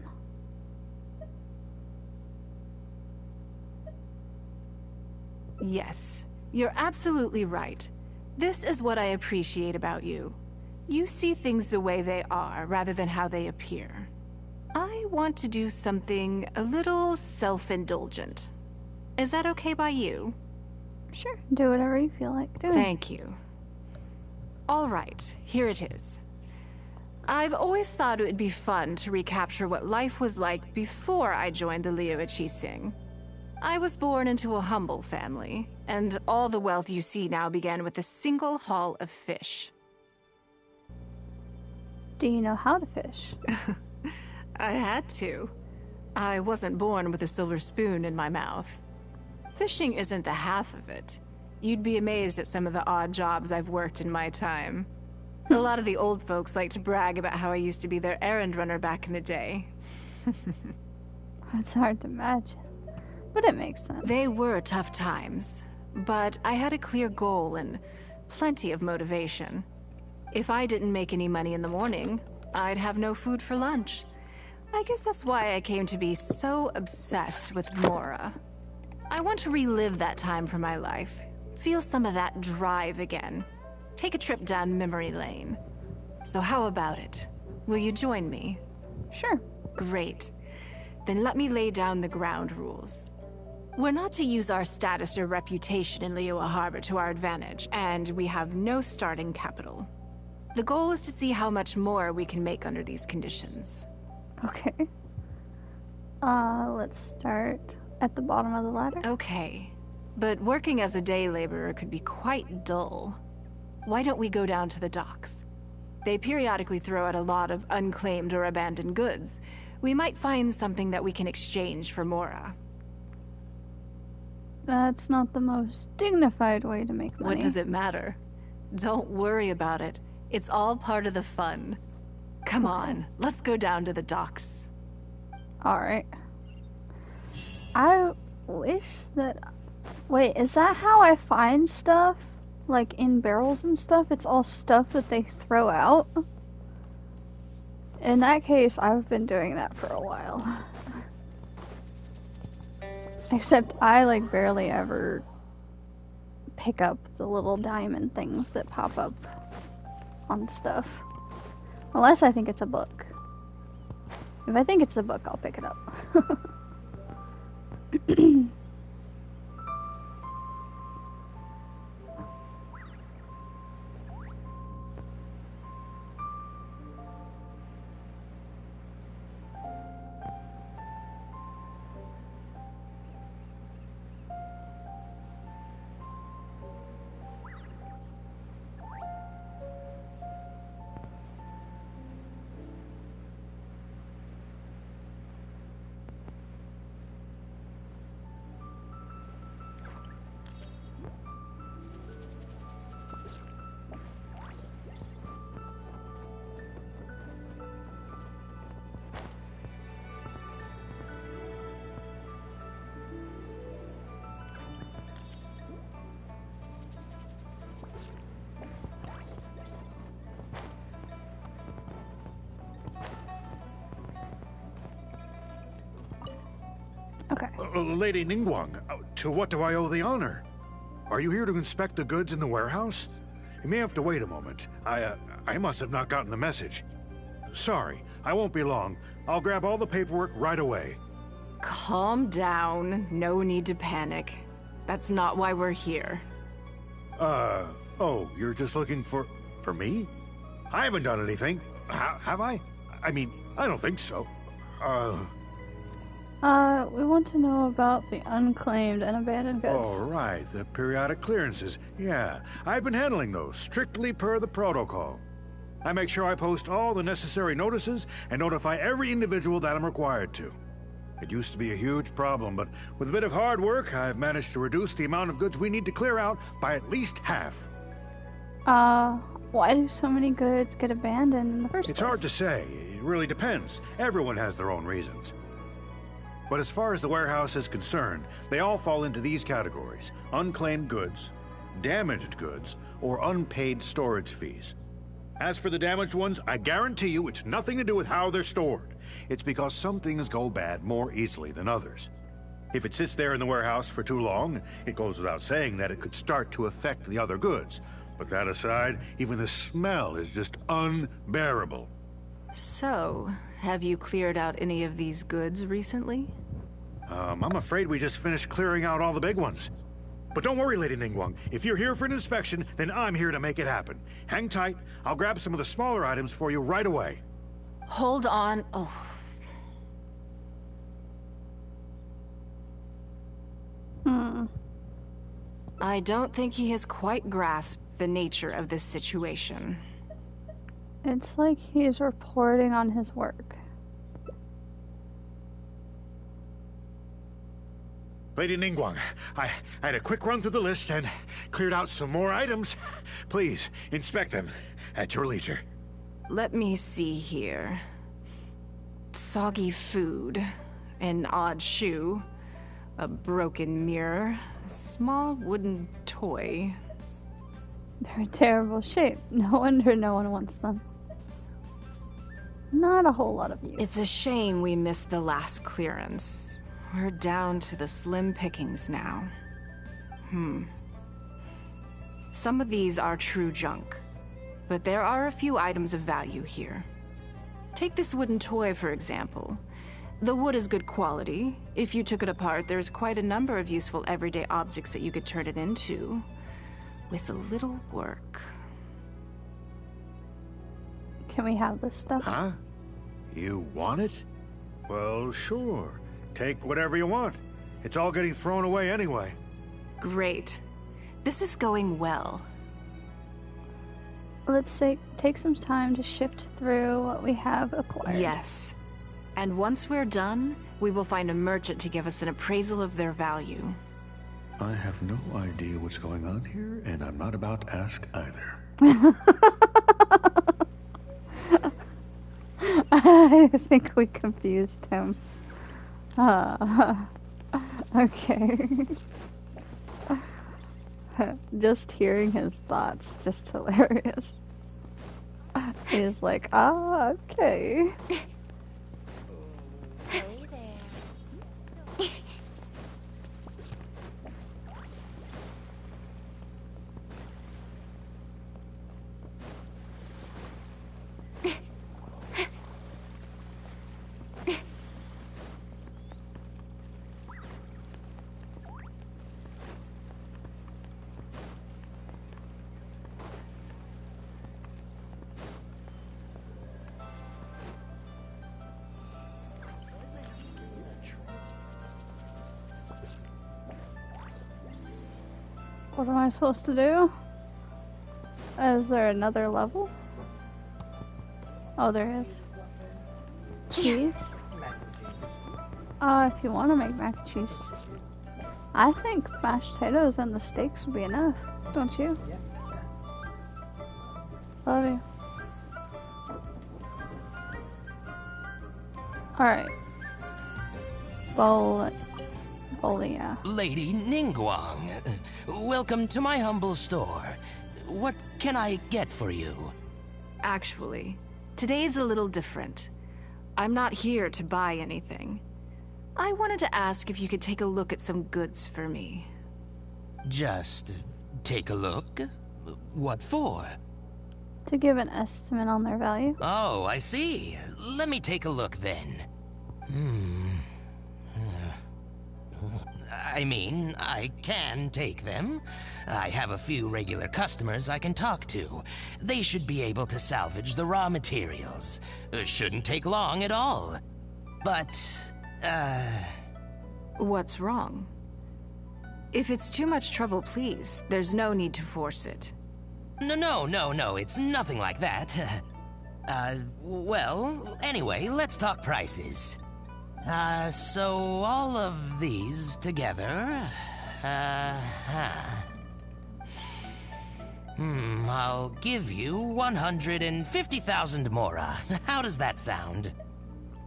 Yes, you're absolutely right. This is what I appreciate about you. You see things the way they are, rather than how they appear. I want to do something a little self-indulgent. Is that okay by you? Sure, do whatever you feel like doing. Thank you. All right, here it is. I've always thought it would be fun to recapture what life was like before I joined the Liu Sing. I was born into a humble family, and all the wealth you see now began with a single haul of fish. Do you know how to fish? I had to. I wasn't born with a silver spoon in my mouth. Fishing isn't the half of it. You'd be amazed at some of the odd jobs I've worked in my time. A lot of the old folks like to brag about how I used to be their errand runner back in the day. It's hard to imagine, but it makes sense. They were tough times, but I had a clear goal and plenty of motivation. If I didn't make any money in the morning, I'd have no food for lunch. I guess that's why I came to be so obsessed with Mora. I want to relive that time from my life, feel some of that drive again, take a trip down memory lane. So how about it? Will you join me? Sure. Great. Then let me lay down the ground rules. We're not to use our status or reputation in Liyue Harbor to our advantage, and we have no starting capital. The goal is to see how much more we can make under these conditions. Okay. Let's start at the bottom of the ladder. Okay. But working as a day laborer could be quite dull. Why don't we go down to the docks? They periodically throw out a lot of unclaimed or abandoned goods. We might find something that we can exchange for Mora. That's not the most dignified way to make money. What does it matter? Don't worry about it. It's all part of the fun. Come on, let's go down to the docks. Alright. I wish that... Wait, is that how I find stuff? Like in barrels and stuff? It's all stuff that they throw out? In that case, I've been doing that for a while. Except I like barely ever pick up the little diamond things that pop up on stuff. Unless I think it's a book. If I think it's a book, I'll pick it up. Okay. Lady Ningguang, to what do I owe the honor? Are you here to inspect the goods in the warehouse? You may have to wait a moment. I must have not gotten the message. Sorry, I won't be long. I'll grab all the paperwork right away. Calm down. No need to panic. That's not why we're here. Oh, you're just looking for me? I haven't done anything. Have I? I mean, I don't think so. We want to know about the unclaimed and abandoned goods. All right, the periodic clearances. Yeah, I've been handling those, strictly per the protocol. I make sure I post all the necessary notices and notify every individual that I'm required to. It used to be a huge problem, but with a bit of hard work, I've managed to reduce the amount of goods we need to clear out by at least half. Why do so many goods get abandoned in the first place? It's hard to say. It really depends. Everyone has their own reasons. But as far as the warehouse is concerned, they all fall into these categories: unclaimed goods, damaged goods, or unpaid storage fees. As for the damaged ones, I guarantee you it's nothing to do with how they're stored. It's because some things go bad more easily than others. If it sits there in the warehouse for too long, it goes without saying that it could start to affect the other goods. But that aside, even the smell is just unbearable. So, have you cleared out any of these goods recently? I'm afraid we just finished clearing out all the big ones. But don't worry, Lady Ningguang. If you're here for an inspection, then I'm here to make it happen. Hang tight. I'll grab some of the smaller items for you right away. Hold on. Oh. I don't think he has quite grasped the nature of this situation. It's like he's reporting on his work. Lady Ningguang, I had a quick run through the list and cleared out some more items. Please, inspect them at your leisure. Let me see here. Soggy food, an odd shoe, a broken mirror, a small wooden toy. They're in terrible shape. No wonder no one wants them. Not a whole lot of use. It's a shame we missed the last clearance. We're down to the slim pickings now. Some of these are true junk, but there are a few items of value here. Take this wooden toy, for example. The wood is good quality. If you took it apart, there's quite a number of useful everyday objects that you could turn it into, with a little work. Can we have this stuff? Huh? You want it? Well, sure. Take whatever you want. It's all getting thrown away anyway. Great. This is going well. Let's take some time to shift through what we have acquired. Yes. And once we're done, we will find a merchant to give us an appraisal of their value. I have no idea what's going on here, and I'm not about to ask either. I think we confused him. Okay. Just hearing his thoughts, just hilarious. He's like, okay. Hey there. What am I supposed to do? Is there another level? Oh, there is. Cheese? If you want to make mac and cheese. I think mashed potatoes and the steaks would be enough, don't you? Love you. Alright. Yeah. Lady Ningguang, welcome to my humble store. What can I get for you? Actually, today's a little different. I'm not here to buy anything. I wanted to ask if you could take a look at some goods for me. Just take a look? What for? To give an estimate on their value. Oh, I see. Let me take a look then. I mean, I can take them. I have a few regular customers I can talk to. They should be able to salvage the raw materials. Shouldn't take long at all. But, What's wrong? If it's too much trouble, please, there's no need to force it. No, it's nothing like that. Well, anyway, let's talk prices. So all of these together, I'll give you 150,000 mora. How does that sound?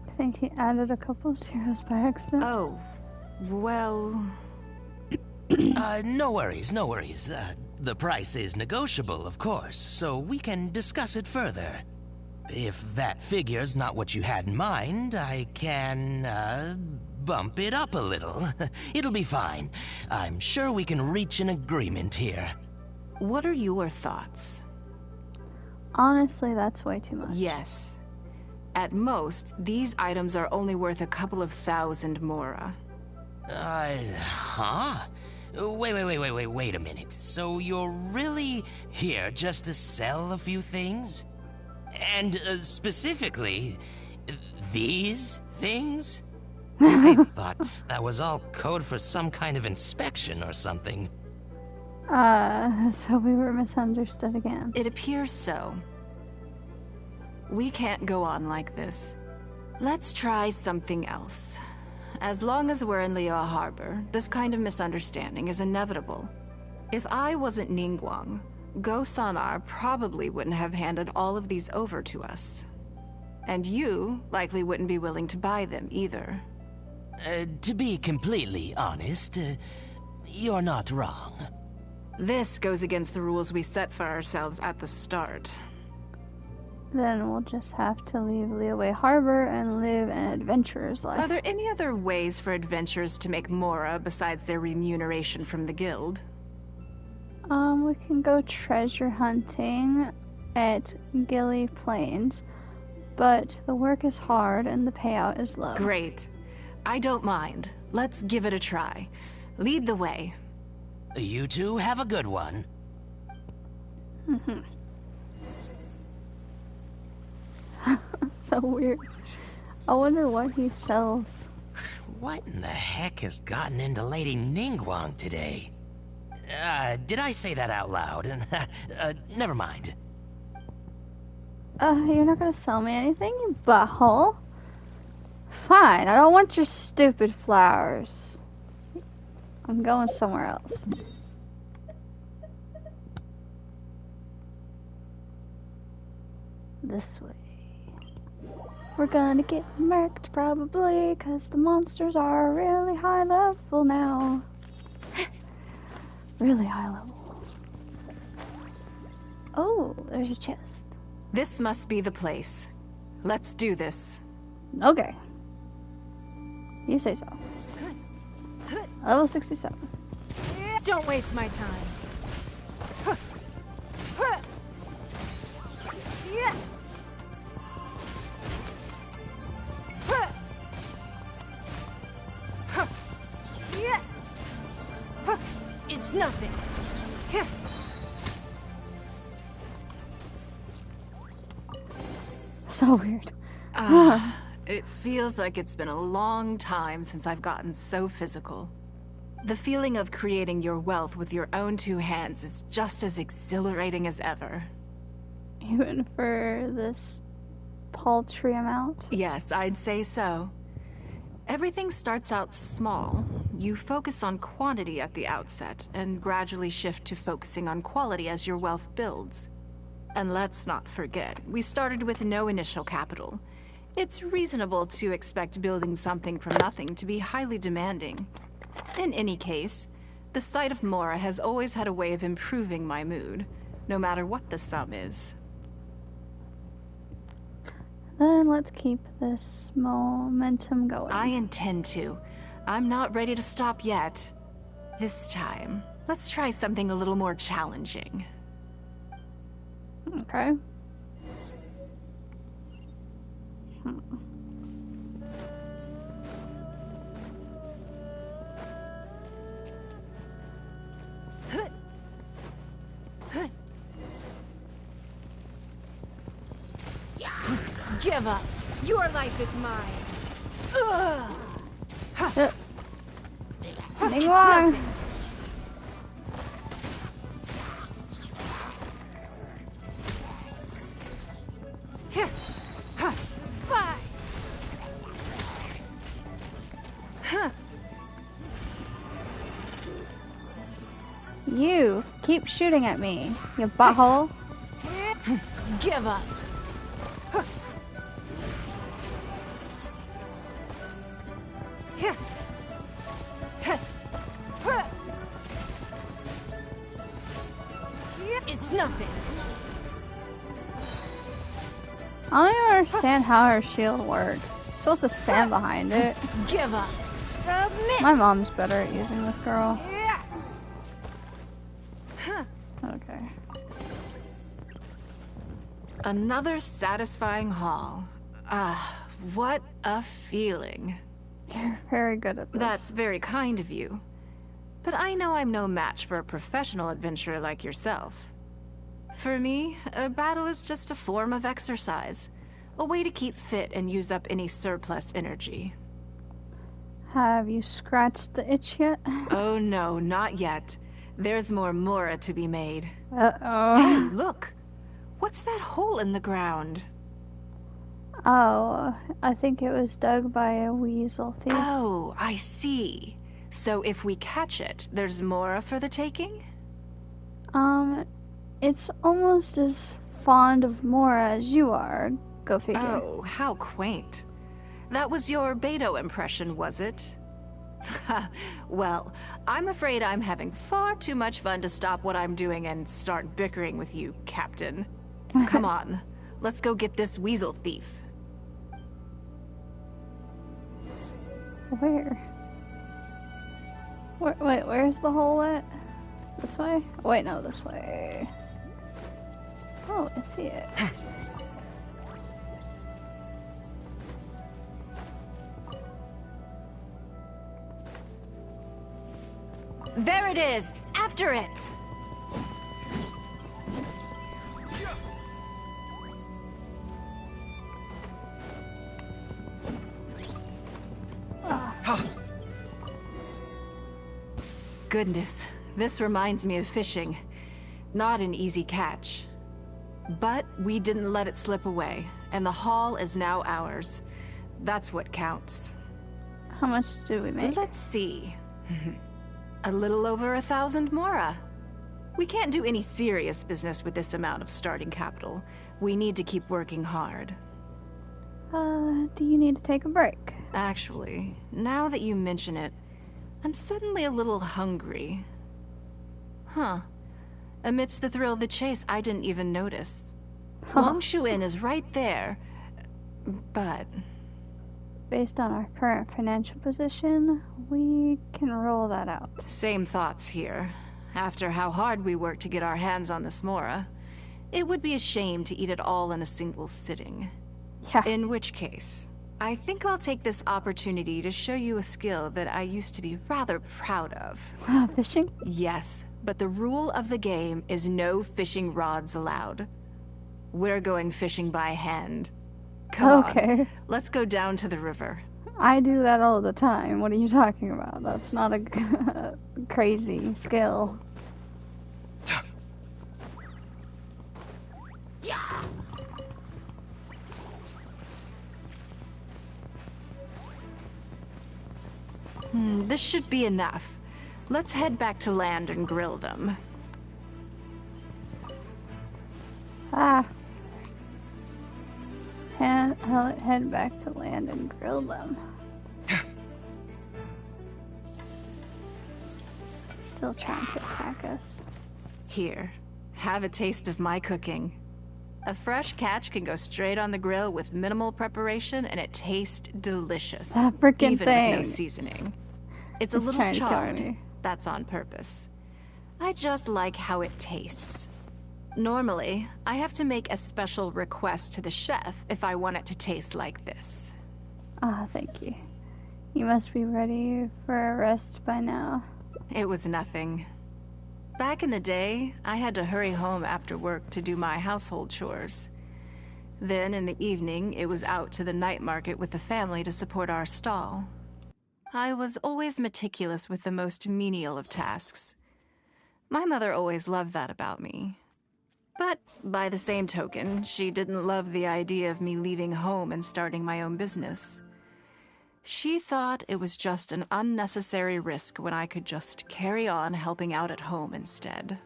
I think he added a couple zeros by accident. Oh, well... No worries. The price is negotiable, of course, so we can discuss it further. If that figure's not what you had in mind, I can, bump it up a little. It'll be fine. I'm sure we can reach an agreement here. What are your thoughts? Honestly, that's way too much. Yes. At most, these items are only worth a couple of thousand mora. Huh? Wait a minute. So you're really here just to sell a few things? And specifically, these things? I thought that was all code for some kind of inspection or something. So we were misunderstood again. It appears so. We can't go on like this. Let's try something else. As long as we're in Liyue Harbor, this kind of misunderstanding is inevitable. If I wasn't Ningguang, Go Sonar probably wouldn't have handed all of these over to us. And you likely wouldn't be willing to buy them either. To be completely honest, you're not wrong. This goes against the rules we set for ourselves at the start. Then we'll just have to leave Liyue Harbor and live an adventurer's life. Are there any other ways for adventurers to make mora besides their remuneration from the guild? We can go treasure hunting at Gilly Plains, but the work is hard and the payout is low. Great. I don't mind. Let's give it a try. Lead the way. You two have a good one. So weird. I wonder what he sells. What in the heck has gotten into Lady Ningguang today? Did I say that out loud? Never mind. You're not gonna sell me anything, you butthole? Fine, I don't want your stupid flowers. I'm going somewhere else. This way. We're gonna get murked probably, cause the monsters are really high level now. Really high level. Oh, there's a chest. This must be the place. Let's do this. Okay. You say so. Level 67. Don't waste my time. It's nothing. So weird. It feels like it's been a long time since I've gotten so physical. The feeling of creating your wealth with your own two hands is just as exhilarating as ever. Even for this paltry amount? Yes, I'd say so. Everything starts out small. You focus on quantity at the outset, and gradually shift to focusing on quality as your wealth builds. And let's not forget, we started with no initial capital. It's reasonable to expect building something from nothing to be highly demanding. In any case, the sight of Mora has always had a way of improving my mood, no matter what the sum is. Then let's keep this momentum going. I intend to. I'm not ready to stop yet. This time, let's try something a little more challenging. Okay. Give up. Your life is mine. Ugh. Ningguang. You keep shooting at me, you butthole. Give up. I don't even understand how her shield works. She's supposed to stand behind it. Give up. Submit. My mom's better at using this girl. Okay. Another satisfying haul. Ah, what a feeling. You're very good at this. That's very kind of you. But I know I'm no match for a professional adventurer like yourself. For me, a battle is just a form of exercise. A way to keep fit and use up any surplus energy. Have you scratched the itch yet? Oh no, not yet. There's more Mora to be made. Uh-oh. Hey, look! What's that hole in the ground? Oh, I think it was dug by a weasel thief. Oh, I see. So if we catch it, there's Mora for the taking? It's almost as fond of Mora as you are. Go figure. Oh, how quaint. That was your Beto impression, was it? Well, I'm afraid I'm having far too much fun to stop what I'm doing and start bickering with you, Captain. Come on, let's go get this weasel thief. Where? Wait, where's the hole at? This way? Oh, wait, no, this way. Oh, I see it. There it is! After it! Goodness, this reminds me of fishing. Not an easy catch. But we didn't let it slip away, and the haul is now ours. That's what counts. How much do we make? Let's see. A little over 1,000 Mora. We can't do any serious business with this amount of starting capital. We need to keep working hard. Do you need to take a break? Actually, now that you mention it, I'm suddenly a little hungry. Huh. Amidst the thrill of the chase, I didn't even notice. Longshu Inn is right there, but... Based on our current financial position, we can roll that out. Same thoughts here. After how hard we worked to get our hands on this Mora, it would be a shame to eat it all in a single sitting. Yeah. In which case, I think I'll take this opportunity to show you a skill that I used to be rather proud of. Fishing? Yes, but the rule of the game is no fishing rods allowed. We're going fishing by hand. Come on, let's go down to the river. I do that all the time. What are you talking about? That's not a crazy skill. This should be enough. Let's head back to land and grill them. Head back to land and grill them. Still trying to attack us. Here, have a taste of my cooking. A fresh catch can go straight on the grill with minimal preparation, and it tastes delicious. That frickin' even thing. with no seasoning. It's a It's little trying to kill charred. me. That's on purpose. I just like how it tastes. Normally, I have to make a special request to the chef if I want it to taste like this. Thank you. You must be ready for a rest by now. It was nothing. Back in the day, I had to hurry home after work to do my household chores. Then in the evening, it was out to the night market with the family to support our stall. I was always meticulous with the most menial of tasks. My mother always loved that about me. But by the same token, she didn't love the idea of me leaving home and starting my own business. She thought it was just an unnecessary risk when I could just carry on helping out at home instead.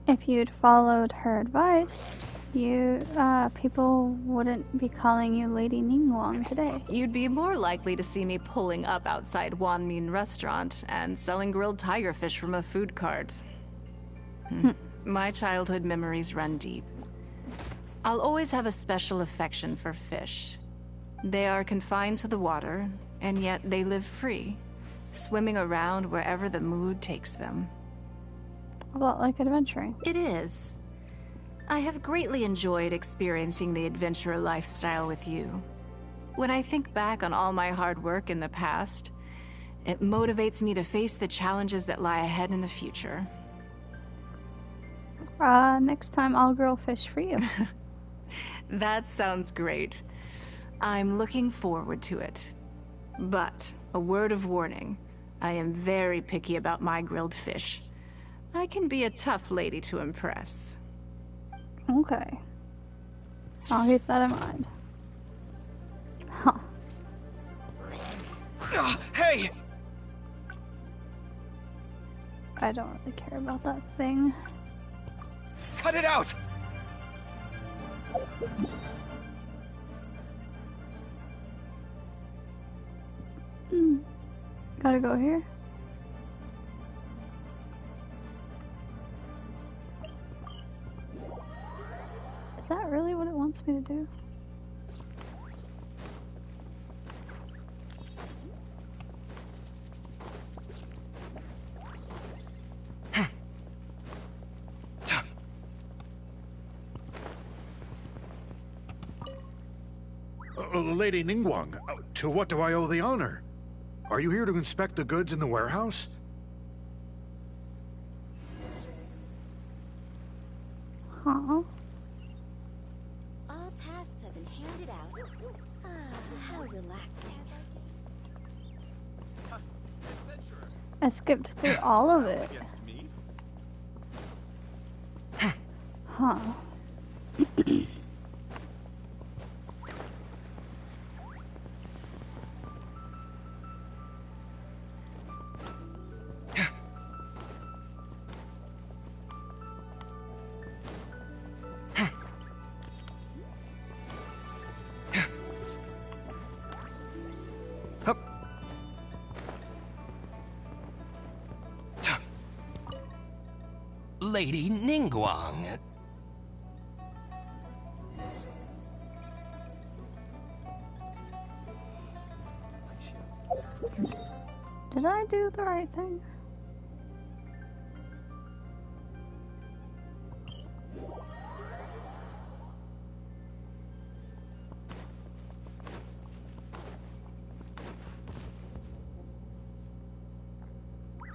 If you'd followed her advice, people wouldn't be calling you Lady Ningguang today. You'd be more likely to see me pulling up outside Wanmin Restaurant and selling grilled tiger fish from a food cart. My childhood memories run deep. I'll always have a special affection for fish. They are confined to the water, and yet they live free, swimming around wherever the mood takes them. A lot like adventuring. It is. I have greatly enjoyed experiencing the adventurer lifestyle with you. When I think back on all my hard work in the past, it motivates me to face the challenges that lie ahead in the future. Next time I'll grill fish for you. That sounds great. I'm looking forward to it. But, a word of warning, I am very picky about my grilled fish. I can be a tough lady to impress. Okay. I'll keep that in mind. Huh. Hey! I don't really care about that thing. Cut it out! Gotta go here. Is that really what it wants me to do? Lady Ningguang, to what do I owe the honor? Are you here to inspect the goods in the warehouse? Huh? All tasks have been handed out. Ah, how relaxing. I skipped through all of it. Huh. Lady Ningguang. Did I do the right thing?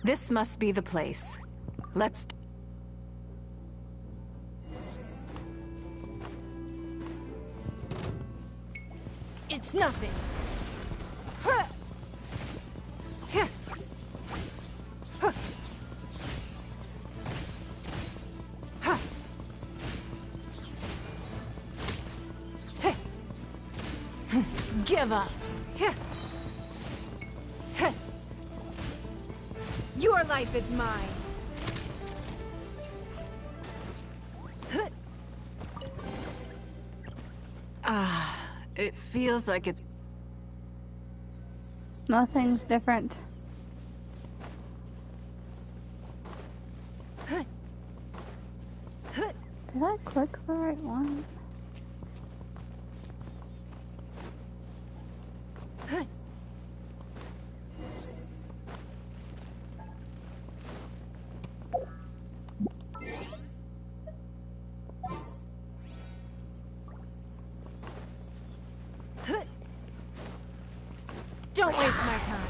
This must be the place. Let's... It's nothing. Give up. Your life is mine. Ah, it feels like it's... Nothing's different. Did I click the right one? Don't waste my time.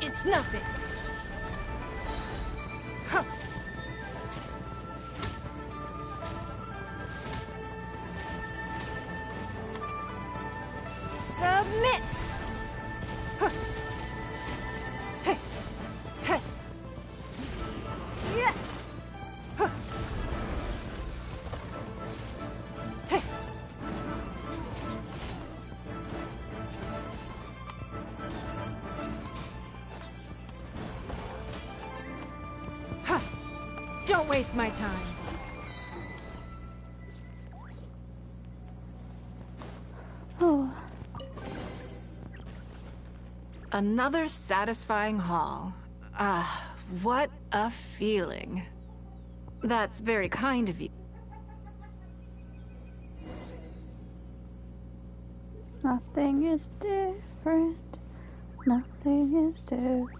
It's nothing. Submit! Don't waste my time. Oh. Another satisfying haul. Ah, what a feeling. That's very kind of you. Nothing is different. Nothing is different.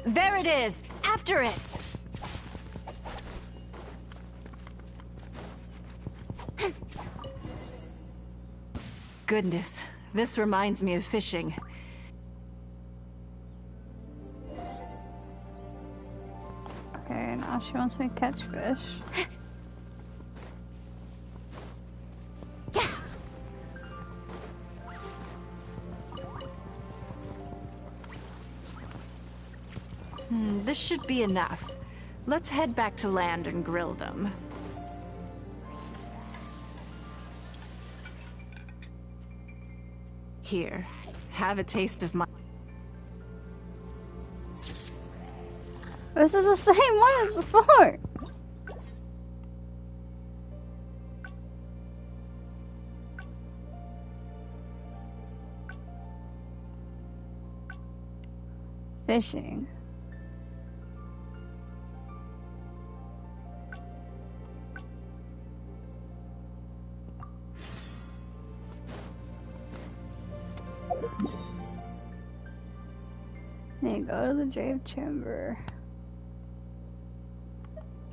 There it is! After it! Goodness, this reminds me of fishing. Okay, now she wants me to catch fish. This should be enough. Let's head back to land and grill them. Here, have a taste of my... This is the same one as before. Fishing. Need to go to the Jade Chamber.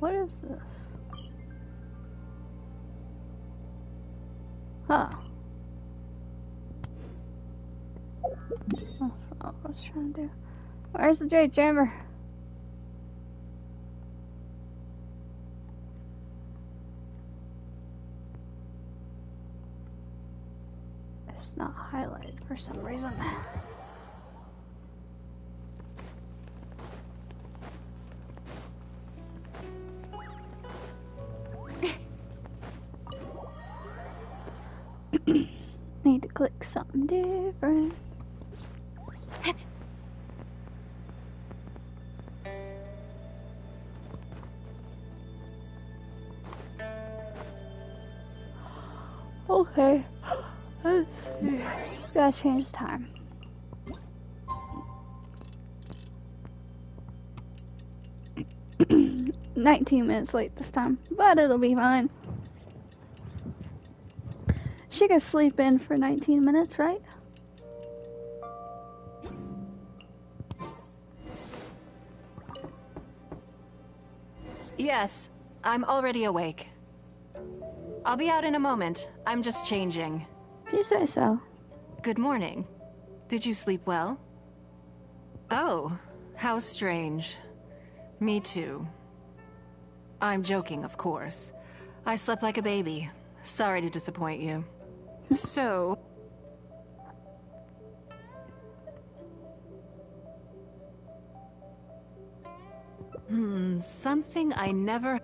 What is this? Huh. That's not what I was trying to do. Where's the Jade Chamber? It's not highlighted for some reason. Need to click something different. Okay. Let's see. Gotta change the time. $19 late this time, but it'll be fine. She could sleep in for 19 minutes, right? Yes, I'm already awake. I'll be out in a moment. I'm just changing. You say so. Good morning. Did you sleep well? Oh, how strange. Me too. I'm joking, of course. I slept like a baby. Sorry to disappoint you. So... something I never...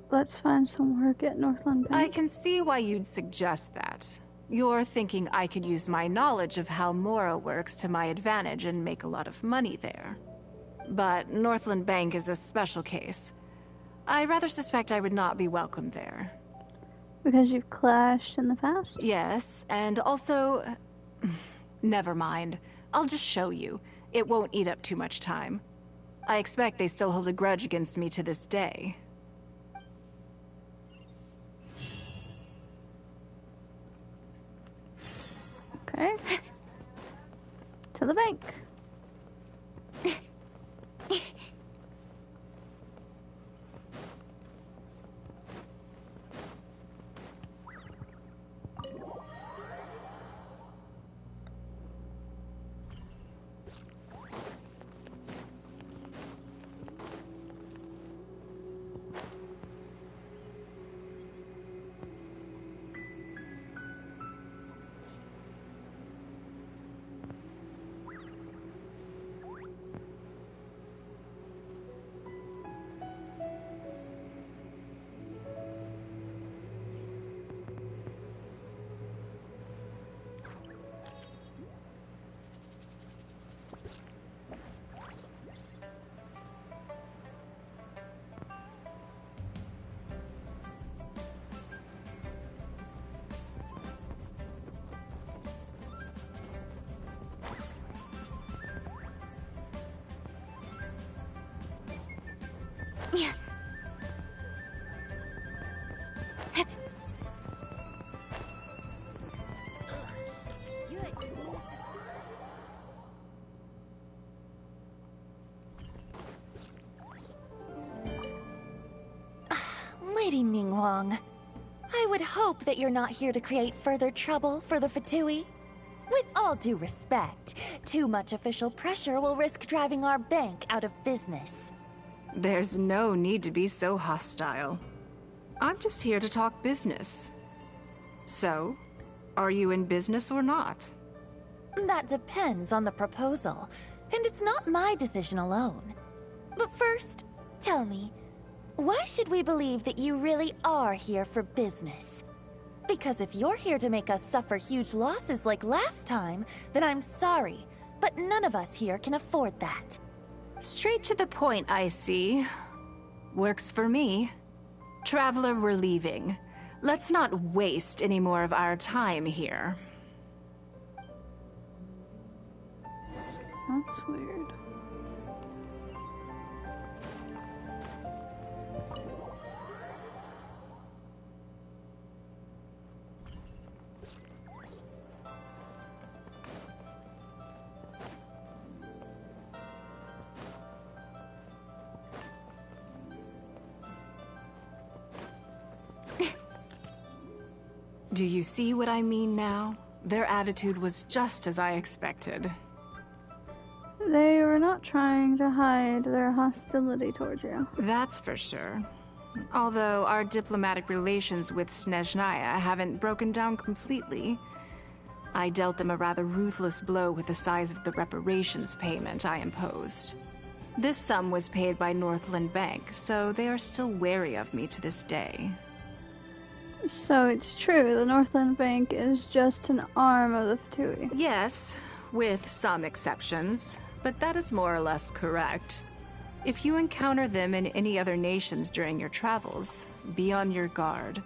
Let's find some work at Northland Bank. I can see why you'd suggest that. You're thinking I could use my knowledge of how Mora works to my advantage and make a lot of money there. But Northland Bank is a special case. I rather suspect I would not be welcome there. Because you've clashed in the past? Yes, and also... never mind. I'll just show you. It won't eat up too much time. I expect they still hold a grudge against me to this day. Okay. To the bank. Lady Ningguang, I would hope that you're not here to create further trouble for the Fatui. With all due respect, too much official pressure will risk driving our bank out of business. There's no need to be so hostile. I'm just here to talk business. So, are you in business or not? That depends on the proposal, and it's not my decision alone. But first, tell me, why should we believe that you really are here for business? Because if you're here to make us suffer huge losses like last time, then I'm sorry, but none of us here can afford that. Straight to the point, I see. Works for me. Traveler, we're leaving. Let's not waste any more of our time here. That's weird. Do you see what I mean now? Their attitude was just as I expected. They were not trying to hide their hostility towards you. That's for sure. Although our diplomatic relations with Snezhnaya haven't broken down completely. I dealt them a rather ruthless blow with the size of the reparations payment I imposed. This sum was paid by Northland Bank, so they are still wary of me to this day. So it's true, the Northland Bank is just an arm of the Fatui. Yes, with some exceptions, but that is more or less correct. If you encounter them in any other nations during your travels, be on your guard.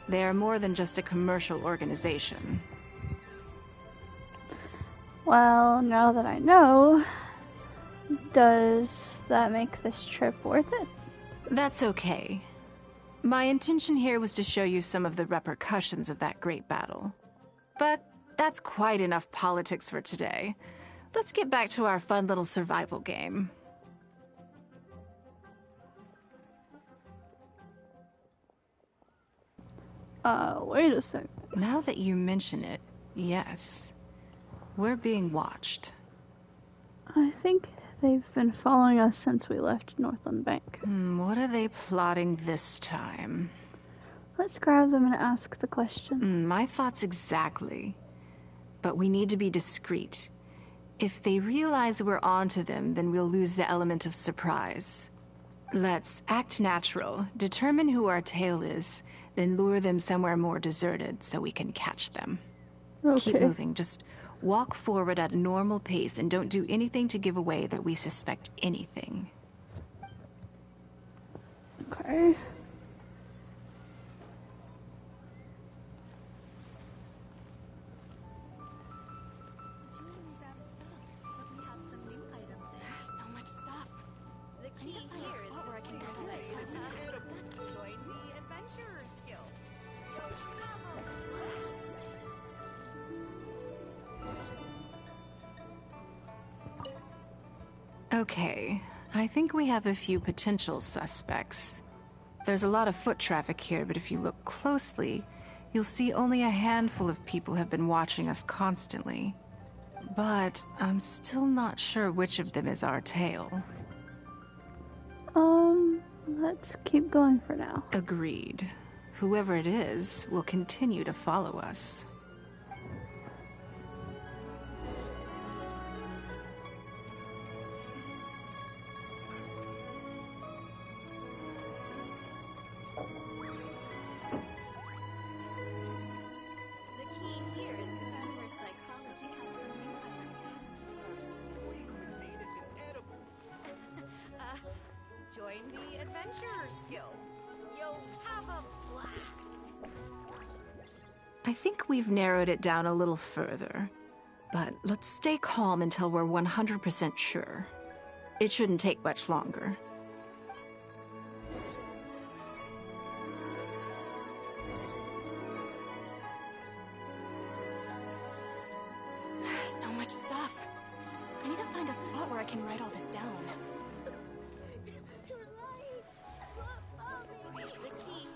They are more than just a commercial organization. Well, now that I know, does that make this trip worth it? That's okay. My intention here was to show you some of the repercussions of that great battle. But that's quite enough politics for today. Let's get back to our fun little survival game. Wait a sec. Now that you mention it, yes. We're being watched. I think they've been following us since we left Northland Bank. What are they plotting this time? Let's grab them and ask the question. My thoughts exactly. But we need to be discreet. If they realize we're onto them, then we'll lose the element of surprise. Let's act natural, determine who our tail is, then lure them somewhere more deserted so we can catch them. Okay. Keep moving, just walk forward at a normal pace and don't do anything to give away that we suspect anything. Okay. So much stuff. The key here is where I can get join the Adventurers Guild. Okay, I think we have a few potential suspects. There's a lot of foot traffic here, but if you look closely, you'll see only a handful of people have been watching us constantly. But I'm still not sure which of them is our tail. Let's keep going for now. Agreed. Whoever it is will continue to follow us. Join the Adventurers Guild. You'll have a blast. I think we've narrowed it down a little further. But let's stay calm until we're 100% sure. It shouldn't take much longer. So much stuff. I need to find a spot where I can write all this down. The key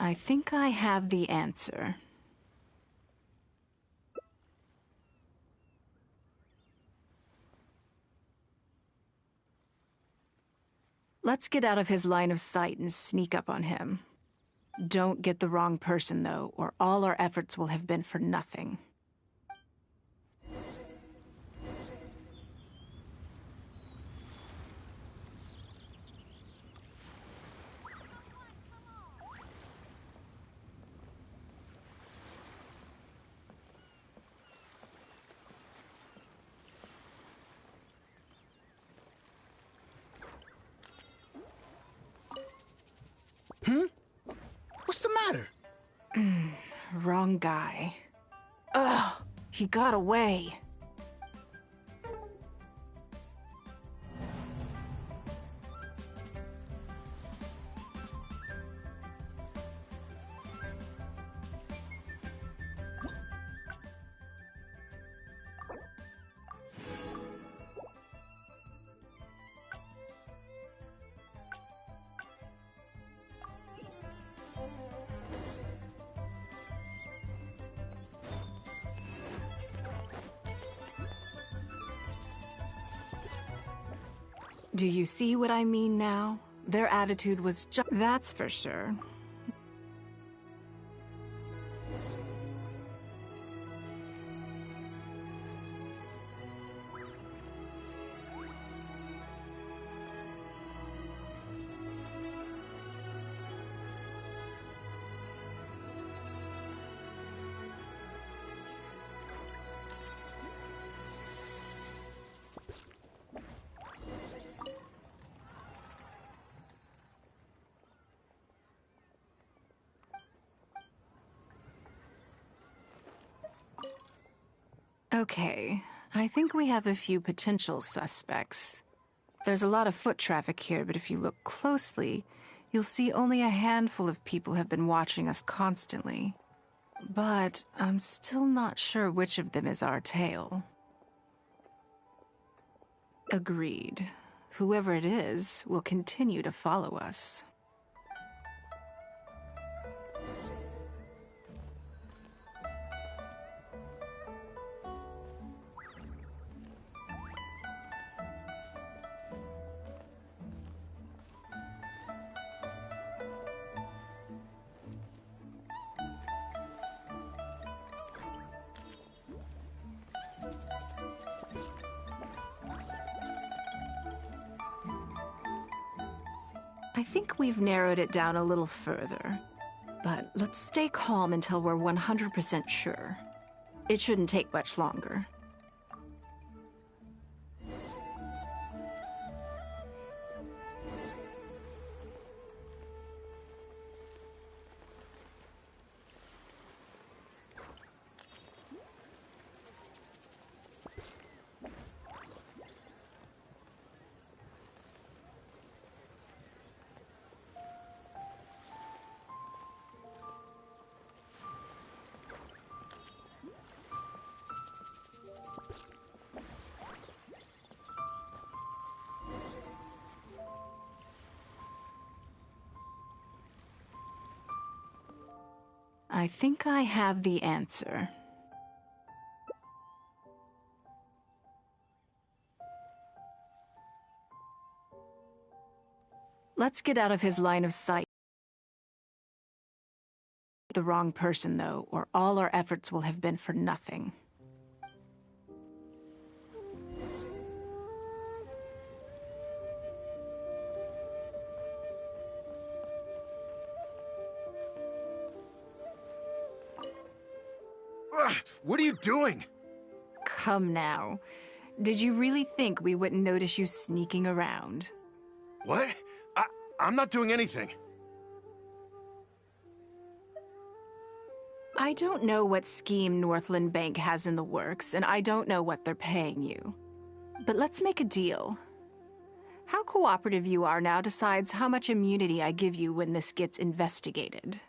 I think I have the answer. Let's get out of his line of sight and sneak up on him. Don't get the wrong person, though, or all our efforts will have been for nothing. What's the matter? Wrong guy. Ugh, he got away. Do you see what I mean now? Their attitude was just... That's for sure. Okay, I think we have a few potential suspects. There's a lot of foot traffic here, but if you look closely, you'll see only a handful of people have been watching us constantly. But I'm still not sure which of them is our tail. Agreed. Whoever it is will continue to follow us. I think we've narrowed it down a little further, but let's stay calm until we're 100% sure. It shouldn't take much longer. I think I have the answer. Let's get out of his line of sight. The wrong person, though, or all our efforts will have been for nothing. Ugh, what are you doing? Come now. Did you really think we wouldn't notice you sneaking around? What? I'm not doing anything. I don't know what scheme Northland Bank has in the works, and I don't know what they're paying you. But let's make a deal. How cooperative you are now decides how much immunity I give you when this gets investigated.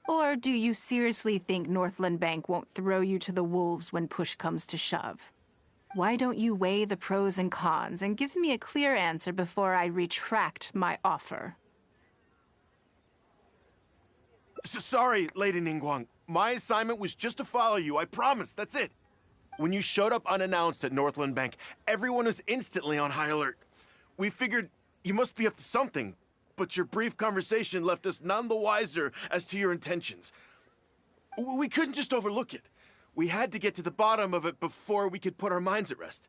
Or do you seriously think Northland Bank won't throw you to the wolves when push comes to shove? Why don't you weigh the pros and cons and give me a clear answer before I retract my offer? Sorry, Lady Ningguang. My assignment was just to follow you, I promise, that's it. When you showed up unannounced at Northland Bank, everyone was instantly on high alert. We figured you must be up to something, but your brief conversation left us none the wiser as to your intentions. We couldn't just overlook it. We had to get to the bottom of it before we could put our minds at rest.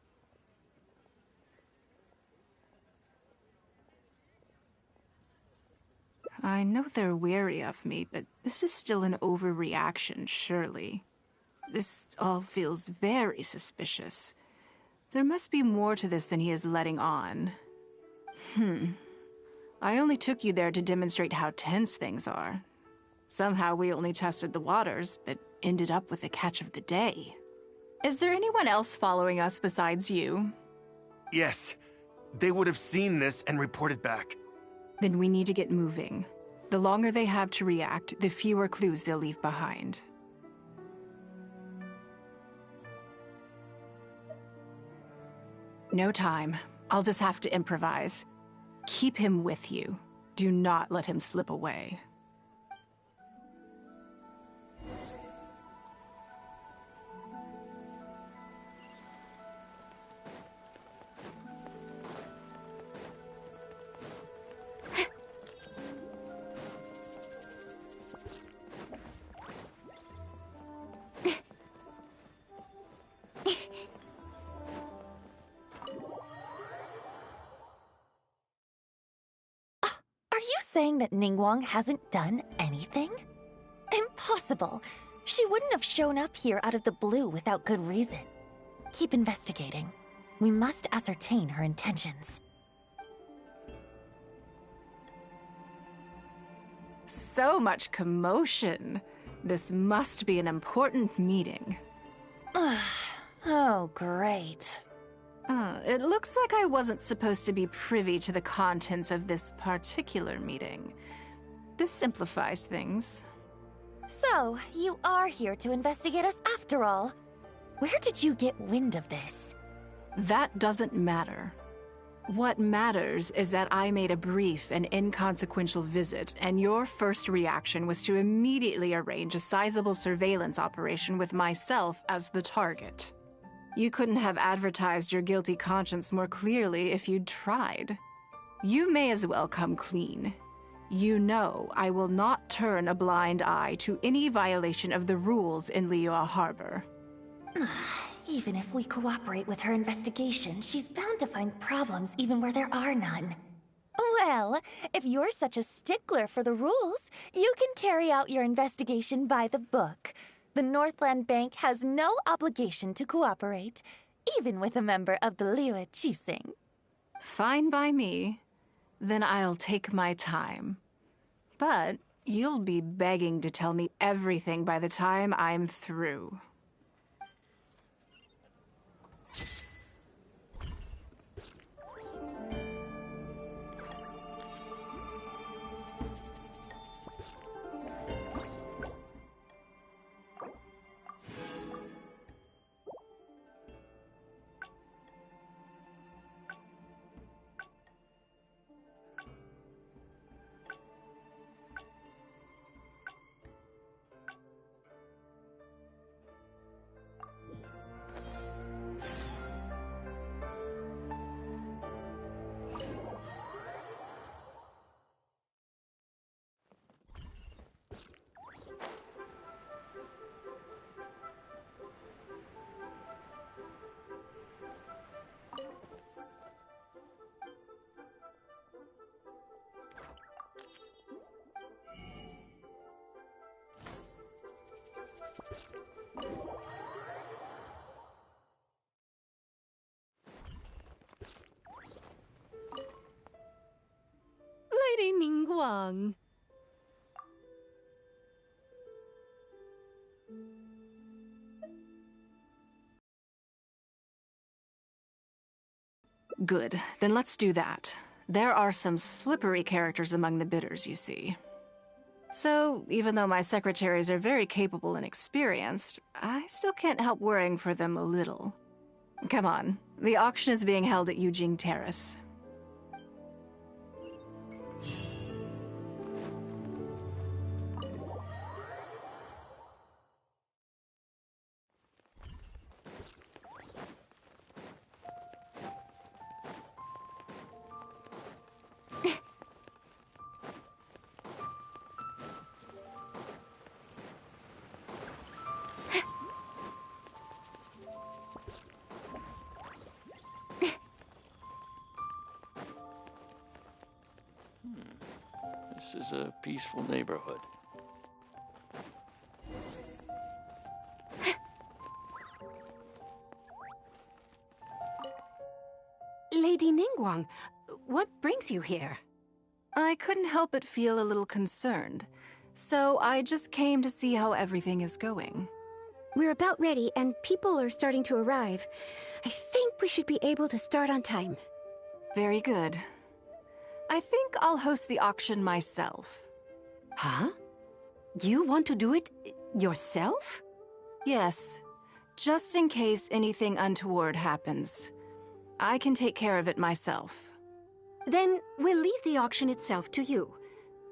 I know they're wary of me, but this is still an overreaction, surely. This all feels very suspicious. There must be more to this than he is letting on. I only took you there to demonstrate how tense things are. Somehow we only tested the waters, but ended up with the catch of the day. Is there anyone else following us besides you? Yes. They would have seen this and reported back. Then we need to get moving. The longer they have to react, the fewer clues they'll leave behind. No time. I'll just have to improvise. Keep him with you. Do not let him slip away. Are you saying that Ningguang hasn't done anything? Impossible! She wouldn't have shown up here out of the blue without good reason. Keep investigating. We must ascertain her intentions. So much commotion. This must be an important meeting. Oh, great. It looks like I wasn't supposed to be privy to the contents of this particular meeting. This simplifies things. So, you are here to investigate us after all. Where did you get wind of this? That doesn't matter. What matters is that I made a brief and inconsequential visit, and your first reaction was to immediately arrange a sizable surveillance operation with myself as the target. You couldn't have advertised your guilty conscience more clearly if you'd tried. You may as well come clean. You know I will not turn a blind eye to any violation of the rules in Liyue Harbor. Even if we cooperate with her investigation, she's bound to find problems even where there are none. Well, if you're such a stickler for the rules, you can carry out your investigation by the book. The Northland Bank has no obligation to cooperate, even with a member of the Liyue Qixing. Fine by me. Then I'll take my time. But you'll be begging to tell me everything by the time I'm through. Lady Ningguang. Good. Then let's do that. There are some slippery characters among the bidders, you see. So, even though my secretaries are very capable and experienced, I still can't help worrying for them a little. Come on. The auction is being held at Yujing Terrace. This is a peaceful neighborhood. Lady Ningguang, what brings you here? I couldn't help but feel a little concerned, so I just came to see how everything is going. We're about ready, and people are starting to arrive. I think we should be able to start on time. Very good. I think I'll host the auction myself. Huh? You want to do it yourself? Yes, just in case anything untoward happens. I can take care of it myself. Then we'll leave the auction itself to you.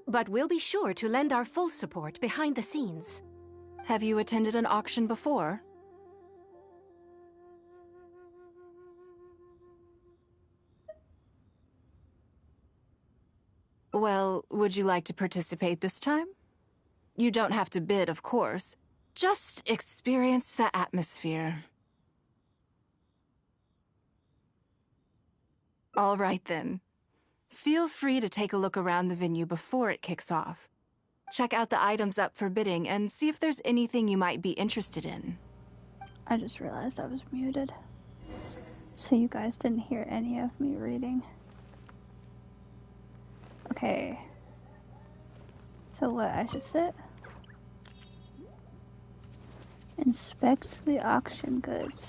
But we'll be sure to lend our full support behind the scenes. Have you attended an auction before? Well, would you like to participate this time? You don't have to bid, of course. Just experience the atmosphere. All right, then. Feel free to take a look around the venue before it kicks off. Check out the items up for bidding and see if there's anything you might be interested in. I just realized I was muted. So you guys didn't hear any of me reading. Okay. So what, I should sit? Inspect the auction goods.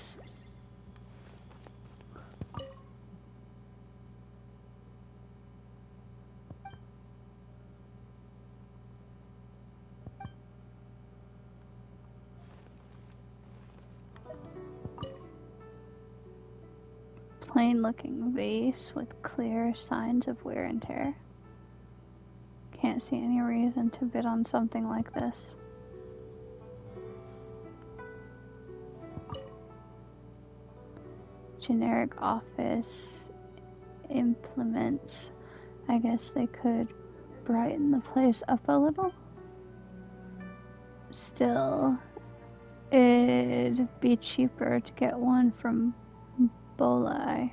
Plain looking vase with clear signs of wear and tear. Can't see any reason to bid on something like this. Generic office implements. I guess they could brighten the place up a little. Still, it'd be cheaper to get one from Bolai.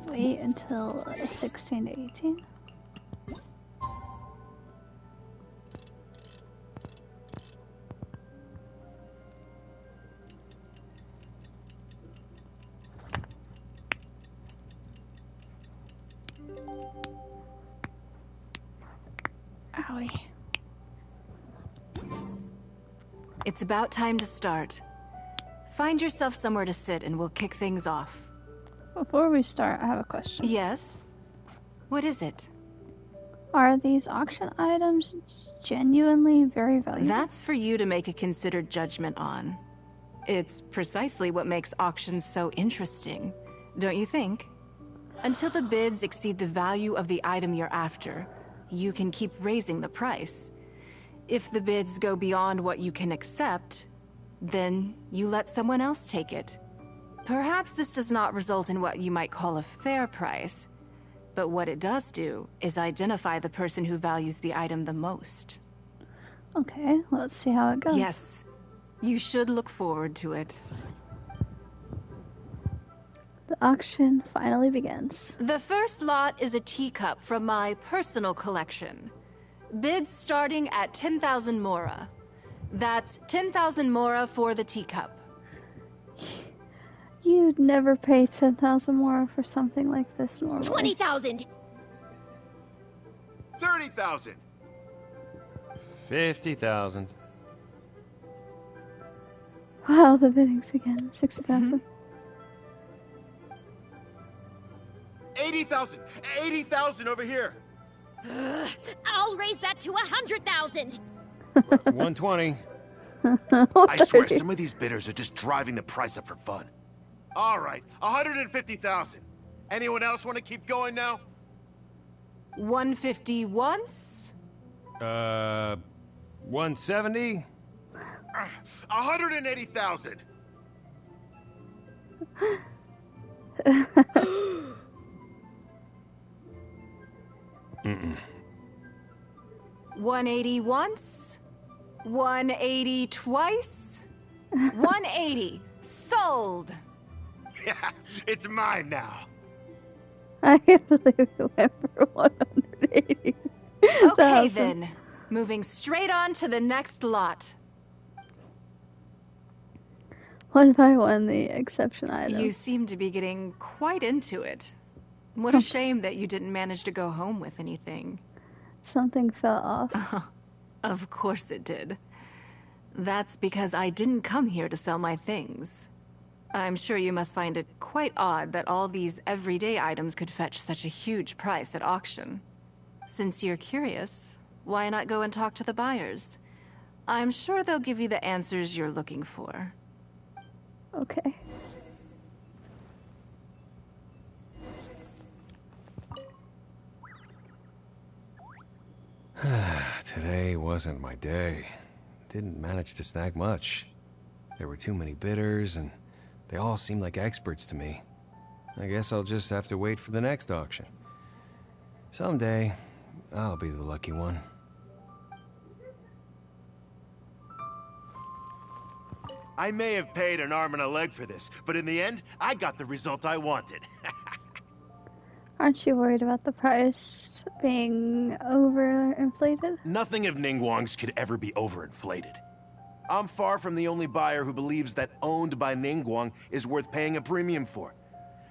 Wait until 16 to 18. Owie. It's about time to start. Find yourself somewhere to sit and we'll kick things off. Before we start, I have a question. Yes? What is it? Are these auction items genuinely very valuable? That's for you to make a considered judgment on. It's precisely what makes auctions so interesting, don't you think? Until the bids exceed the value of the item you're after, you can keep raising the price. If the bids go beyond what you can accept, then you let someone else take it. Perhaps this does not result in what you might call a fair price, but what it does do is identify the person who values the item the most. Okay, let's see how it goes. Yes, you should look forward to it. The auction finally begins. The first lot is a teacup from my personal collection. Bids starting at 10,000 mora. That's 10,000 mora for the teacup. You'd never pay 10,000 more for something like this normally. 20,000! 30,000! 50,000. Wow, the biddings again. 60,000. 80,000! 80,000 over here! I'll raise that to 100,000! 120. I swear, some of these bidders are just driving the price up for fun. All right, 150,000. Anyone else want to keep going now? 150 once? 170? 180,000. Mm-mm. 180 once? 180 twice? 180. Sold! Yeah, it's mine now. I can't believe you went for 180. Okay then. Moving straight on to the next lot. One by one, the exception item. You seem to be getting quite into it. What a shame that you didn't manage to go home with anything. Something fell off. Of course it did. That's because I didn't come here to sell my things. I'm sure you must find it quite odd that all these everyday items could fetch such a huge price at auction. Since you're curious, why not go and talk to the buyers? I'm sure they'll give you the answers you're looking for. Okay. Today wasn't my day. Didn't manage to snag much. There were too many bidders, and they all seemed like experts to me. I guess I'll just have to wait for the next auction. Someday, I'll be the lucky one. I may have paid an arm and a leg for this, but in the end, I got the result I wanted. Aren't you worried about the price being overinflated? Nothing of Ningguang's could ever be overinflated. I'm far from the only buyer who believes that owned by Ningguang is worth paying a premium for.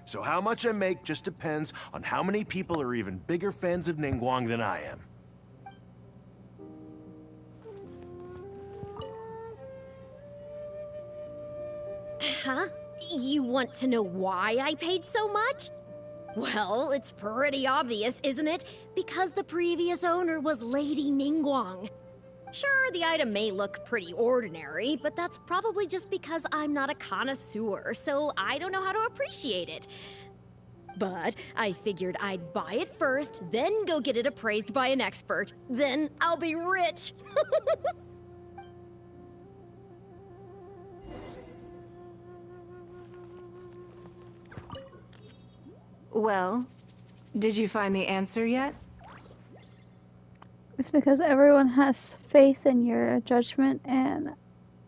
So how much I make just depends on how many people are even bigger fans of Ningguang than I am. Huh? You want to know why I paid so much? Well, it's pretty obvious, isn't it? Because the previous owner was Lady Ningguang. Sure, the item may look pretty ordinary, but that's probably just because I'm not a connoisseur, so I don't know how to appreciate it. But I figured I'd buy it first, then go get it appraised by an expert. Then I'll be rich. Well, did you find the answer yet? It's because everyone has faith in your judgment and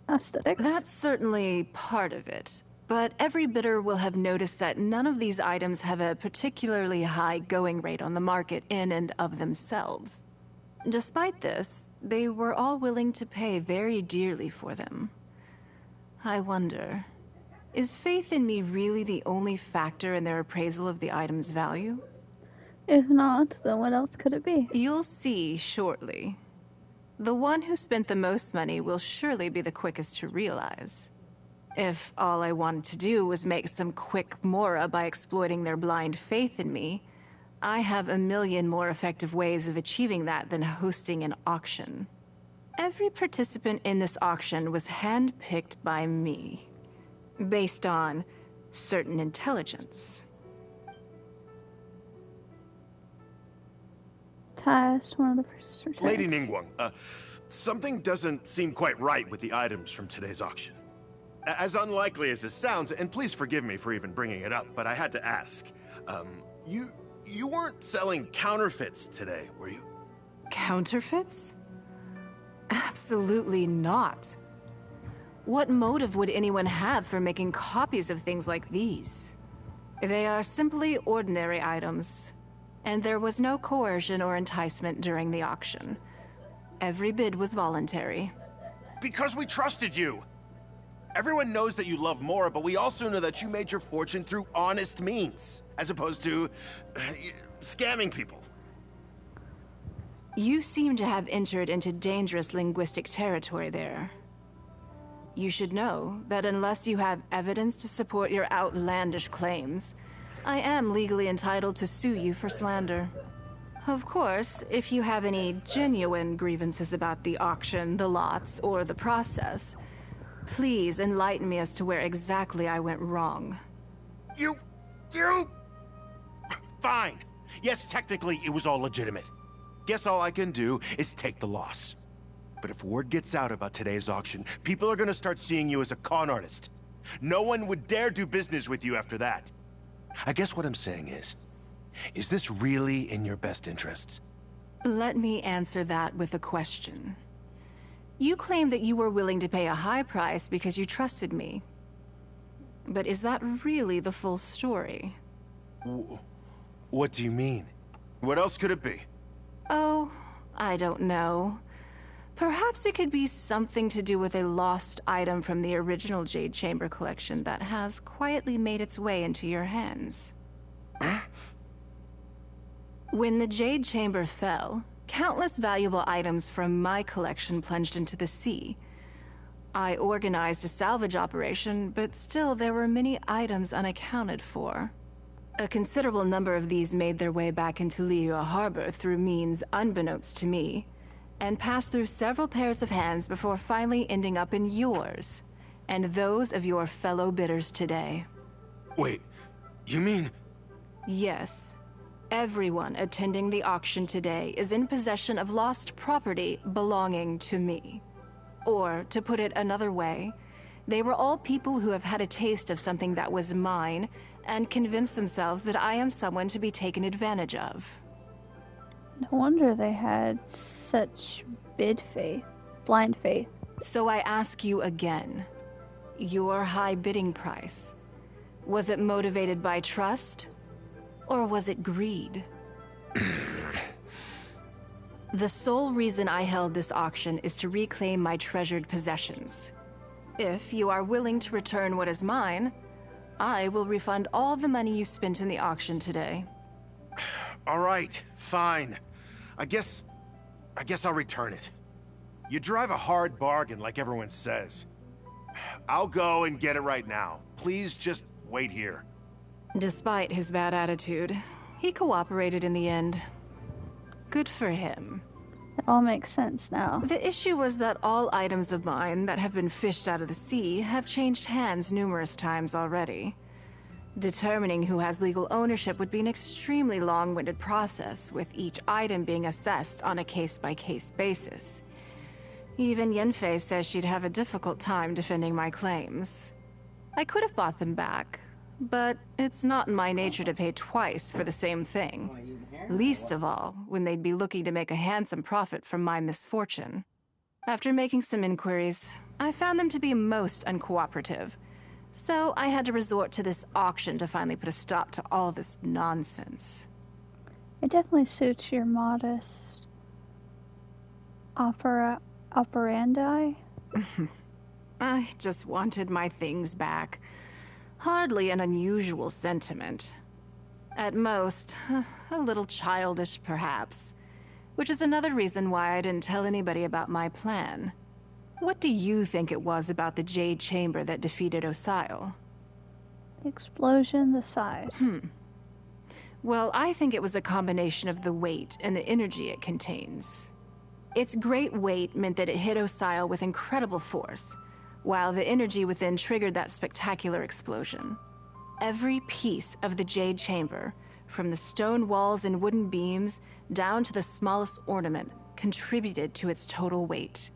aesthetics. That's certainly part of it. But every bidder will have noticed that none of these items have a particularly high going rate on the market in and of themselves. Despite this, they were all willing to pay very dearly for them. I wonder, is faith in me really the only factor in their appraisal of the item's value? If not, then what else could it be? You'll see shortly. The one who spent the most money will surely be the quickest to realize. If all I wanted to do was make some quick mora by exploiting their blind faith in me, I have a million more effective ways of achieving that than hosting an auction. Every participant in this auction was handpicked by me, based on certain intelligence. Test one of the first. Lady Ningguang, something doesn't seem quite right with the items from today's auction. As unlikely as this sounds, and please forgive me for even bringing it up, but I had to ask. You weren't selling counterfeits today, were you? Counterfeits? Absolutely not. What motive would anyone have for making copies of things like these? They are simply ordinary items, and there was no coercion or enticement during the auction. Every bid was voluntary. Because we trusted you! Everyone knows that you love Mora, but we also know that you made your fortune through honest means, as opposed to scamming people. You seem to have entered into dangerous linguistic territory there. You should know that unless you have evidence to support your outlandish claims, I am legally entitled to sue you for slander. Of course, if you have any genuine grievances about the auction, the lots, or the process, please enlighten me as to where exactly I went wrong. You... Fine. Yes, technically, it was all legitimate. Guess all I can do is take the loss. But if word gets out about today's auction, people are gonna start seeing you as a con artist. No one would dare do business with you after that. I guess what I'm saying is this really in your best interests? Let me answer that with a question. You claim that you were willing to pay a high price because you trusted me. But is that really the full story? What do you mean? What else could it be? Oh, I don't know. Perhaps it could be something to do with a lost item from the original Jade Chamber collection that has quietly made its way into your hands. When the Jade Chamber fell, countless valuable items from my collection plunged into the sea. I organized a salvage operation, but still there were many items unaccounted for. A considerable number of these made their way back into Liyue Harbor through means unbeknownst to me, and passed through several pairs of hands before finally ending up in yours, and those of your fellow bidders today. Wait, you mean... Yes. Everyone attending the auction today is in possession of lost property belonging to me. Or, to put it another way, they were all people who have had a taste of something that was mine and convinced themselves that I am someone to be taken advantage of. No wonder they had such blind faith. So I ask you again, your high bidding price, was it motivated by trust, or was it greed? The sole reason I held this auction is to reclaim my treasured possessions. If you are willing to return what is mine, I will refund all the money you spent in the auction today. All right, fine. I guess I'll return it. You drive a hard bargain like everyone says. I'll go and get it right now. Please just wait here. Despite his bad attitude, he cooperated in the end. Good for him. It all makes sense now. The issue was that all items of mine that have been fished out of the sea have changed hands numerous times already. Determining who has legal ownership would be an extremely long-winded process, with each item being assessed on a case-by-case basis. Even Yenfei says she'd have a difficult time defending my claims. I could have bought them back, but it's not in my nature to pay twice for the same thing. Least of all, when they'd be looking to make a handsome profit from my misfortune. After making some inquiries, I found them to be most uncooperative. So I had to resort to this auction to finally put a stop to all this nonsense. It definitely suits your modest operandi. I just wanted my things back. Hardly an unusual sentiment. At most, a little childish perhaps. Which is another reason why I didn't tell anybody about my plan. What do you think it was about the Jade Chamber that defeated Osile? The explosion, the size. Well, I think it was a combination of the weight and the energy it contains. Its great weight meant that it hit Osile with incredible force, while the energy within triggered that spectacular explosion. Every piece of the Jade Chamber, from the stone walls and wooden beams down to the smallest ornament, contributed to its total weight.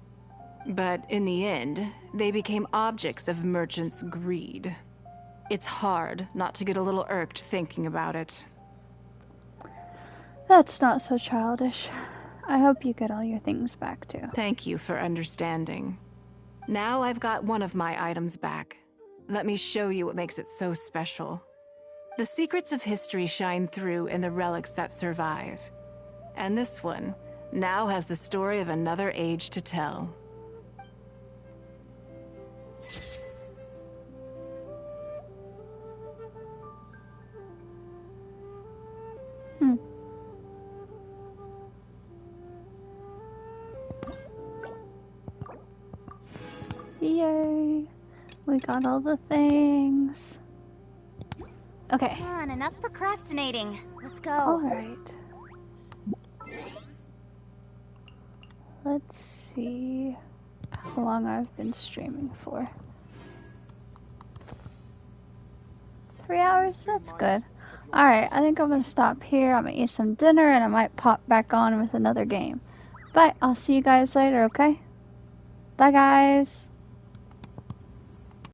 But in the end, they became objects of merchants' greed. It's hard not to get a little irked thinking about it. That's not so childish. I hope you get all your things back too. Thank you for understanding. Now I've got one of my items back. Let me show you what makes it so special. The secrets of history shine through in the relics that survive. And this one now has the story of another age to tell. Yay! We got all the things. Okay. Come on, enough procrastinating. Let's go. Alright. Let's see how long I've been streaming for. 3 hours? That's good. Alright, I think I'm gonna stop here. I'm gonna eat some dinner and I might pop back on with another game. But I'll see you guys later, okay? Bye, guys.